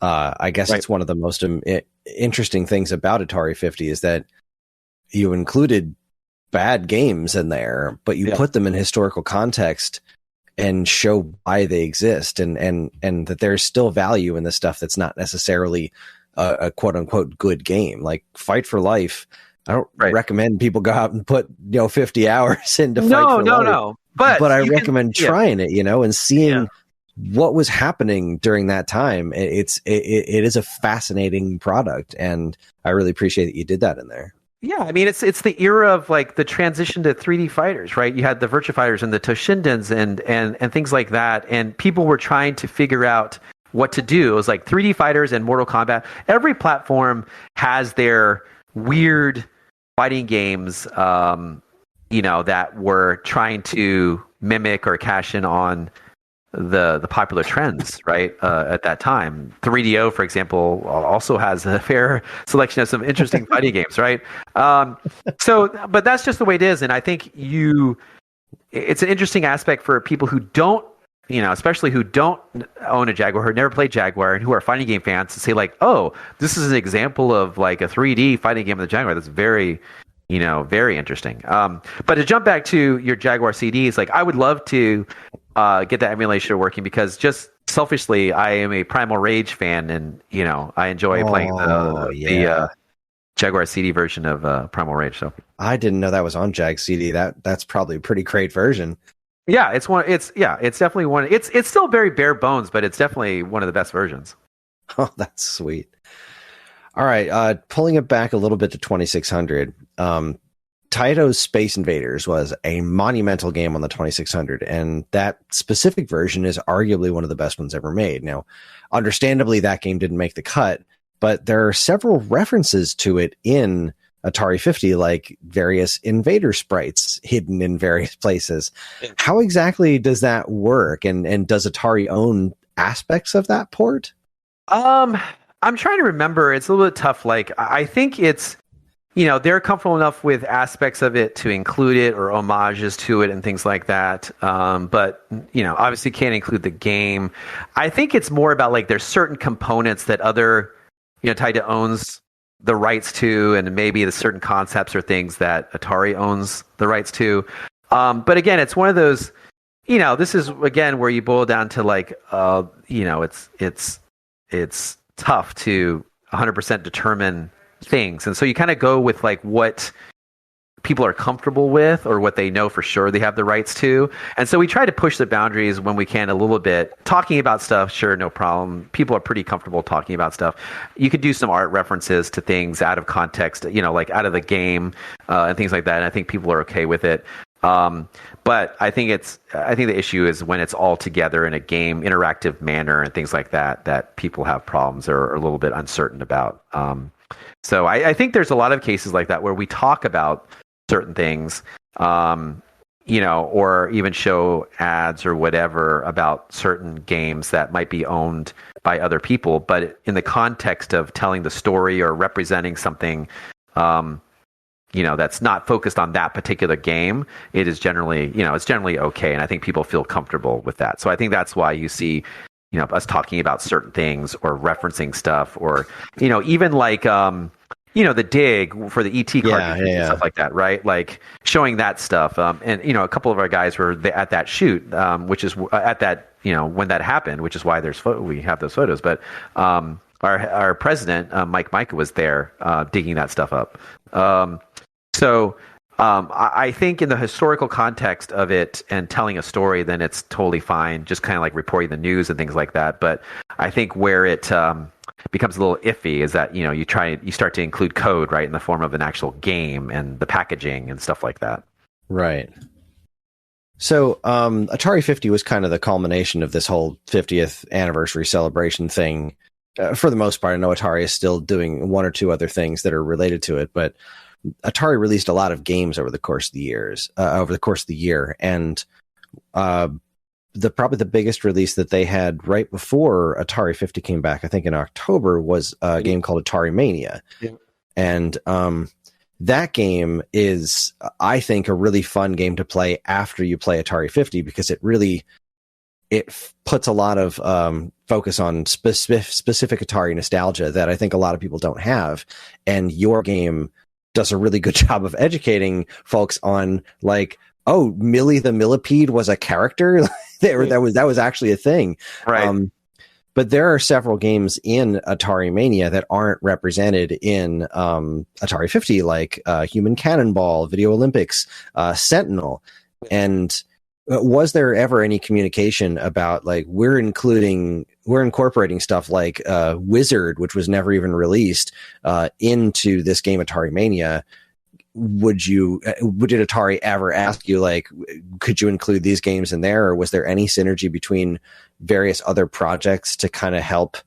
I guess it's one of the most interesting things about Atari 50 is that you included bad games in there, but you put them in historical context and show why they exist, and that there's still value in the stuff that's not necessarily a quote unquote good game. Like Fight for Life, I don't recommend people go out and put 50 hours into Fight for Life. No. But I recommend trying it, and seeing what was happening during that time. It is a fascinating product, and I really appreciate that you did that in there. Yeah, I mean, it's the era of like the transition to 3D fighters, right? You had the Virtua Fighters and the Toshindens and things like that, and people were trying to figure out what to do. It was like 3D fighters and Mortal Kombat. Every platform has their weird fighting games, that were trying to mimic or cash in on the popular trends, right? At that time, 3DO, for example, also has a fair selection of some interesting fighting games, right? But that's just the way it is, and I think it's an interesting aspect for people who don't, especially who don't own a Jaguar, who never played Jaguar, and who are fighting game fans, to say like, oh, this is an example of like a 3D fighting game of the Jaguar. That's very, very interesting. But to jump back to your Jaguar CDs, like I would love to get that emulation working because just selfishly, I am a Primal Rage fan, and I enjoy playing the Jaguar CD version of Primal Rage. So I didn't know that was on Jag CD. That's probably a pretty great version. Yeah, it's definitely one. It's still very bare bones, but it's definitely one of the best versions. Oh, that's sweet. All right, pulling it back a little bit to 2600. Taito's Space Invaders was a monumental game on the 2600, and that specific version is arguably one of the best ones ever made. Now, understandably, that game didn't make the cut, but there are several references to it in Atari 50, like various invader sprites hidden in various places. How exactly does that work? And does Atari own aspects of that port? I'm trying to remember. It's a little bit tough. Like, I think it's, they're comfortable enough with aspects of it to include it or homages to it and things like that. But, obviously can't include the game. I think it's more about like there's certain components that other, Taito owns the rights to, and maybe the certain concepts or things that Atari owns the rights to. But again, it's one of those, this is again where you boil down to like, it's tough to 100% determine things. And so you kind of go with like what people are comfortable with or what they know for sure they have the rights to. And so we try to push the boundaries when we can a little bit. Talking about stuff, sure, no problem. People are pretty comfortable talking about stuff. You could do some art references to things out of context, like out of the game and things like that. And I think people are okay with it. But I think the issue is when it's all together in a game interactive manner and things like that people have problems or are a little bit uncertain about. So I think there's a lot of cases like that where we talk about certain things, or even show ads or whatever about certain games that might be owned by other people, but in the context of telling the story or representing something, that's not focused on that particular game, it is generally, it's generally okay. And I think people feel comfortable with that. So I think that's why you see, us talking about certain things or referencing stuff or, even like, the dig for the ET cartridges and stuff like that, right? Like showing that stuff. And, a couple of our guys were at that shoot, which is at that, when that happened, which is why we have those photos. But our president, Mike Micah, was there digging that stuff up. So I think in the historical context of it and telling a story, then it's totally fine, just kind of like reporting the news and things like that. But I think where it becomes a little iffy is that, you start to include code, right, in the form of an actual game and the packaging and stuff like that. Right. So Atari 50 was kind of the culmination of this whole 50th anniversary celebration thing. For the most part, I know Atari is still doing one or two other things that are related to it, but Atari released a lot of games over the course of the year, and probably the biggest release that they had right before Atari 50 came back, I think in October, was a game called Atari Mania. Yeah. And that game is, I think, a really fun game to play after you play Atari 50, because it puts a lot of focus on specific Atari nostalgia that I think a lot of people don't have. And your game does a really good job of educating folks on, like, oh, Millie the Millipede was a character. that was actually a thing. Right. But there are several games in Atari Mania that aren't represented in Atari 50, like Human Cannonball, Video Olympics, Sentinel. And was there ever any communication about, like, we're incorporating stuff like Wizard, which was never even released, into this game Atari Mania? Did Atari ever ask you, like, could you include these games in there, or was there any synergy between various other projects to kind of help?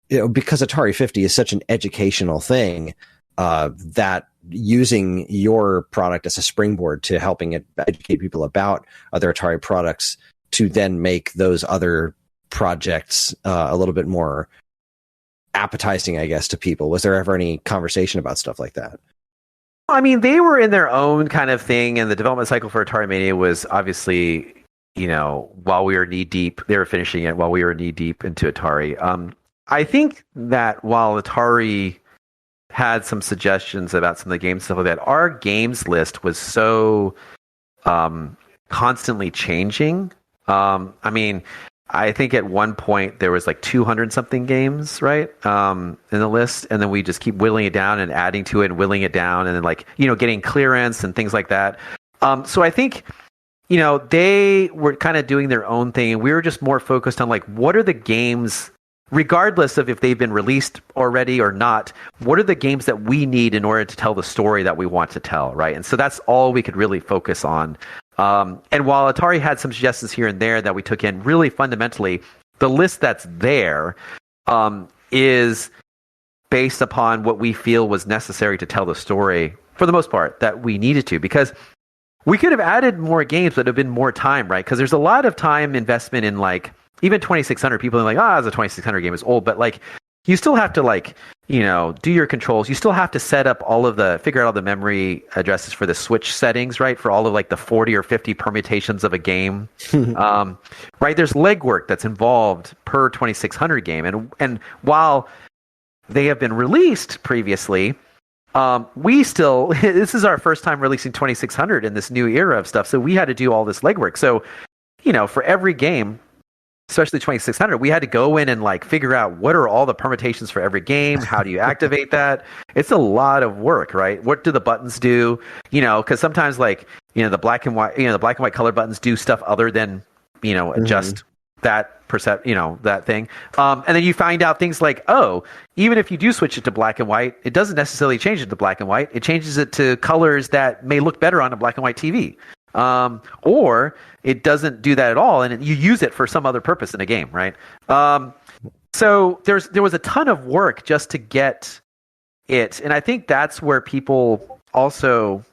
Because Atari 50 is such an educational thing, that using your product as a springboard to helping educate people about other Atari products to then make those other projects a little bit more appetizing, I guess, to people. Was there ever any conversation about stuff like that? I mean, they were in their own kind of thing, and the development cycle for Atari Mania was obviously, while we were knee deep, they were finishing it while we were knee deep into Atari. I think that while Atari had some suggestions about some of the games, stuff like that, our games list was so constantly changing. I mean, I think at one point there was like 200 something games, right, in the list, and then we just keep whittling it down and adding to it and whittling it down, and then getting clearance and things like that. So I think they were kind of doing their own thing, and we were just more focused on, like, what are the games, regardless of if they've been released already or not, what are the games that we need in order to tell the story that we want to tell, right? And so that's all we could really focus on. And while Atari had some suggestions here and there that we took in, really fundamentally, the list that's there is based upon what we feel was necessary to tell the story, for the most part, that we needed to. Because we could have added more games, but it would have been more time, right? Because there's a lot of time investment in, like, even 2600. People are like, it's a 2600 game, it's old. But, like, you still have to, like, do your controls. You still have to figure out all the memory addresses for the switch settings, right? For all of, like, the 40 or 50 permutations of a game. Right? There's legwork that's involved per 2600 game. And while they have been released previously, we still, this is our first time releasing 2600 in this new era of stuff. So we had to do all this legwork. So, for every game, especially 2600, we had to go in and, like, figure out what are all the permutations for every game. How do you activate that? It's a lot of work, right? What do the buttons do? Because sometimes, like, the black and white color buttons do stuff other than, adjust that that thing. And then you find out things like, even if you do switch it to black and white, it doesn't necessarily change it to black and white. It changes it to colors that may look better on a black and white TV. Or it doesn't do that at all, and you use it for some other purpose in a game, right? So there was a ton of work just to get it, and I think that's where people also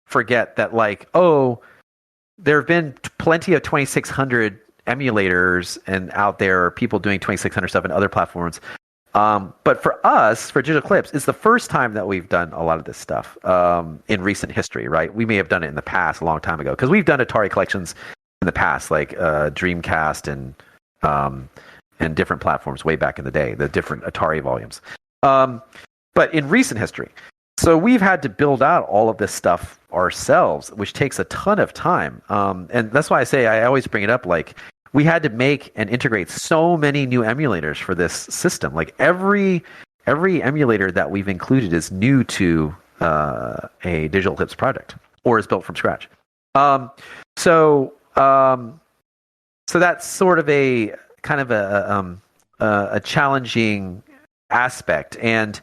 forget that, like, there have been plenty of 2600 emulators and out there, people doing 2600 stuff in other platforms. But for us, for Digital Eclipse, it's the first time that we've done a lot of this stuff in recent history, right? We may have done it in the past a long time ago, because we've done Atari collections in the past, like Dreamcast and different platforms way back in the day, the different Atari volumes. But in recent history, so we've had to build out all of this stuff ourselves, which takes a ton of time. And that's why I always bring it up, like, we had to make and integrate so many new emulators for this system. Like, every emulator that we've included is new to a Digital Eclipse project, or is built from scratch. So that's sort of a kind of a challenging aspect. And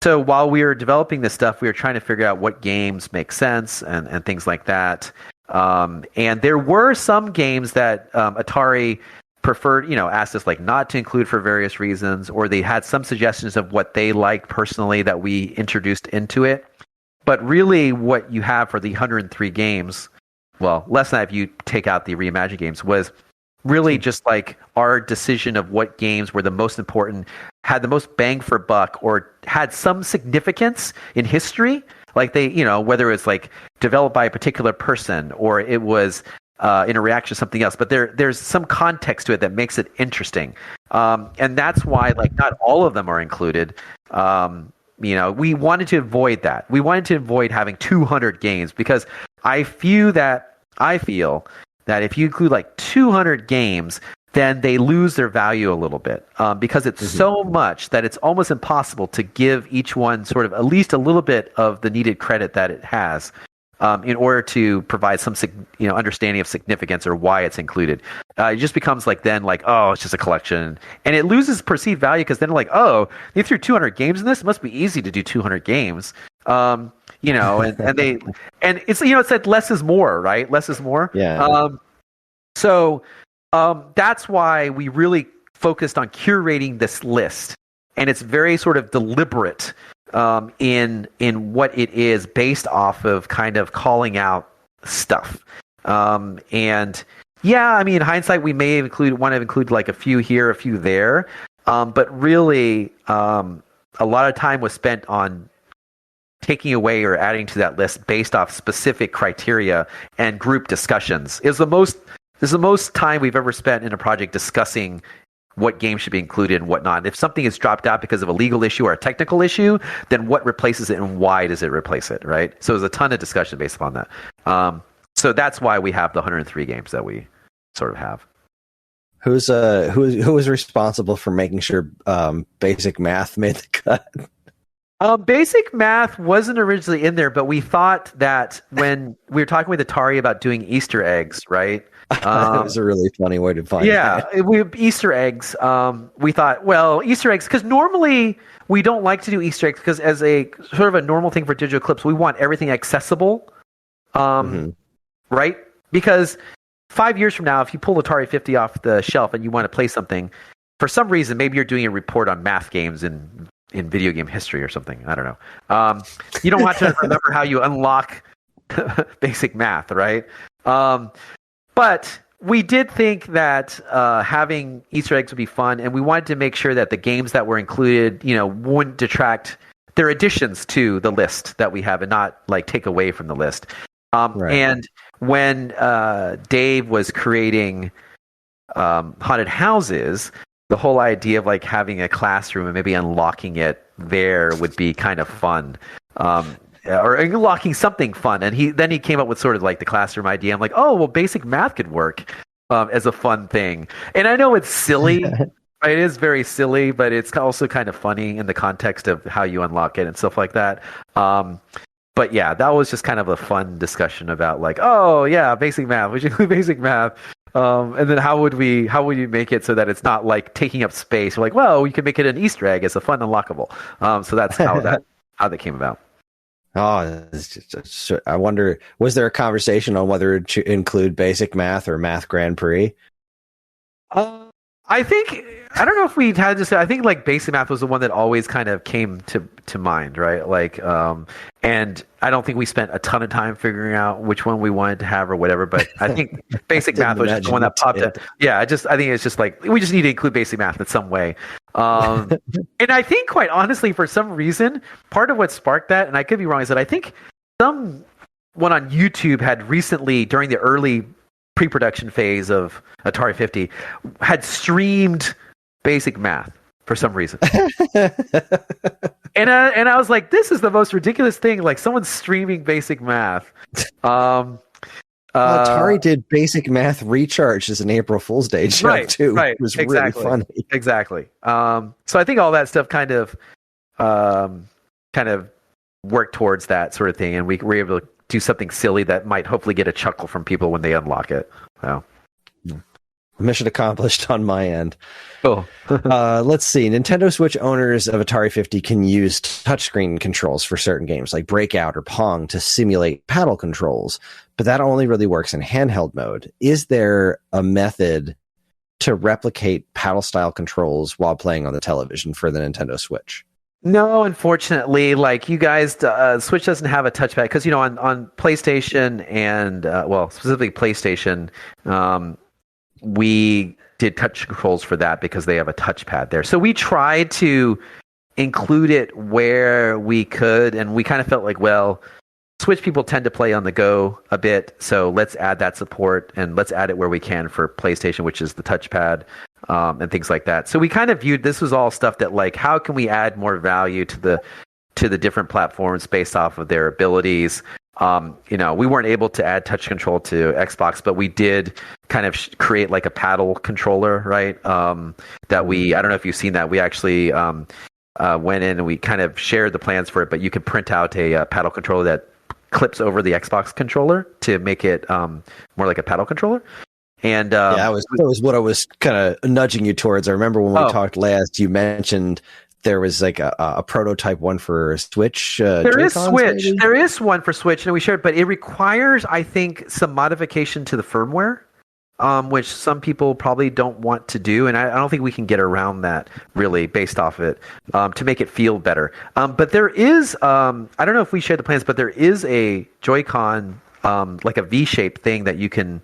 so while we were developing this stuff, we were trying to figure out what games make sense and things like that. And there were some games that Atari preferred, asked us, like, not to include for various reasons, or they had some suggestions of what they liked personally that we introduced into it. But really, what you have for the 103 games, well, less than that if you take out the reimagined games, was really just like our decision of what games were the most important, had the most bang for buck, or had some significance in history. Like they, whether it's like developed by a particular person or it was in a reaction to something else, but there's some context to it that makes it interesting. And that's why like not all of them are included. We wanted to avoid that. We wanted to avoid having 200 games because I feel that if you include like 200 games, then they lose their value a little bit because it's so much that it's almost impossible to give each one sort of at least a little bit of the needed credit that it has in order to provide some understanding of significance or why it's included. It just becomes like oh, it's just a collection, and it loses perceived value because then like, oh, they threw 200 games in this. It must be easy to do 200 games. And it's it's like less is more, right? Less is more. Yeah. So that's why we really focused on curating this list, and it's very sort of deliberate in what it is based off of kind of calling out stuff. And yeah, I mean, in hindsight, we may want to include like a few here, a few there, but really, a lot of time was spent on taking away or adding to that list based off specific criteria and group discussions. This is the most time we've ever spent in a project discussing what games should be included and whatnot. If something is dropped out because of a legal issue or a technical issue, then what replaces it and why does it replace it, right? So there's a ton of discussion based upon that. So that's why we have the 103 games that we sort of have. Who was responsible for making sure Basic Math made the cut? Basic Math wasn't originally in there, but we thought that when we were talking with Atari about doing Easter eggs, right? That was a really funny way to find that. Easter eggs. We thought, well, Easter eggs, because normally we don't like to do Easter eggs because as a sort of a normal thing for Digital Eclipse, we want everything accessible, right? Because 5 years from now, if you pull Atari 50 off the shelf and you want to play something, for some reason, maybe you're doing a report on math games in video game history or something. I don't know. You don't want to remember how you unlock Basic Math, right? But we did think that having Easter eggs would be fun, and we wanted to make sure that the games that were included, wouldn't detract. They're additions to the list that we have and not like take away from the list. Right. And when Dave was creating Haunted Houses, the whole idea of like having a classroom and maybe unlocking it there would be kind of fun. Or unlocking something fun. And he came up with sort of like the classroom idea. I'm like, oh, well, Basic Math could work as a fun thing. And I know it's silly. It is very silly, but it's also kind of funny in the context of how you unlock it and stuff like that. But yeah, that was just kind of a fun discussion about like, oh yeah, Basic Math. We should include Basic Math. And then how would you make it so that it's not like taking up space? We're like, well, we can make it an Easter egg as a fun unlockable. So that's how that came about. Oh, I wonder, was there a conversation on whether to include Basic Math or Math Grand Prix? I don't know if we had to say, I think like Basic Math was the one that always kind of came to mind, right? Like, and I don't think we spent a ton of time figuring out which one we wanted to have or whatever, but I think Basic Math was just the one that popped up. Yeah, I think it's just like, we just need to include Basic Math in some way. And I think quite honestly, for some reason, part of what sparked that, and I could be wrong, is that I think someone on YouTube had recently, during the early pre-production phase of Atari 50, had streamed Basic Math for some reason. and I was like, this is the most ridiculous thing. Like someone's streaming Basic Math. Atari did Basic Math Recharge as an April Fool's Day joke too. Right, it was exactly, really funny. Exactly. So I think all that stuff kind of worked towards that sort of thing, and we were able to do something silly that might hopefully get a chuckle from people when they unlock it. So. Mission accomplished on my end. Cool. Let's see. Nintendo Switch owners of Atari 50 can use touchscreen controls for certain games like Breakout or Pong to simulate paddle controls, but that only really works in handheld mode. Is there a method to replicate paddle style controls while playing on the television for the Nintendo Switch? No, unfortunately, like you guys, Switch doesn't have a touchpad because on PlayStation and specifically PlayStation, we did touch controls for that because they have a touchpad there. So we tried to include it where we could, and we kind of felt like, well, Switch people tend to play on the go a bit, so let's add that support and let's add it where we can for PlayStation, which is the touchpad and things like that. So we kind of viewed this was all stuff that like, how can we add more value to the different platforms based off of their abilities? We weren't able to add touch control to Xbox, but we did kind of create like a paddle controller, right? That I don't know if you've seen that. We actually went in and we kind of shared the plans for it, but you could print out a paddle controller that clips over the Xbox controller to make it more like a paddle controller. And that was what I was kind of nudging you towards. I remember when we talked last, you mentioned there was like a prototype one for Switch. There is Switch. Maybe? There is one for Switch, and we shared, but it requires, I think, some modification to the firmware, which some people probably don't want to do, and I don't think we can get around that really based off it to make it feel better. But there is, I don't know if we shared the plans, but there is a Joy-Con, like a V-shaped thing that you can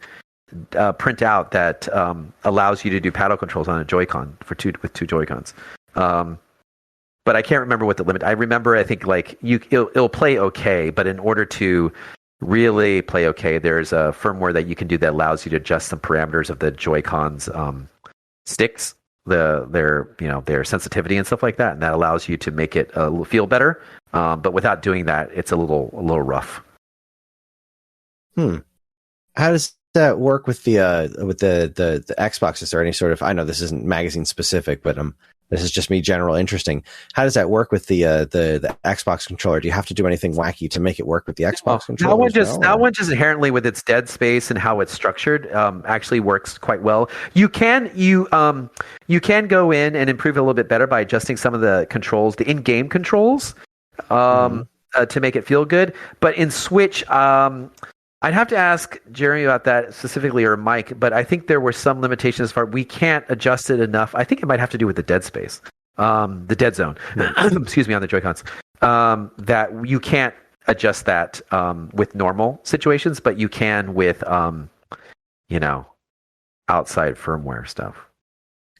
print out that allows you to do paddle controls on a Joy-Con with two Joy-Cons. But I can't remember what the limit. I remember, I think like it'll play okay, but in order to really play okay, there's a firmware that you can do that allows you to adjust some parameters of the Joy-Cons sticks, their sensitivity and stuff like that, and that allows you to make it feel better. But without doing that, it's a little rough. How does that work with the Xbox? Is there any sort of, I know this isn't magazine specific, but this is just me general interesting. How does that work with the Xbox controller? Do you have to do anything wacky to make it work with the Xbox controller? That one just inherently with its dead space and how it's structured actually works quite well. You can go in and improve it a little bit better by adjusting some of the controls, the in-game controls, to make it feel good. But in Switch, I'd have to ask Jeremy about that specifically, or Mike, but I think there were some limitations as far we can't adjust it enough. I think it might have to do with the dead space, the dead zone, excuse me, on the Joy-Cons, that you can't adjust that with normal situations, but you can with, outside firmware stuff.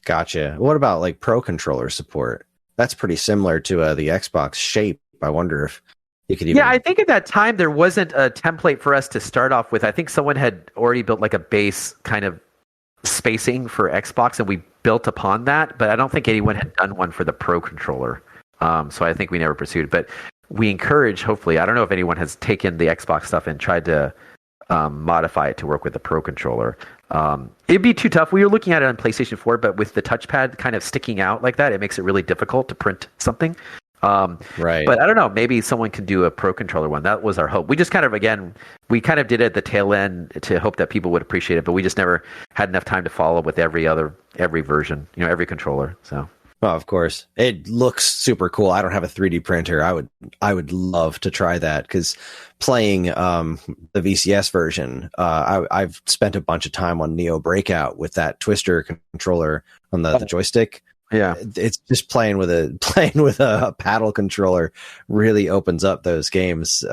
Gotcha. What about like Pro Controller support? That's pretty similar to the Xbox shape. I wonder if you could even... Yeah, I think at that time there wasn't a template for us to start off with. I think someone had already built like a base kind of spacing for Xbox, and we built upon that. But I don't think anyone had done one for the Pro Controller. So I think we never pursued. But we encourage, hopefully, I don't know if anyone has taken the Xbox stuff and tried to modify it to work with the Pro Controller. It'd be too tough. We were looking at it on PlayStation 4, but with the touchpad kind of sticking out like that, it makes it really difficult to print something. Right. But I don't know, maybe someone can do a Pro Controller one. That was our hope. We just kind of did it at the tail end to hope that people would appreciate it, but we just never had enough time to follow with every version, every controller. So, well, of course, it looks super cool. I don't have a 3D printer. I would love to try that, because playing the VCS version, I've spent a bunch of time on Neo Breakout with that Twister controller on the joystick. Yeah, it's just playing with a paddle controller really opens up those games,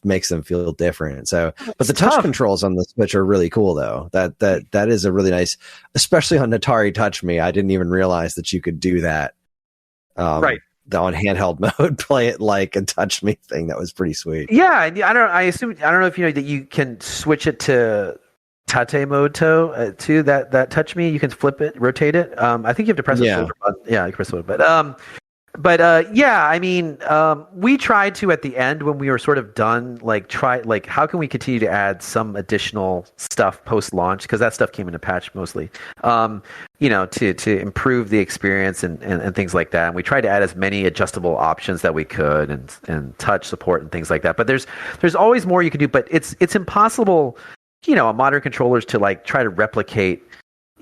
makes them feel different. So, but the touch controls on the Switch are really cool, though. That is a really nice, especially on Atari Touch Me. I didn't even realize that you could do that. Right. On handheld mode, play it like a Touch Me thing. That was pretty sweet. Yeah, I don't know if you know that you can switch it to Tate mode to that Touch Me. You can flip it, rotate it. I think you have to press a filter button. Yeah, you press a button. But yeah, I mean, we tried to at the end when we were sort of done, how can we continue to add some additional stuff post launch, because that stuff came in a patch mostly. To improve the experience and things like that. And we tried to add as many adjustable options that we could and touch support and things like that. But there's always more you can do. But it's impossible. A modern controllers to try to replicate,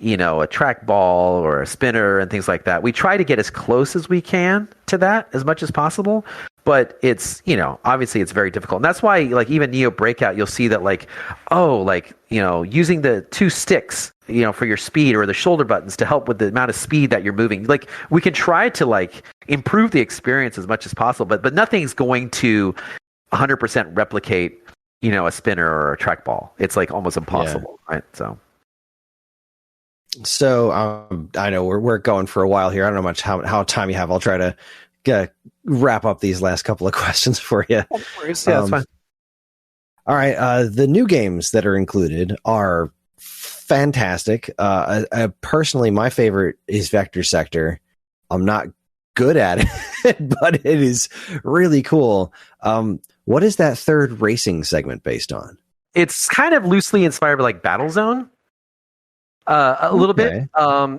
a trackball or a spinner and things like that. We try to get as close as we can to that as much as possible, but it's, obviously it's very difficult. And that's why, even Neo Breakout, you'll see that using the two sticks for your speed, or the shoulder buttons to help with the amount of speed that you're moving. Like, we can try to like improve the experience as much as possible, but nothing's going to 100% replicate, a spinner or a trackball. It's like almost impossible, right? So I know we're going for a while here. I don't know much how time you have. I'll try to wrap up these last couple of questions for you. Of course, yeah, that's fine. All right, the new games that are included are fantastic. Personally, my favorite is Vector Sector. I'm not good at it, but it is really cool. What is that third racing segment based on? It's kind of loosely inspired by like Battlezone, a little bit.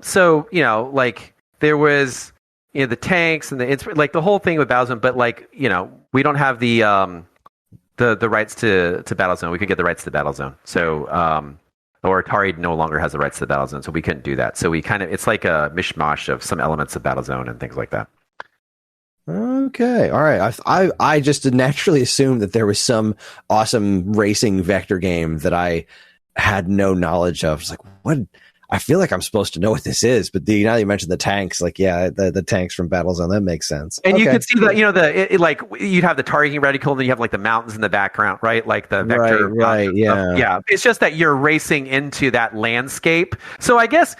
So like there was the tanks and it's like the whole thing with Battlezone, but like we don't have the rights to Battlezone. We could get the rights to Battlezone. So or Atari no longer has the rights to the Battlezone, so we couldn't do that. So we it's like a mishmash of some elements of Battlezone and things like that. Okay, all right. I just naturally assumed that there was some awesome racing vector game that I had no knowledge of. It's like, what? I feel like I'm supposed to know what this is, but now you mentioned the tanks, like, yeah, the tanks from Battlezone, that makes sense. And you could see that, like you'd have the targeting reticle, and then you have like the mountains in the background, right? Like the vector. Right, yeah. Yeah. It's just that you're racing into that landscape. So I guess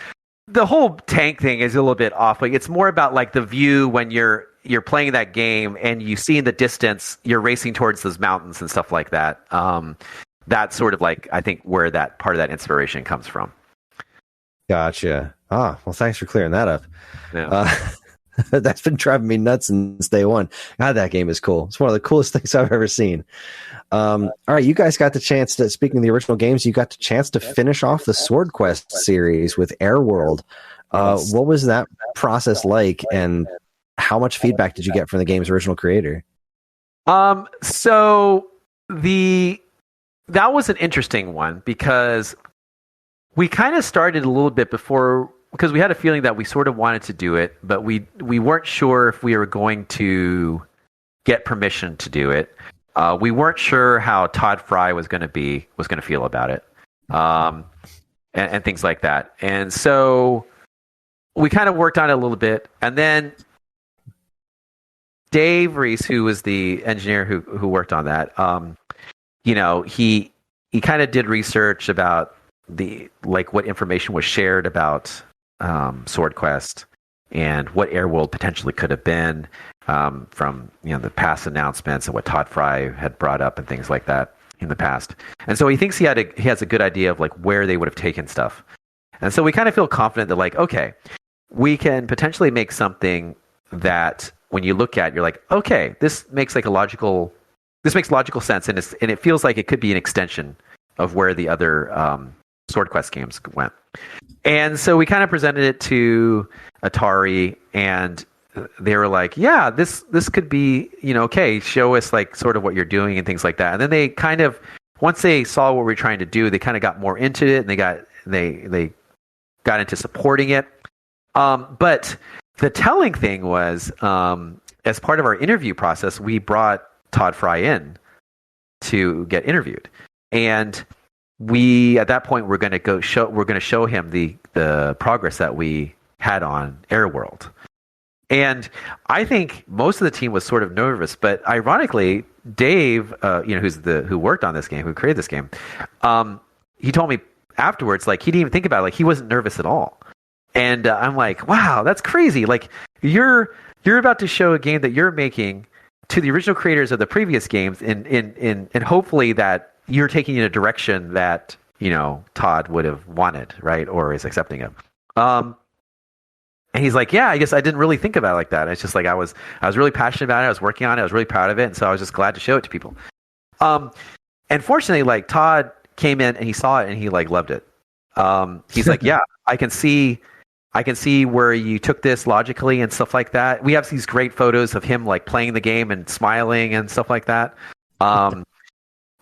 the whole tank thing is a little bit off. Like, it's more about like the view when you're playing that game and you see in the distance, you're racing towards those mountains and stuff like that. That's sort of like, I think, where that part of that inspiration comes from. Gotcha. Well, thanks for clearing that up. Yeah. That's been driving me nuts since day one. God, that game is cool. It's one of the coolest things I've ever seen. All right, you guys got the chance to, speaking of the original games, you got the chance to finish off the Sword Quest series with Airworld. What was that process like, and how much feedback did you get from the game's original creator? So that was an interesting one, because we kind of started a little bit before, because we had a feeling that we sort of wanted to do it, but we weren't sure if we were going to get permission to do it. We weren't sure how Todd Fry was going to feel about it, and things like that. And so we kind of worked on it a little bit, and then Dave Reese, who was the engineer who worked on that, he kind of did research about what information was shared about Sword Quest and what Airworld potentially could have been, from the past announcements and what Todd Fry had brought up and things like that in the past. And so he thinks he has a good idea of like where they would have taken stuff. And so we kind of feel confident that like, okay, we can potentially make something that when you look at, you're like, okay, this makes logical sense, and it feels like it could be an extension of where the other Sword Quest games went. And so we kind of presented it to Atari, and they were like, yeah, this could be, okay, show us like sort of what you're doing and things like that. And then they kind of, once they saw what we were trying to do, they kind of got more into it, and they got into supporting it. But the telling thing was, as part of our interview process, we brought Todd Fry in to get interviewed. And we, at that point, we're going to show him the progress that we had on Airworld. And I think most of the team was sort of nervous, but ironically, Dave, who worked on this game, who created this game, he told me afterwards, like, he didn't even think about it, like he wasn't nervous at all. And I'm like, wow, that's crazy. Like, you're about to show a game that you're making to the original creators of the previous games, and hopefully that you're taking in a direction that Todd would have wanted, right, or is accepting of. And he's like, yeah, I guess I didn't really think about it like that. It's just like I was really passionate about it. I was working on it. I was really proud of it, and so I was just glad to show it to people. And fortunately, like, Todd came in and he saw it and he like loved it. He's like, yeah, I can see where you took this logically and stuff like that. We have these great photos of him like playing the game and smiling and stuff like that.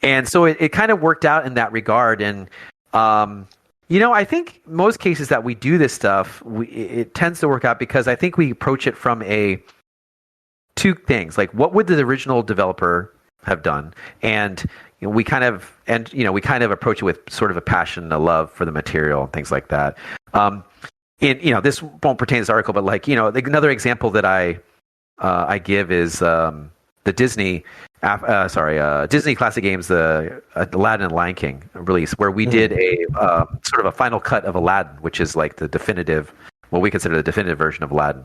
And so it kind of worked out in that regard. And, I think most cases that we do this stuff, it tends to work out because I think we approach it from two things. Like, what would the original developer have done? And, we kind of approach it with sort of a passion and a love for the material and things like that. This won't pertain to this article, but like, another example that I give is the Disney Classic Games, the Aladdin and Lion King release, where we did a sort of a final cut of Aladdin, which is like the definitive, what we consider the definitive version of Aladdin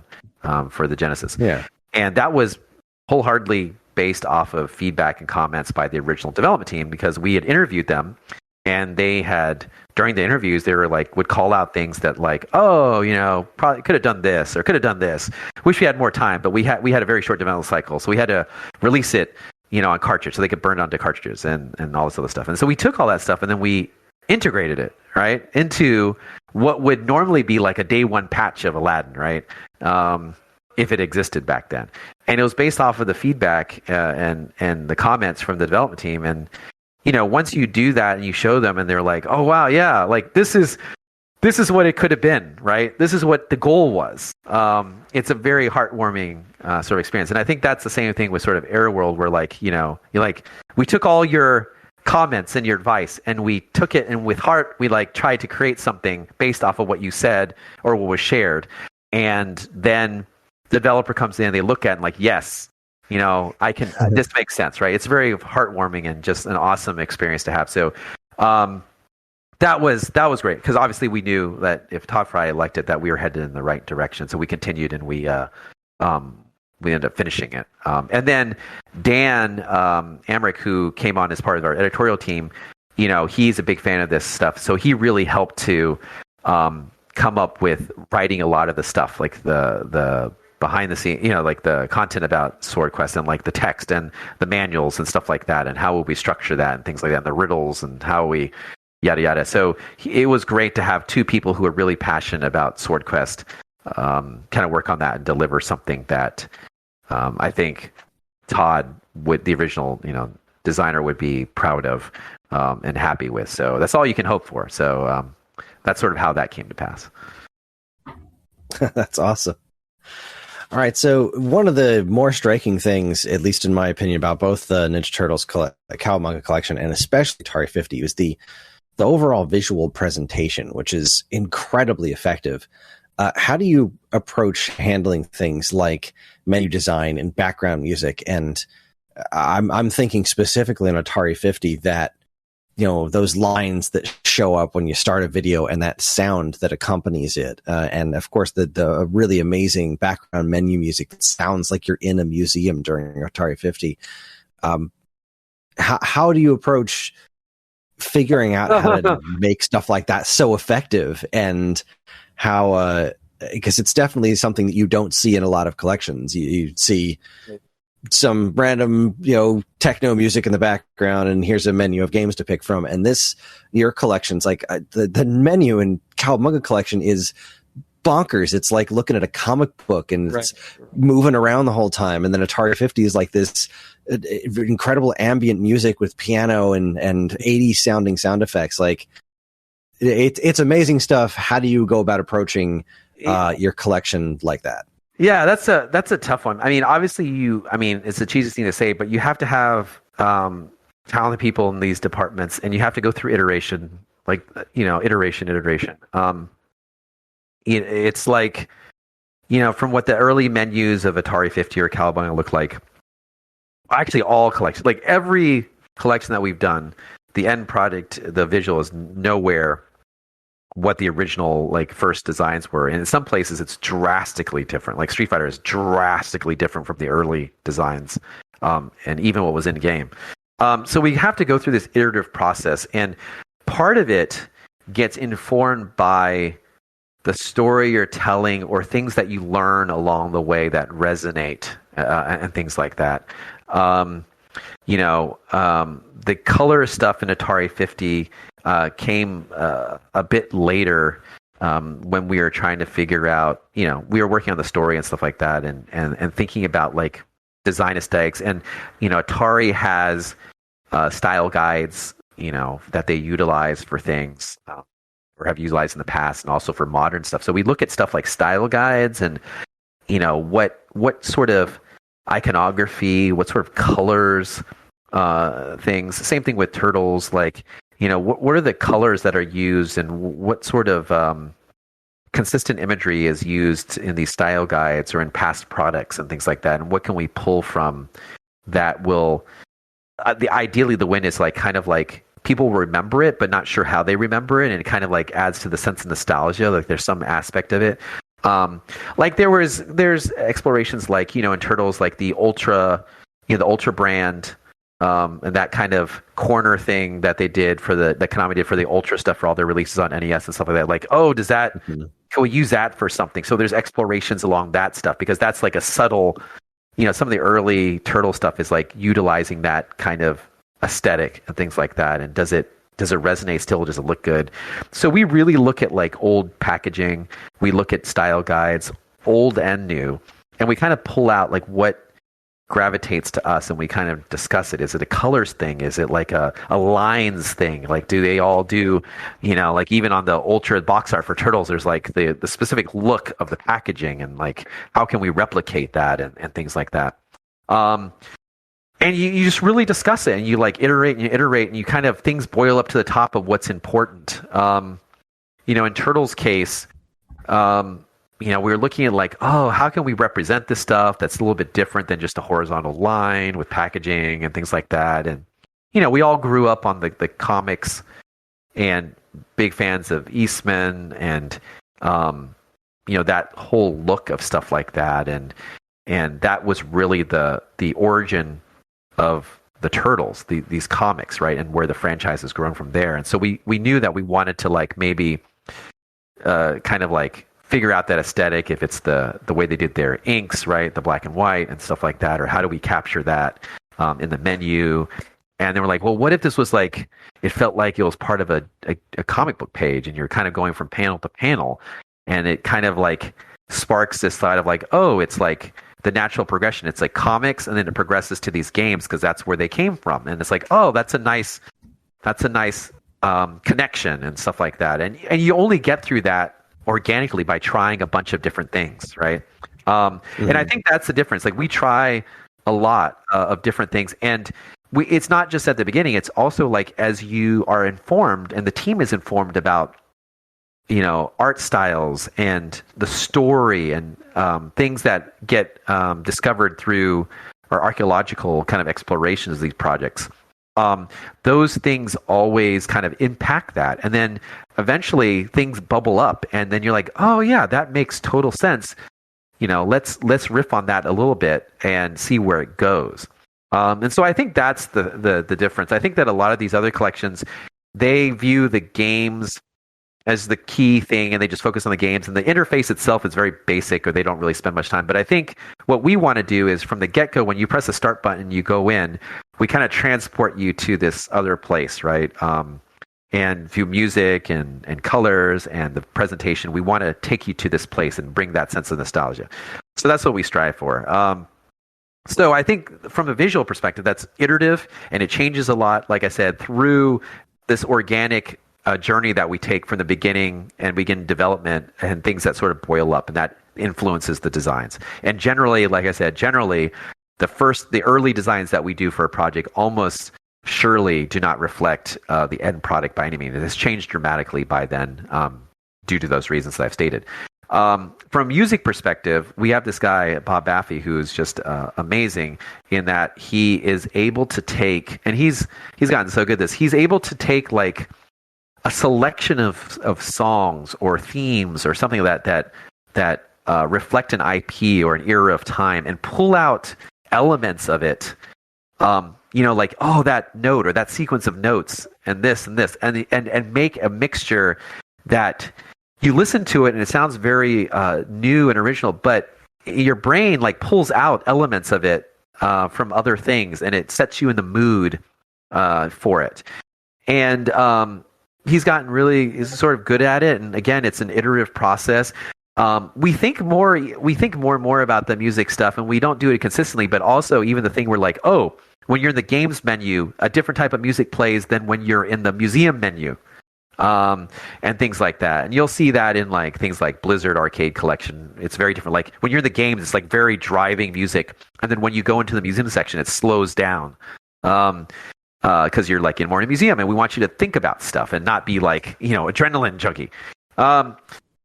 for the Genesis. Yeah. And that was wholeheartedly based off of feedback and comments by the original development team, because we had interviewed them, and they had, during the interviews, they were like, would call out things that like, probably could have done this or could have done this. Wish we had more time, but we had a very short development cycle, so we had to release it, on cartridge, so they could burn it onto cartridges and all this other stuff. And so we took all that stuff and then we integrated it right into what would normally be like a day one patch of Aladdin, right? If it existed back then. And it was based off of the feedback and the comments from the development team. And once you do that and you show them, and they're like, "Oh wow, yeah, like this is what it could have been, right? This is what the goal was." It's a very heartwarming sort of experience, and I think that's the same thing with sort of Air World, where like you're like, we took all your comments and your advice, and we took it, and with heart, we like tried to create something based off of what you said or what was shared, and then the developer comes in, they look at it and like, yes. I can. This makes sense, right? It's very heartwarming and just an awesome experience to have. So, that was great, because obviously we knew that if Todd Fry liked it, that we were headed in the right direction. So we continued, and we ended up finishing it. And then Dan Amrick, who came on as part of our editorial team, he's a big fan of this stuff. So he really helped to come up with writing a lot of the stuff, like the behind the scene, like the content about Sword Quest, and like the text and the manuals and stuff like that, and how would we structure that and things like that, and the riddles and how we yada yada. So it was great to have two people who are really passionate about Sword Quest kind of work on that and deliver something that I think Todd, the original designer, would be proud of and happy with. So that's all you can hope for. So that's sort of how that came to pass. That's awesome. All right, so one of the more striking things, at least in my opinion, about both the Ninja Turtles Cowabunga Collection and especially Atari 50 was the overall visual presentation, which is incredibly effective. How do you approach handling things like menu design and background music? And I'm thinking specifically on Atari 50 that those lines that show up when you start a video and that sound that accompanies it. And of course, the really amazing background menu music that sounds like you're in a museum during Atari 50. How do you approach figuring out how to make stuff like that so effective, and how, because it's definitely something that you don't see in a lot of collections. You see some random, techno music in the background, and here's a menu of games to pick from. And your collection's like the menu in Cowabunga Collection is bonkers. It's like looking at a comic book, and it's moving around the whole time. And then Atari 50 is like this incredible ambient music with piano and 80s sounding sound effects. Like it's amazing stuff. How do you go about approaching your collection like that? Yeah, that's a tough one. I mean, obviously it's the cheesiest thing to say, but you have to have talented people in these departments, and you have to go through iteration. It's like, from what the early menus of Atari 50 or Cowabunga look like, actually all collections, like every collection that we've done, the end product, the visual is nowhere what the original first designs were. And in some places it's drastically different. Like Street Fighter is drastically different from the early designs, and even what was in game. So we have to go through this iterative process, and part of it gets informed by the story you're telling or things that you learn along the way that resonate, and things like that. The color stuff in Atari 50 came a bit later, when we were trying to figure out, we were working on the story and stuff like that, and thinking about design aesthetics. And Atari has style guides that they utilize for things, or have utilized in the past, and also for modern stuff. So we look at stuff like style guides, and what sort of iconography, what sort of colors things. Same thing with Turtles. Like, what are the colors that are used, and what sort of consistent imagery is used in these style guides or in past products and things like that, and what can we pull from that will ideally the win is like kind of like people remember it but not sure how they remember it, and it kind of like adds to the sense of nostalgia. Like there's some aspect of it, like there's explorations like in Turtles, like the Ultra, the Ultra brand, and that kind of corner thing that they did for that Konami did for the Ultra stuff for all their releases on NES and stuff like that. Like, does that can we use that for something? So there's explorations along that stuff, because that's like a subtle, some of the early Turtle stuff is like utilizing that kind of aesthetic and things like that. And does it resonate still? Does it look good? So we really look at like old packaging. We look at style guides, old and new, and we kind of pull out like what gravitates to us, and we kind of discuss it. Is it a colors thing? Is it like a lines thing? Like, do they all do, like even on the Ultra box art for Turtles, there's like the specific look of the packaging, and like how can we replicate that and things like that. And you just really discuss it, and you like iterate and you kind of things boil up to the top of what's important. In Turtles' case, we were looking at like, how can we represent this stuff that's a little bit different than just a horizontal line with packaging and things like that. And, we all grew up on the comics and big fans of Eastman and, that whole look of stuff like that. And that was really the origin of the Turtles, these comics, right? And where the franchise has grown from there. And so we knew that we wanted to like maybe kind of like figure out that aesthetic, if it's the way they did their inks, right, the black and white and stuff like that, or how do we capture that in the menu. And they were like, well, what if this was like, it felt like it was part of a comic book page, and you're kind of going from panel to panel, and it kind of like sparks this thought of like, it's like the natural progression. It's like comics, and then it progresses to these games because that's where they came from. And it's like, that's a nice connection and stuff like that. And you only get through that organically by trying a bunch of different things, right? And I think that's the difference. Like we try a lot of different things, and it's not just at the beginning. It's also like as you are informed, and the team is informed about, art styles and the story and things that get discovered through our archaeological kind of explorations of these projects. Those things always kind of impact that, and then eventually things bubble up, and then you're like, that makes total sense. Let's riff on that a little bit and see where it goes. And so I think that's the difference. I think that a lot of these other collections, they view the games as the key thing, and they just focus on the games, and the interface itself is very basic, or they don't really spend much time. But I think what we want to do is from the get-go, when you press the start button, you go in, we kind of transport you to this other place, right? And through music and colors and the presentation, we want to take you to this place and bring that sense of nostalgia. So that's what we strive for. So I think from a visual perspective, that's iterative, and it changes a lot, like I said, through this organic journey that we take from the beginning and begin development, and things that sort of boil up, and that influences the designs. And generally, like I said, the early designs that we do for a project almost surely do not reflect the end product by any means. It has changed dramatically by then due to those reasons that I've stated. From a music perspective, we have this guy, Bob Baffy, who is just amazing in that he is able to take, and he's gotten so good at this, he's able to take like a selection of songs or themes or something that reflect an IP or an era of time, and pull out elements of it, like, that note or that sequence of notes and this and this, and make a mixture that you listen to it and it sounds very new and original, but your brain like pulls out elements of it from other things, and it sets you in the mood for it. And he's gotten really sort of good at it, and again, it's an iterative process. We think more and more about the music stuff, and we don't do it consistently, but also even the thing where like, when you're in the games menu, a different type of music plays than when you're in the museum menu, and things like that. And you'll see that in like things like Blizzard Arcade Collection. It's very different. Like when you're in the games, it's like very driving music, and then when you go into the museum section, it slows down Because you're like more in a museum, and we want you to think about stuff and not be like adrenaline junkie.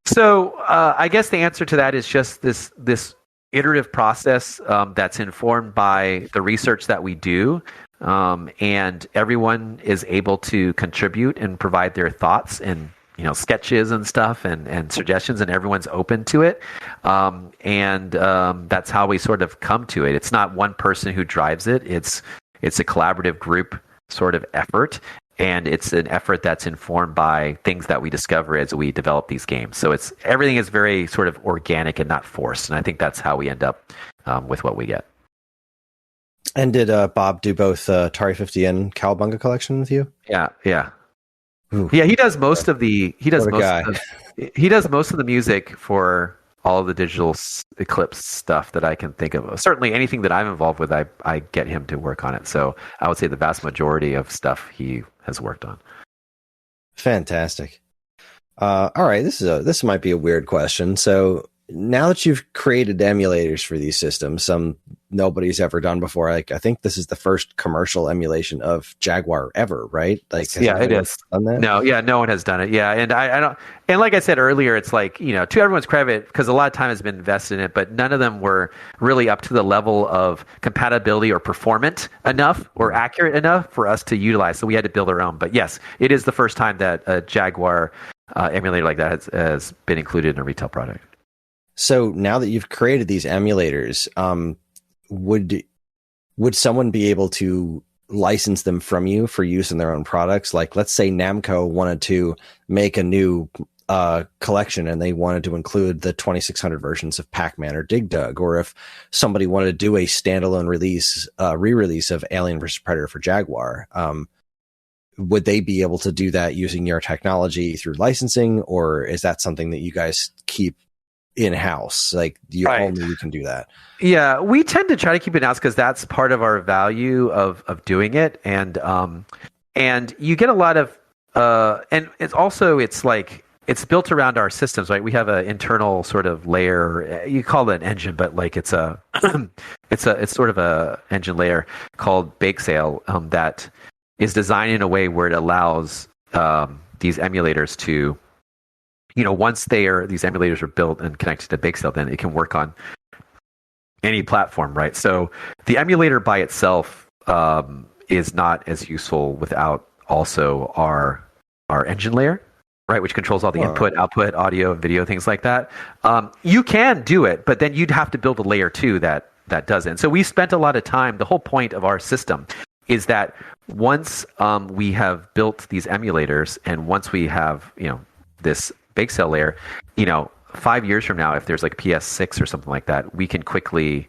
So I guess the answer to that is just this iterative process that's informed by the research that we do, and everyone is able to contribute and provide their thoughts and sketches and stuff and suggestions, and everyone's open to it. And that's how we sort of come to it. It's not one person who drives it. It's a collaborative group sort of effort, and it's an effort that's informed by things that we discover as we develop these games. So everything is very sort of organic and not forced, and I think that's how we end up with what we get. And did Bob do both Atari 50 and Cowabunga Collection with you? Yeah. Ooh. Yeah, he does most of the music for all of the Digital Eclipse stuff that I can think of. Certainly anything that I'm involved with, I get him to work on it. So I would say the vast majority of stuff he has worked on. Fantastic. All right, this might be a weird question. So now that you've created emulators for these systems, some nobody's ever done before. Like, I think this is the first commercial emulation of Jaguar ever, right? Like, it is. Done that? No one has done it. Yeah, and I don't. And like I said earlier, it's like to everyone's credit, because a lot of time has been invested in it, but none of them were really up to the level of compatibility or performant enough or accurate enough for us to utilize. So we had to build our own. But yes, it is the first time that a Jaguar emulator like that has been included in a retail product. So now that you've created these emulators, would someone be able to license them from you for use in their own products? Like, let's say Namco wanted to make a new collection and they wanted to include the 2600 versions of Pac-Man or Dig Dug, or if somebody wanted to do a standalone release, re-release of Alien vs. Predator for Jaguar, would they be able to do that using your technology through licensing, or is that something that you guys keep in-house? Like, only you can do that? Yeah, we tend to try to keep it in-house because that's part of our value of doing it, and you get a lot of and it's built around our systems, right? We have an internal sort of layer, you call it an engine, but like it's sort of a engine layer called Bake Sale that is designed in a way where it allows these emulators to, once these emulators are built and connected to Bake Sale, then it can work on any platform, right? So the emulator by itself is not as useful without also our engine layer, right, which controls all the input, output, audio, video, things like that. You can do it, but then you'd have to build a layer 2 that does it. And so we spent a lot of time. The whole point of our system is that once we have built these emulators, and once we have this Bake Sale layer, 5 years from now, if there's like PS6 or something like that, we can quickly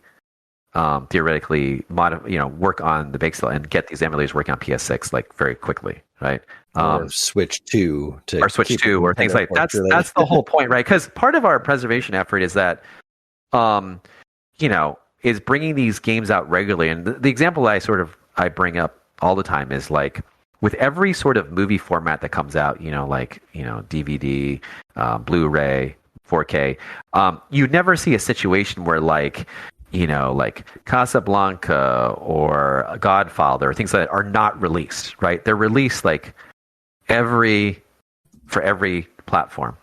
theoretically work on the Bake Sale and get these emulators working on PS6 like very quickly, right? Or Switch 2 or things like that. That's the whole point, right? Because part of our preservation effort is that is bringing these games out regularly. And the example I bring up all the time is like, with every sort of movie format that comes out, DVD, Blu-ray, 4K, you never see a situation where like Casablanca or Godfather or things like that are not released, right? They're released like for every platform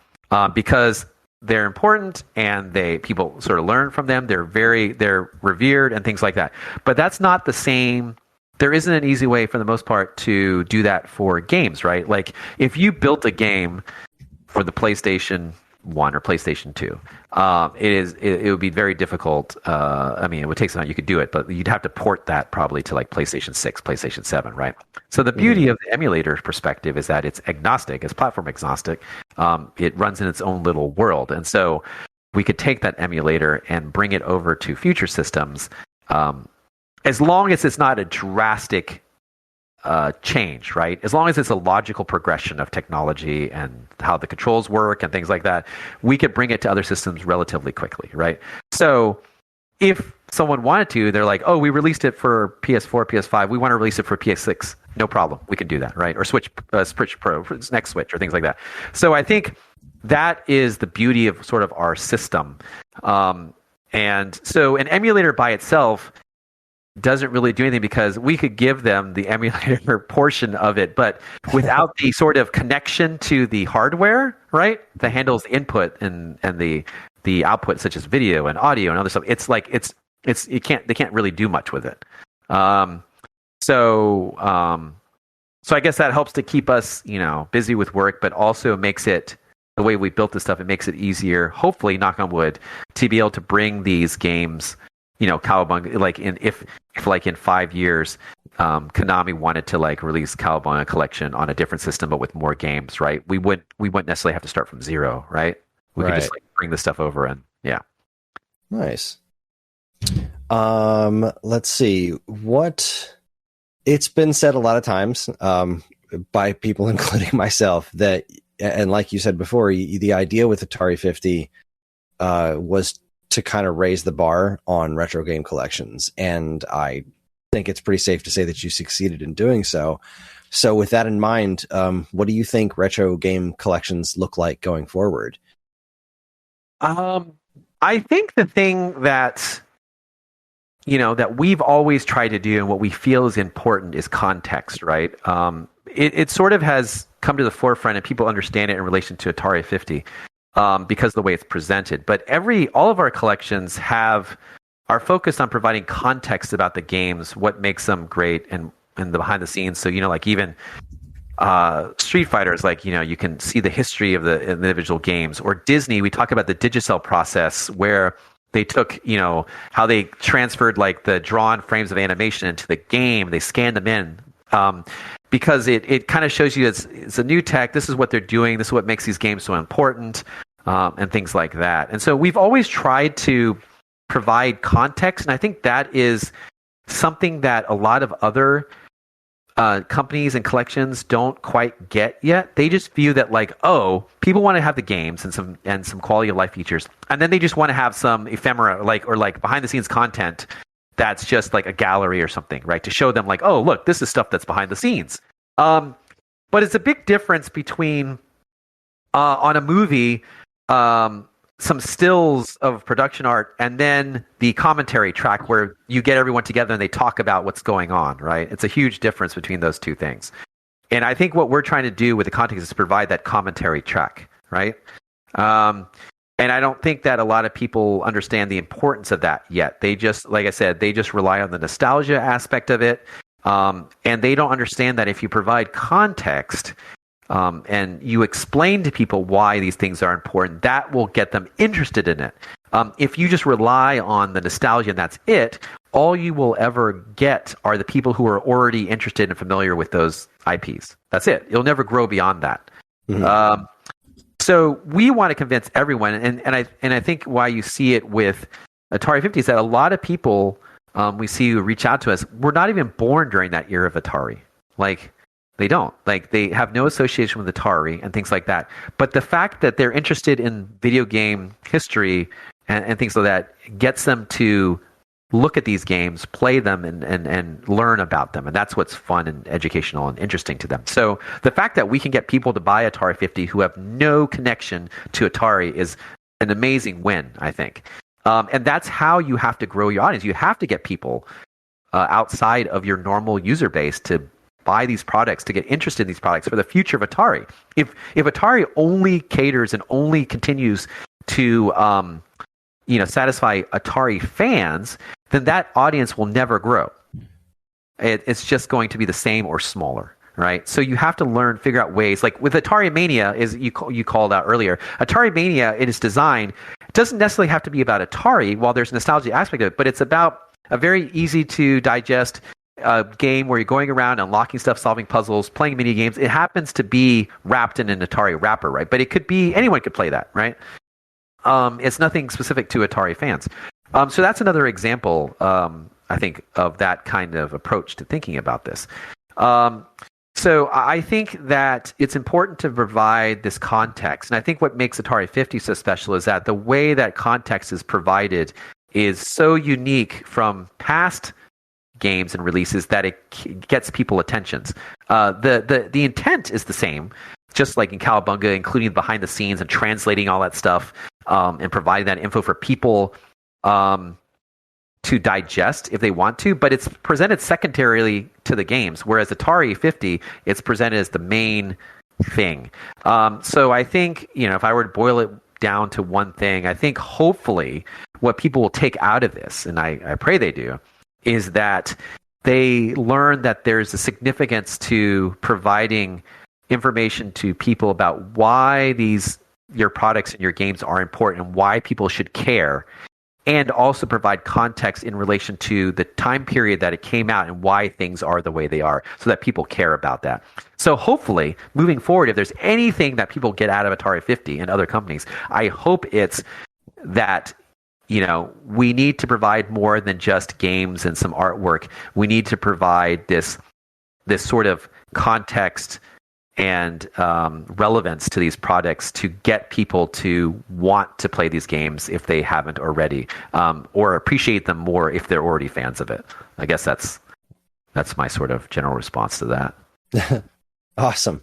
because they're important and people sort of learn from them. They're revered and things like that. But that's not the same. There isn't an easy way for the most part to do that for games, right? Like if you built a game for the PlayStation 1 or PlayStation 2, it would be very difficult. It would take some time. You could do it, but you'd have to port that probably to like PlayStation 6, PlayStation 7, right? So the beauty of the emulator perspective is that it's agnostic, it's platform agnostic. It runs in its own little world. And so we could take that emulator and bring it over to future systems, as long as it's not a drastic change, right? As long as it's a logical progression of technology and how the controls work and things like that, we could bring it to other systems relatively quickly, right? So if someone wanted to, they're like, oh, we released it for PS4, PS5, we want to release it for PS6. No problem. We can do that, right? Or Switch Pro, next Switch, or things like that. So I think that is the beauty of sort of our system. And so an emulator by itself doesn't really do anything because we could give them the emulator portion of it, but without the sort of connection to the hardware, right? That handles input and the output, such as video and audio and other stuff. It's like they can't really do much with it. So I guess that helps to keep us, busy with work, but also makes it, the way we built this stuff, it makes it easier, hopefully, knock on wood, to be able to bring these games, Cowabunga, if in 5 years, Konami wanted to release Cowabunga Collection on a different system but with more games, right? We wouldn't necessarily have to start from zero, right? We could just bring the stuff over and yeah. Nice. Let's see. It's been said a lot of times by people, including myself, that, and like you said before, the idea with Atari 50 was to kind of raise the bar on retro game collections. And I think it's pretty safe to say that you succeeded in doing so. So with that in mind, what do you think retro game collections look like going forward? I think the thing that, that we've always tried to do and what we feel is important is context, right? It sort of has come to the forefront and people understand it in relation to Atari 50 because of the way it's presented. But all of our collections are focused on providing context about the games, what makes them great, and the behind the scenes. So, even Street Fighter is you can see the history of the individual games. Or Disney, we talk about the Digicel process where they took, how they transferred the drawn frames of animation into the game. They scanned them in because it kind of shows you it's a new tech. This is what they're doing. This is what makes these games so important and things like that. And so we've always tried to provide context. And I think that is something that a lot of other companies and collections don't quite get yet. They just view that people want to have the games and some quality of life features, and then they just want to have some ephemera or behind the scenes content that's just like a gallery or something, right? To show them oh, look, this is stuff that's behind the scenes. But it's a big difference between on a movie, some stills of production art, and then the commentary track where you get everyone together and they talk about what's going on, right? It's a huge difference between those two things. And I think what we're trying to do with the context is provide that commentary track, right? And I don't think that a lot of people understand the importance of that yet. They just, like I said, they just rely on the nostalgia aspect of it. And they don't understand that if you provide context, and you explain to people why these things are important, that will get them interested in it. If you just rely on the nostalgia and that's it, all you will ever get are the people who are already interested and familiar with those IPs. That's it. You'll never grow beyond that. Mm-hmm. So we want to convince everyone, and I think why you see it with Atari 50 is that a lot of people we see who reach out to us were not even born during that era of Atari. They don't. They have no association with Atari and things like that. But the fact that they're interested in video game history and things like that gets them to look at these games, play them, and learn about them. And that's what's fun and educational and interesting to them. So the fact that we can get people to buy Atari 50 who have no connection to Atari is an amazing win, I think. And that's how you have to grow your audience. You have to get people outside of your normal user base to buy these products, to get interested in these products for the future of Atari. If Atari only caters and only continues to satisfy Atari fans, then that audience will never grow. It's just going to be the same or smaller, right? So you have to figure out ways. Like with Atari Mania, is you called out earlier. Atari Mania, in its design, it doesn't necessarily have to be about Atari. While there's a nostalgia aspect of it, but it's about a very easy to digest game where you're going around unlocking stuff, solving puzzles, playing mini games. It happens to be wrapped in an Atari wrapper, right? But it could be anyone could play that, right? It's nothing specific to Atari fans. So that's another example, I think, of that kind of approach to thinking about this. So I think that it's important to provide this context, and I think what makes Atari 50 so special is that the way that context is provided is so unique from past games and releases that it gets people attentions. The intent is the same, just like in Cowabunga, including behind the scenes and translating all that stuff and providing that info for people to digest if they want to, but it's presented secondarily to the games, whereas Atari 50, it's presented as the main thing. So I think, if I were to boil it down to one thing, I think hopefully what people will take out of this, and I pray they do, is that they learn that there's a significance to providing information to people about why your products and your games are important and why people should care, and also provide context in relation to the time period that it came out and why things are the way they are, so that people care about that. So hopefully, moving forward, if there's anything that people get out of Atari 50 and other companies, I hope it's that, we need to provide more than just games and some artwork. We need to provide this sort of context and relevance to these products to get people to want to play these games if they haven't already, or appreciate them more if they're already fans of it. I guess that's my sort of general response to that. Awesome.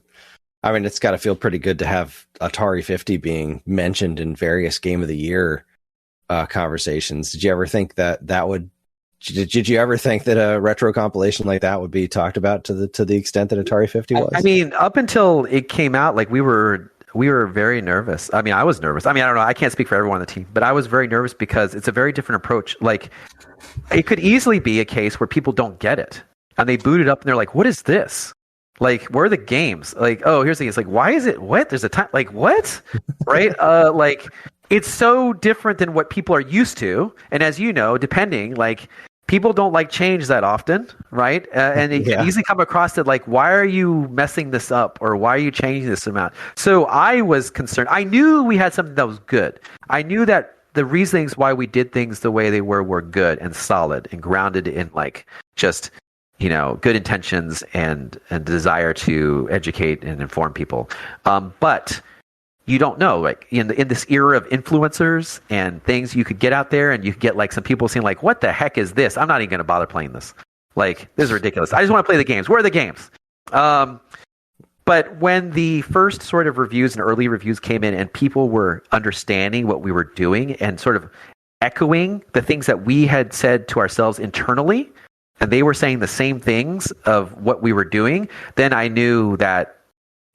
I mean, it's got to feel pretty good to have Atari 50 being mentioned in various Game of the Year conversations. Did you ever think that would? Did you ever think that a retro compilation like that would be talked about to the extent that Atari 50 was? I mean, up until it came out, like we were very nervous. I mean, I was nervous. I mean, I don't know. I can't speak for everyone on the team, but I was very nervous because it's a very different approach. Like, it could easily be a case where people don't get it and they boot it up and they're like, "What is this? Like, where are the games? Like, oh, here's the. It's like, why is it? What? There's a time. Like, what? Right? Like, it's so different than what people are used to. And as you know, depending, like, people don't like change that often, right? And it can easily come across that, like, why are you messing this up, or why are you changing this amount? So I was concerned. I knew we had something that was good. I knew that the reasonings why we did things the way they were good and solid and grounded in, like, just, good intentions and desire to educate and inform people. But you don't know, like, in this era of influencers and things you could get out there, and you could get, like, some people saying, like, what the heck is this? I'm not even going to bother playing this. Like, this is ridiculous. I just want to play the games. Where are the games? But when the first sort of reviews and early reviews came in and people were understanding what we were doing and sort of echoing the things that we had said to ourselves internally, and they were saying the same things of what we were doing, then I knew that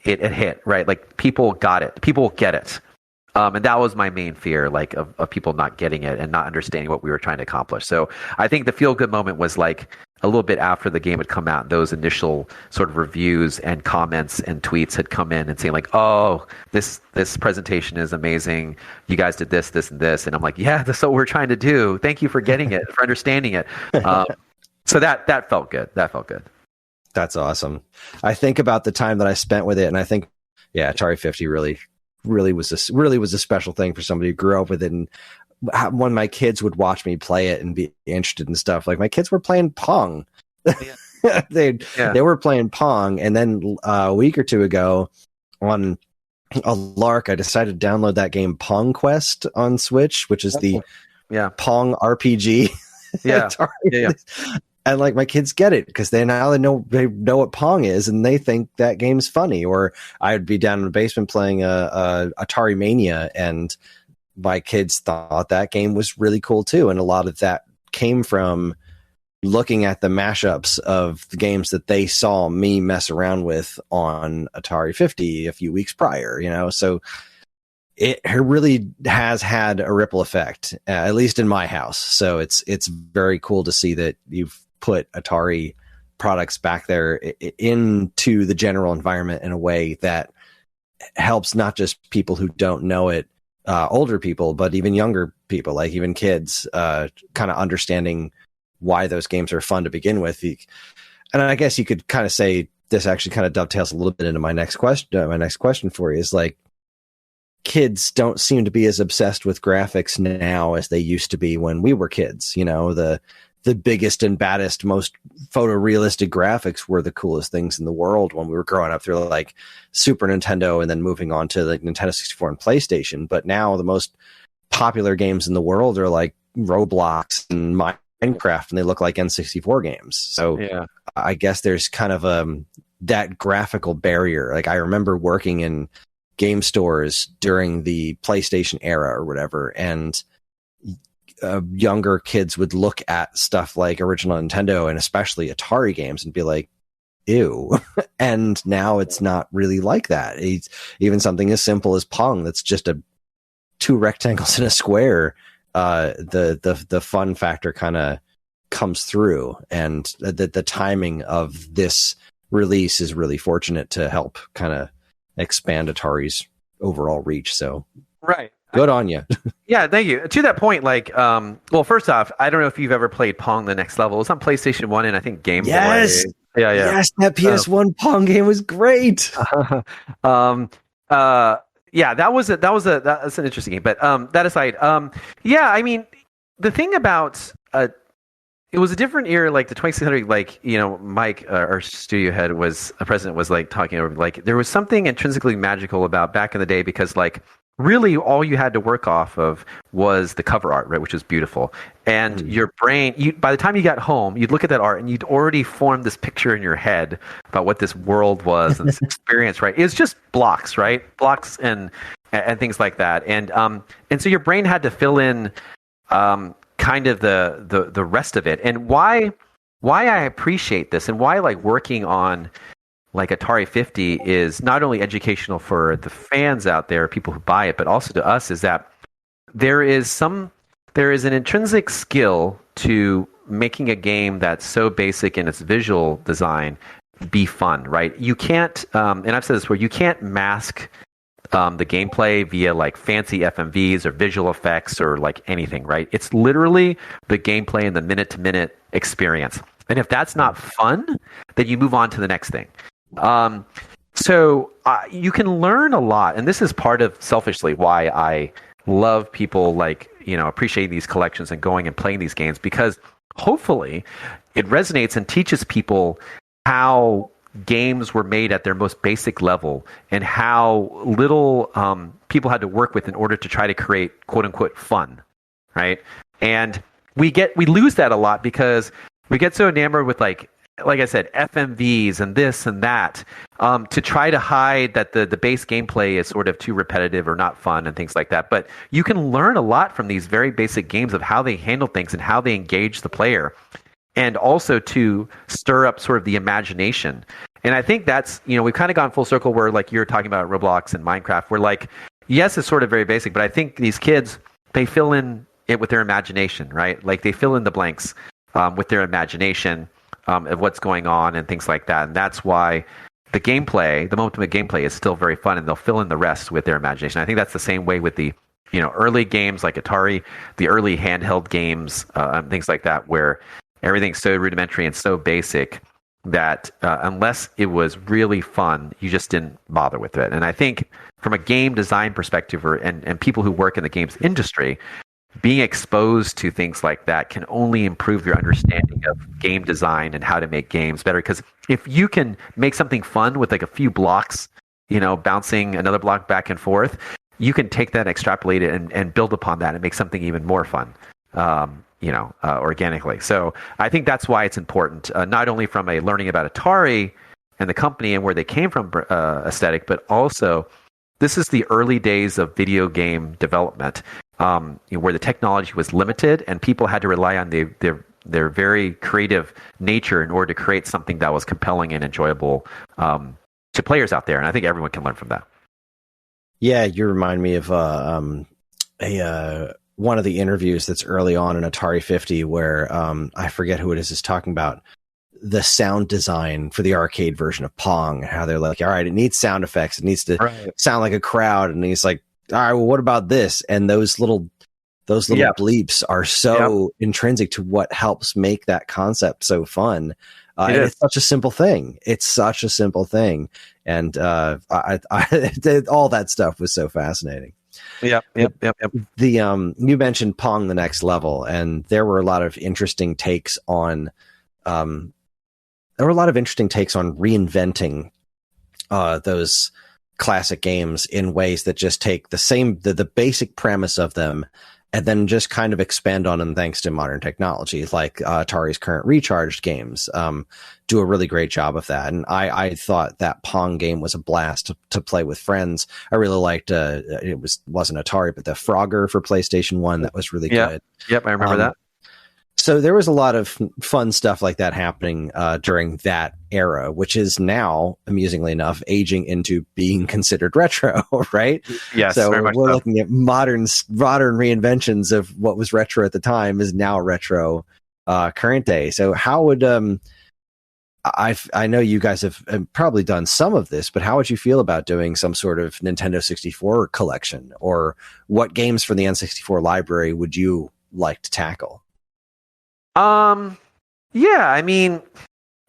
it hit, right? Like, people got it. People get it. And that was my main fear, like, of people not getting it and not understanding what we were trying to accomplish. So I think the feel-good moment was, like, a little bit after the game had come out. Those initial sort of reviews and comments and tweets had come in and saying, like, oh, this presentation is amazing. You guys did this, this, and this. And I'm like, yeah, that's what we're trying to do. Thank you for getting it, for understanding it. So that felt good. That felt good. That's awesome. I think about the time that I spent with it, and I think, Atari 50 really was a special thing for somebody who grew up with it. And when my kids would watch me play it and be interested in stuff, like, my kids were playing Pong. Yeah. they were playing Pong, and then a week or two ago, on a lark, I decided to download that game Pong Quest on Switch, which is the Pong RPG. Yeah. Yeah. And, like, my kids get it because they know what Pong is, and they think that game's funny. Or I'd be down in the basement playing a Atari Mania, and my kids thought that game was really cool too. And a lot of that came from looking at the mashups of the games that they saw me mess around with on Atari 50 a few weeks prior. So it really has had a ripple effect, at least in my house. So it's very cool to see that you've put Atari products back there into the general environment in a way that helps not just people who don't know it, older people, but even younger people, like even kids, kind of understanding why those games are fun to begin with. And I guess you could kind of say this actually kind of dovetails a little bit into my next question. My next question for you is, like, kids don't seem to be as obsessed with graphics now as they used to be when we were kids. The biggest and baddest, most photorealistic graphics were the coolest things in the world when we were growing up through, like, Super Nintendo and then moving on to, like, Nintendo 64 and PlayStation. But now the most popular games in the world are, like, Roblox and Minecraft, and they look like N64 games. So I guess there's kind of that graphical barrier. Like, I remember working in game stores during the PlayStation era or whatever, and younger kids would look at stuff like original Nintendo and especially Atari games and be like, ew. And now it's not really like that. It's even something as simple as Pong that's just two rectangles in a square. The fun factor kind of comes through, and the timing of this release is really fortunate to help kind of expand Atari's overall reach. So right. Good on you. Yeah, thank you. To that point, like, well, first off, I don't know if you've ever played Pong the Next Level. It was on PlayStation 1 and I think Game Boy. Yes. Yeah. Yes, that PS1 Pong game was great. Yeah, that's an interesting game. But that aside, yeah, I mean, the thing about it was a different era, like the 2600, like, you know, Mike, our studio head president was like talking over, like there was something intrinsically magical about back in the day because like really all you had to work off of was the cover art, right, which was beautiful. And your brain, by the time you got home, you'd look at that art and you'd already formed this picture in your head about what this world was and this experience, right? It was just blocks, right? Blocks and things like that. And so your brain had to fill in kind of the rest of it. And why I appreciate this and why like working on like Atari 50 is not only educational for the fans out there, people who buy it, but also to us, is that there is an intrinsic skill to making a game that's so basic in its visual design be fun, right? You can't, and I've said this before, you can't mask the gameplay via like fancy FMVs or visual effects or like anything, right? It's literally the gameplay and the minute-to-minute experience. And if that's not fun, then you move on to the next thing. So you can learn a lot, and this is part of selfishly why I love people like, you know, appreciating these collections and going and playing these games, because hopefully it resonates and teaches people how games were made at their most basic level and how little people had to work with in order to try to create quote unquote fun, right? And we lose that a lot because we get so enamored with like I said, FMVs and this and that, to try to hide that the base gameplay is sort of too repetitive or not fun and things like that. But you can learn a lot from these very basic games of how they handle things and how they engage the player, and also to stir up sort of the imagination. And I think that's, you know, we've kind of gone full circle where like you're talking about Roblox and Minecraft, where like, yes, it's sort of very basic, but I think these kids, they fill in it with their imagination, right? Like they fill in the blanks with their imagination. Of what's going on and things like that. And that's why the ultimate gameplay is still very fun, and they'll fill in the rest with their imagination. I think that's the same way with the, you know, early games like Atari, the early handheld games, and things like that, where everything's so rudimentary and so basic that unless it was really fun, you just didn't bother with it. And I think from a game design perspective and people who work in the games industry, being exposed to things like that can only improve your understanding of game design and how to make games better. Because if you can make something fun with like a few blocks, you know, bouncing another block back and forth, you can take that and extrapolate it and build upon that and make something even more fun, organically. So I think that's why it's important, not only from a learning about Atari and the company and where they came from aesthetic, but also this is the early days of video game development. Where the technology was limited and people had to rely on their very creative nature in order to create something that was compelling and enjoyable to players out there. And I think everyone can learn from that. Yeah, you remind me of one of the interviews that's early on in Atari 50 where I forget who it is talking about the sound design for the arcade version of Pong, how they're like, all right, it needs sound effects, it needs to sound like a crowd, and he's like, all right, well, what about this? And those little bleeps are so intrinsic to what helps make that concept so fun. And it's such a simple thing. And all that stuff was so fascinating. Yep. You mentioned Pong the Next Level, and there were a lot of interesting takes on reinventing those classic games in ways that just take the basic premise of them and then just kind of expand on them thanks to modern technology, like Atari's current Recharged games do a really great job of that. And I thought that Pong game was a blast to play with friends. I really liked wasn't Atari, but the Frogger for PlayStation 1, that was really good. Yep, I remember that. So there was a lot of fun stuff like that happening during that era, which is now, amusingly enough, aging into being considered retro, right? Yes, so very much we're so. looking at modern reinventions of what was retro at the time is now retro current day. So how would I know you guys have probably done some of this, but how would you feel about doing some sort of Nintendo 64 collection, or what games from the N64 library would you like to tackle? Yeah, I mean,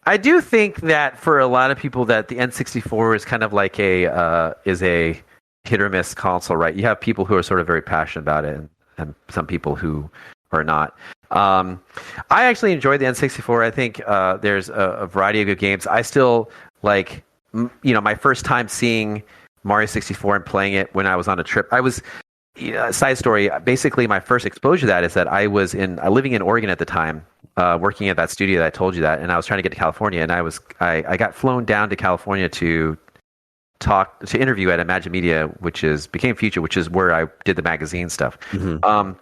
I do think that for a lot of people that the N64 is kind of like a hit or miss console, right? You have people who are sort of very passionate about it, and some people who are not. I actually enjoyed the N64. I think there's a variety of good games. I still like, my first time seeing Mario 64 and playing it when I was on a trip. Side story, basically my first exposure to that is that I was living in Oregon at the time, working at that studio that I told you that, and I was trying to get to California, and I got flown down to California to interview at Imagine Media, which became Future, which is where I did the magazine stuff. Mm-hmm.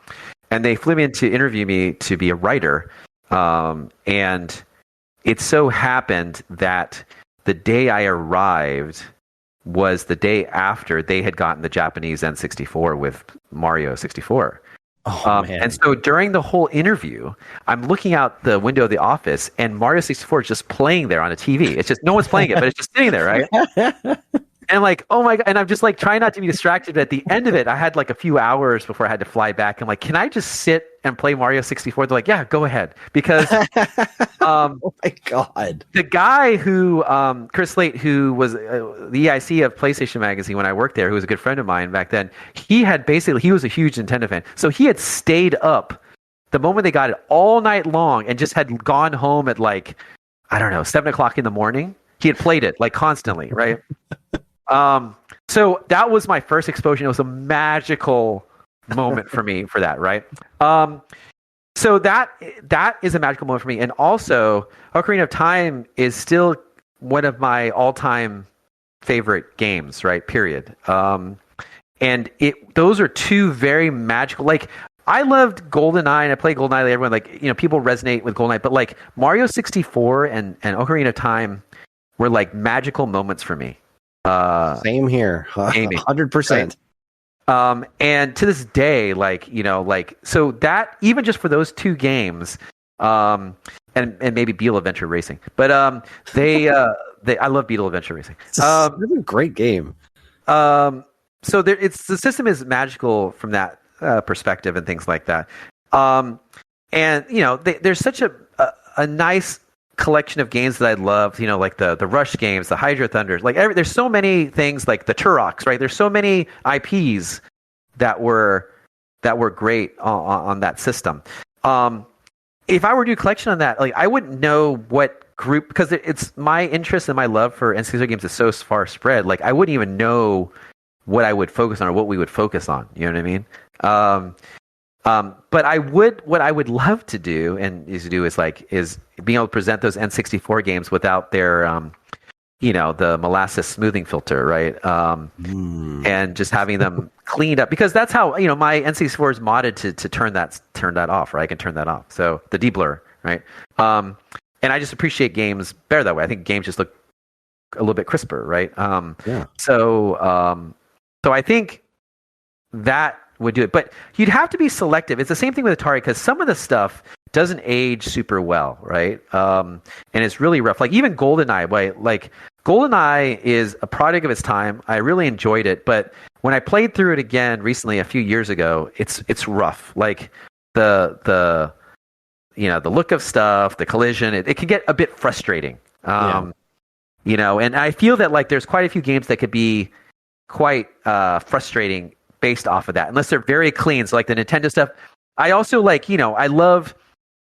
And they flew me in to interview me to be a writer, and it so happened that the day I arrived was the day after they had gotten the Japanese N64 with Mario 64. Oh, man. And so during the whole interview, I'm looking out the window of the office, and Mario 64 is just playing there on a TV. It's just, no one's playing it, but it's just sitting there, right? And like, oh my God. And I'm just like trying not to be distracted. But at the end of it, I had like a few hours before I had to fly back. I'm like, can I just sit and play Mario 64? They're like, yeah, go ahead. Because oh my God. The guy who, Chris Slate, who was the EIC of PlayStation Magazine when I worked there, who was a good friend of mine back then, he was a huge Nintendo fan. So he had stayed up the moment they got it all night long and just had gone home at like, I don't know, 7 o'clock in the morning. He had played it like constantly, right? So that was my first exposure. It was a magical moment for me for that, right? So that is a magical moment for me. And also, Ocarina of Time is still one of my all-time favorite games, right? Period. And those are two very magical, like, I loved GoldenEye, and I played GoldenEye. Everyone, like, people resonate with GoldenEye, but like Mario 64 and Ocarina of Time were like magical moments for me. Same here, 100%. Right? And to this day, so that even just for those two games, and maybe Beetle Adventure Racing, but I love Beetle Adventure Racing. It's a great game. So the system is magical from that perspective and things like that. And there's such a nice collection of games that I love, like the Rush games, the Hydro Thunders, there's so many things, like the Turoks, right? There's so many IPs that were great on that system. If I were to do a collection on that, like, I wouldn't know what group, because it's my interest and my love for N64 games is so far spread. Like, I wouldn't even know what I would focus on or what we would focus on. You know what I mean? But what I would love to do is being able to present those N64 games without their, the molasses smoothing filter, right? And just having them cleaned up, because that's how, my N64 is modded to turn that off, right? I can turn that off. So the deblur, right? And I just appreciate games better that way. I think games just look a little bit crisper, right? Yeah. So I think that would do it, but you'd have to be selective. It's the same thing with Atari, because some of the stuff doesn't age super well, right? And it's really rough. Like even GoldenEye, right? Like GoldenEye is a product of its time. I really enjoyed it, but when I played through it again recently, a few years ago, it's rough. Like the look of stuff, the collision, it can get a bit frustrating. And I feel that like there's quite a few games that could be quite frustrating based off of that, unless they're very clean. So like the Nintendo stuff, I also I love,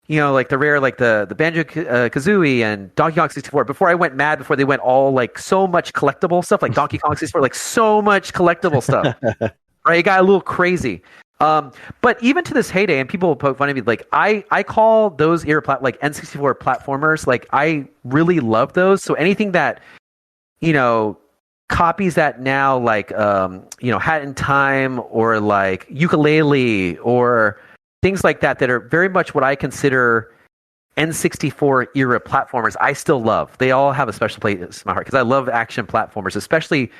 like the rare, like the Banjo Kazooie and Donkey Kong 64. Before I went mad, before they went all like so much collectible stuff, like Donkey Kong 64, like so much collectible stuff, right? It got a little crazy. But even to this heyday, and people will poke fun at me, like I call those era like N64 platformers, like I really love those. So anything that, you know, copies that now, like you know, Hat in Time or like Ukulele or things like that are very much what I consider N64 era platformers, I still love. They all have a special place in my heart because I love action platformers, especially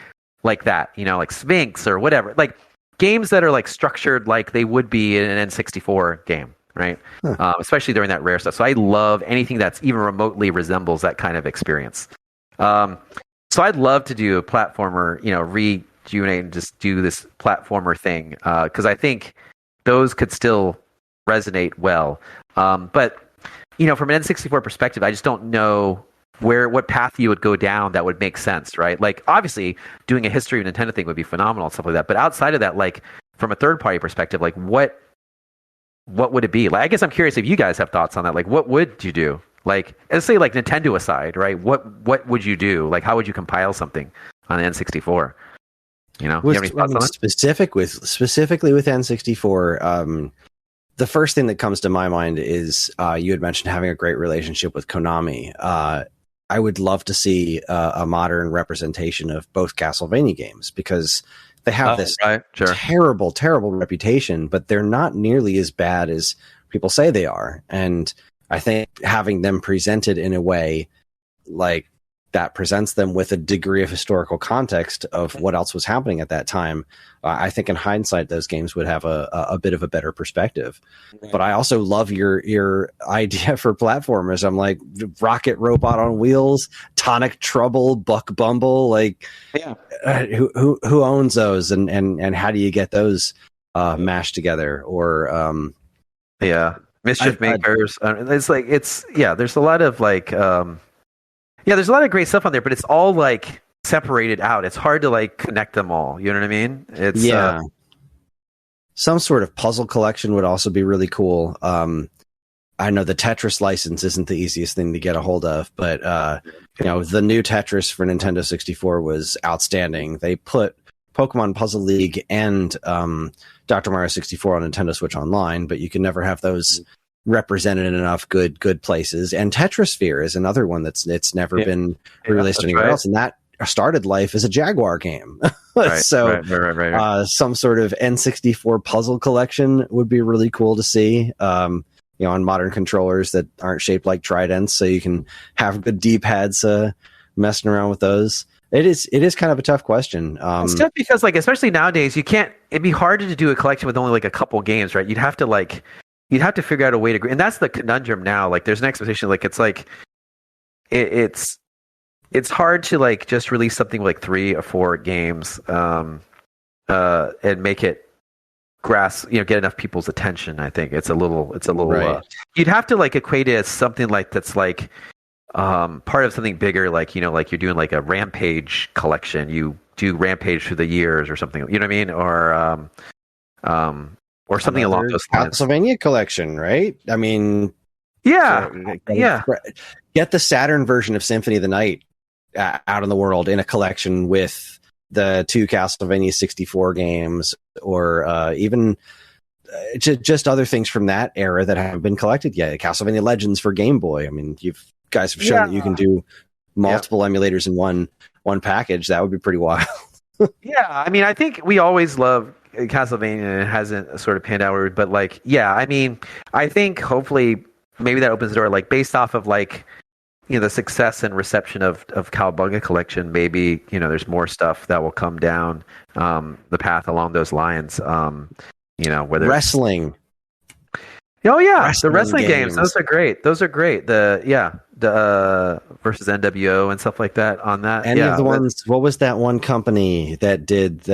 like that, you know, like Sphinx or whatever. Like games that are like structured like they would be in an N64 game, right? Especially during that rare stuff. So I love anything that's even remotely resembles that kind of experience. So I'd love to do a platformer, you know, rejuvenate and just do this platformer thing because I think those could still resonate well. But you know, from an N64 perspective, I just don't know what path you would go down that would make sense, right? Like, obviously, doing a history of Nintendo thing would be phenomenal and stuff like that. But outside of that, like, from a third-party perspective, like, what would it be? Like, I guess I'm curious if you guys have thoughts on that. Like, what would you do? Like, let's say, like, Nintendo aside, right? What would you do? Like, how would you compile something on an N64? You know, you have any thoughts on that? Specifically with N64, the first thing that comes to my mind is you had mentioned having a great relationship with Konami. I would love to see a modern representation of both Castlevania games because they have this terrible, terrible reputation, but they're not nearly as bad as people say they are. And I think having them presented in a way like that presents them with a degree of historical context of what else was happening at that time. I think in hindsight, those games would have a bit of a better perspective. Right. But I also love your idea for platformers. I'm like Rocket Robot on Wheels, Tonic Trouble, Buck Bumble. Like, who owns those, and how do you get those mashed together? Or Mischief Makers. There's a lot of like. There's a lot of great stuff on there, but it's all like separated out. It's hard to like connect them all. You know what I mean? It's some sort of puzzle collection would also be really cool. I know the Tetris license isn't the easiest thing to get a hold of, but you know, the new Tetris for Nintendo 64 was outstanding. They put Pokemon Puzzle League and Dr. Mario 64 on Nintendo Switch Online, but you can never have those represented in enough good places. And Tetrasphere is another one it's never been released anywhere else, and that started life as a Jaguar game. Right. Some sort of N64 puzzle collection would be really cool to see. You know, on modern controllers that aren't shaped like tridents, so you can have good D-pads messing around with those. It is kind of a tough question. It's tough because, like, especially nowadays, it'd be harder to do a collection with only like a couple games, right? You'd have to figure out a way to, and that's the conundrum now. Like, there's an expectation. Like, it's like it's hard to like just release something like 3 or 4 games, and make it get enough people's attention. I think it's a little. Right. You'd have to like equate it as something like that's like part of something bigger. Like, you know, like you're doing like a Rampage collection. You do Rampage through the years or something. You know what I mean? Or something along those lines. Castlevania collection, right? I mean, get the Saturn version of Symphony of the Night out in the world in a collection with the 2 Castlevania 64 games, or even just other things from that era that haven't been collected yet. Castlevania Legends for Game Boy. I mean, you guys have shown that you can do multiple emulators in one package. That would be pretty wild. I mean, I think we always love Castlevania, and it hasn't sort of panned out, but like, I mean, I think hopefully maybe that opens the door, like based off of like, you know, the success and reception of Cowabunga Collection, maybe, you know, there's more stuff that will come down the path along those lines. You know, whether wrestling. The wrestling games. Those are great. The versus NWO and stuff like that on that. Any of the ones, what was that one company that did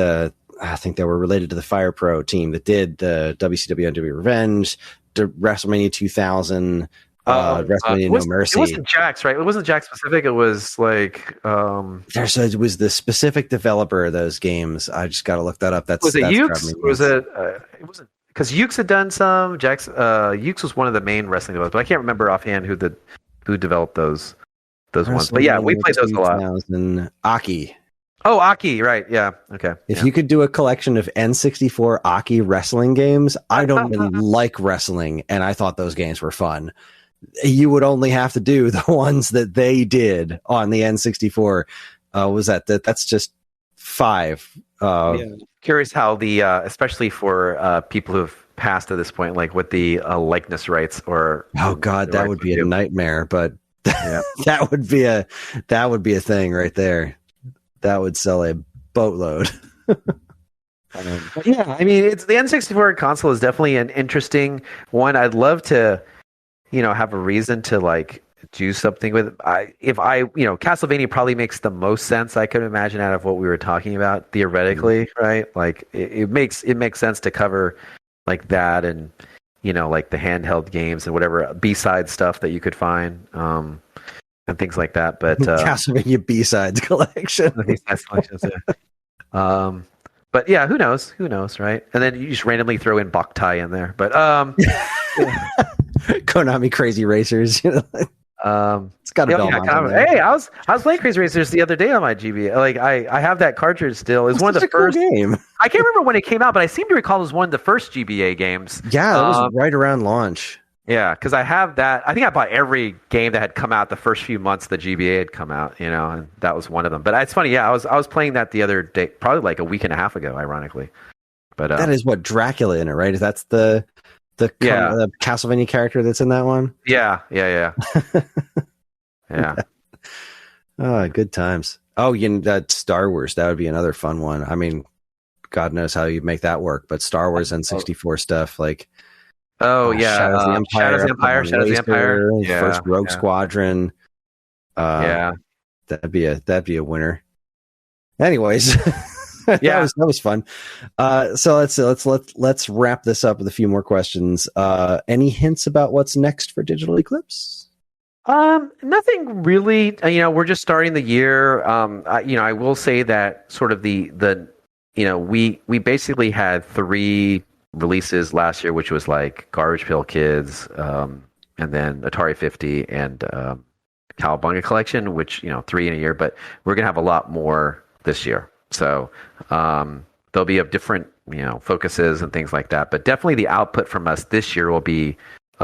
I think they were related to the Fire Pro team that did the WCW NWO Revenge, the WrestleMania 2000, WrestleMania No Mercy. It wasn't Jax, right? It wasn't Jax specific. It was like it was the specific developer of those games. I just got to look that up. Was it Ukes? Was it? It wasn't, because Ukes had done some. Ukes was one of the main wrestling developers, but I can't remember offhand who developed those ones. But yeah, we played those a lot. And Aki. Oh, Aki, right? Yeah. Okay. If you could do a collection of N64 Aki wrestling games, I don't even like wrestling, and I thought those games were fun. You would only have to do the ones that they did on the N64. That's just 5. Curious how the, especially for people who have passed at this point, like what the likeness rights or. Oh God, that would be a nightmare. But Yeah. that would be a thing right there. That would sell a boatload. Yeah, I mean, it's the N64 console is definitely an interesting one. I'd love to, have a reason to like do something with. Castlevania probably makes the most sense I could imagine out of what we were talking about theoretically, right? Like it makes sense to cover like that and like the handheld games and whatever B-side stuff that you could find. And things like that, but Castlevania B-sides collection. But yeah, who knows, right? And then you just randomly throw in Boktai in there, but Konami Crazy Racers, it's got a Belmont. Hey, I was playing Crazy Racers the other day on my GBA. Like I have that cartridge still. It's one of the first game. I can't remember when it came out, but I seem to recall it was one of the first GBA games. Yeah, that was right around launch. Yeah, because I have that. I think I bought every game that had come out the first few months the GBA had come out, and that was one of them. But it's funny, yeah, I was playing that the other day, probably like a week and a half ago, ironically. But that is what Dracula in it, right? That's the Castlevania character that's in that one. Yeah. Yeah. Oh, good times. Oh, that Star Wars, that would be another fun one. I mean, God knows how you make that work, but Star Wars and 64 stuff like. Oh yeah, Shadows of the Empire, yeah, first Rogue Squadron. That'd be a winner. Anyways, that was fun. So let's wrap this up with a few more questions. Any hints about what's next for Digital Eclipse? Nothing really. We're just starting the year. I will say that sort of we basically had 3 releases last year, which was like Garbage Pail Kids, and then Atari 50 and Cowabunga Collection, which 3 in a year. But we're gonna have a lot more this year, so there'll be of different focuses and things like that. But definitely the output from us this year will be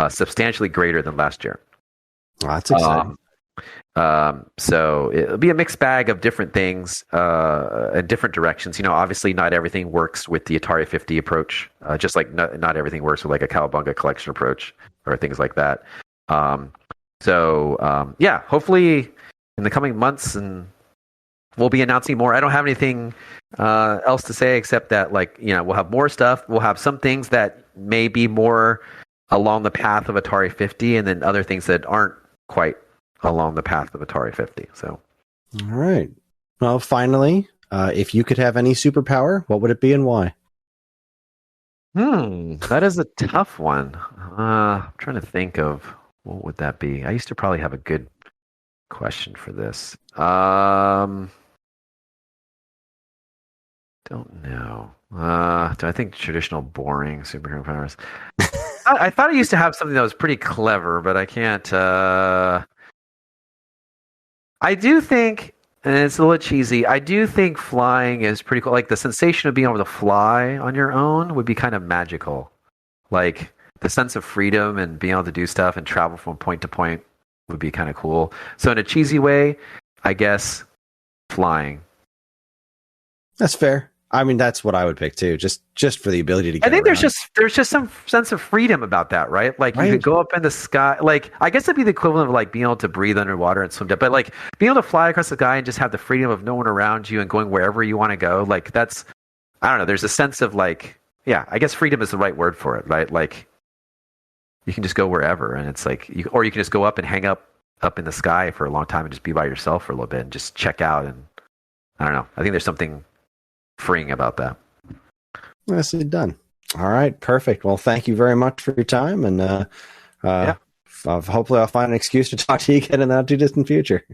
substantially greater than last year. Oh, that's exciting. So it'll be a mixed bag of different things in different directions. Obviously not everything works with the Atari 50 approach, just like not everything works with like a Cowabunga Collection approach or things like that. Hopefully in the coming months and we'll be announcing more. I don't have anything else to say except that we'll have more stuff. We'll have some things that may be more along the path of Atari 50 and then other things that aren't quite along the path of Atari 50. So, all right. Well, finally, if you could have any superpower, what would it be and why? That is a tough one. I'm trying to think of what would that be. I used to probably have a good question for this. Don't know. Do I think traditional boring superhero powers? I thought I used to have something that was pretty clever, but I can't. I do think, and it's a little cheesy, I do think flying is pretty cool. Like the sensation of being able to fly on your own would be kind of magical. Like the sense of freedom and being able to do stuff and travel from point to point would be kind of cool. So in a cheesy way, I guess flying. That's fair. I mean, that's what I would pick too, just for the ability to get around. There's just some sense of freedom about that, right? Like you could go up in the sky. Like I guess it'd be the equivalent of like being able to breathe underwater and swim down. But like being able to fly across the sky and just have the freedom of no one around you and going wherever you want to go. Like that's, I don't know. There's a sense of like, yeah, I guess freedom is the right word for it, right? Like you can just go wherever, and it's like, you can just go up and hang up in the sky for a long time and just be by yourself for a little bit and just check out. And I don't know. I think there's something freeing about that. Nicely done. All right, perfect. Well, thank you very much for your time, and hopefully I'll find an excuse to talk to you again in the not too distant future.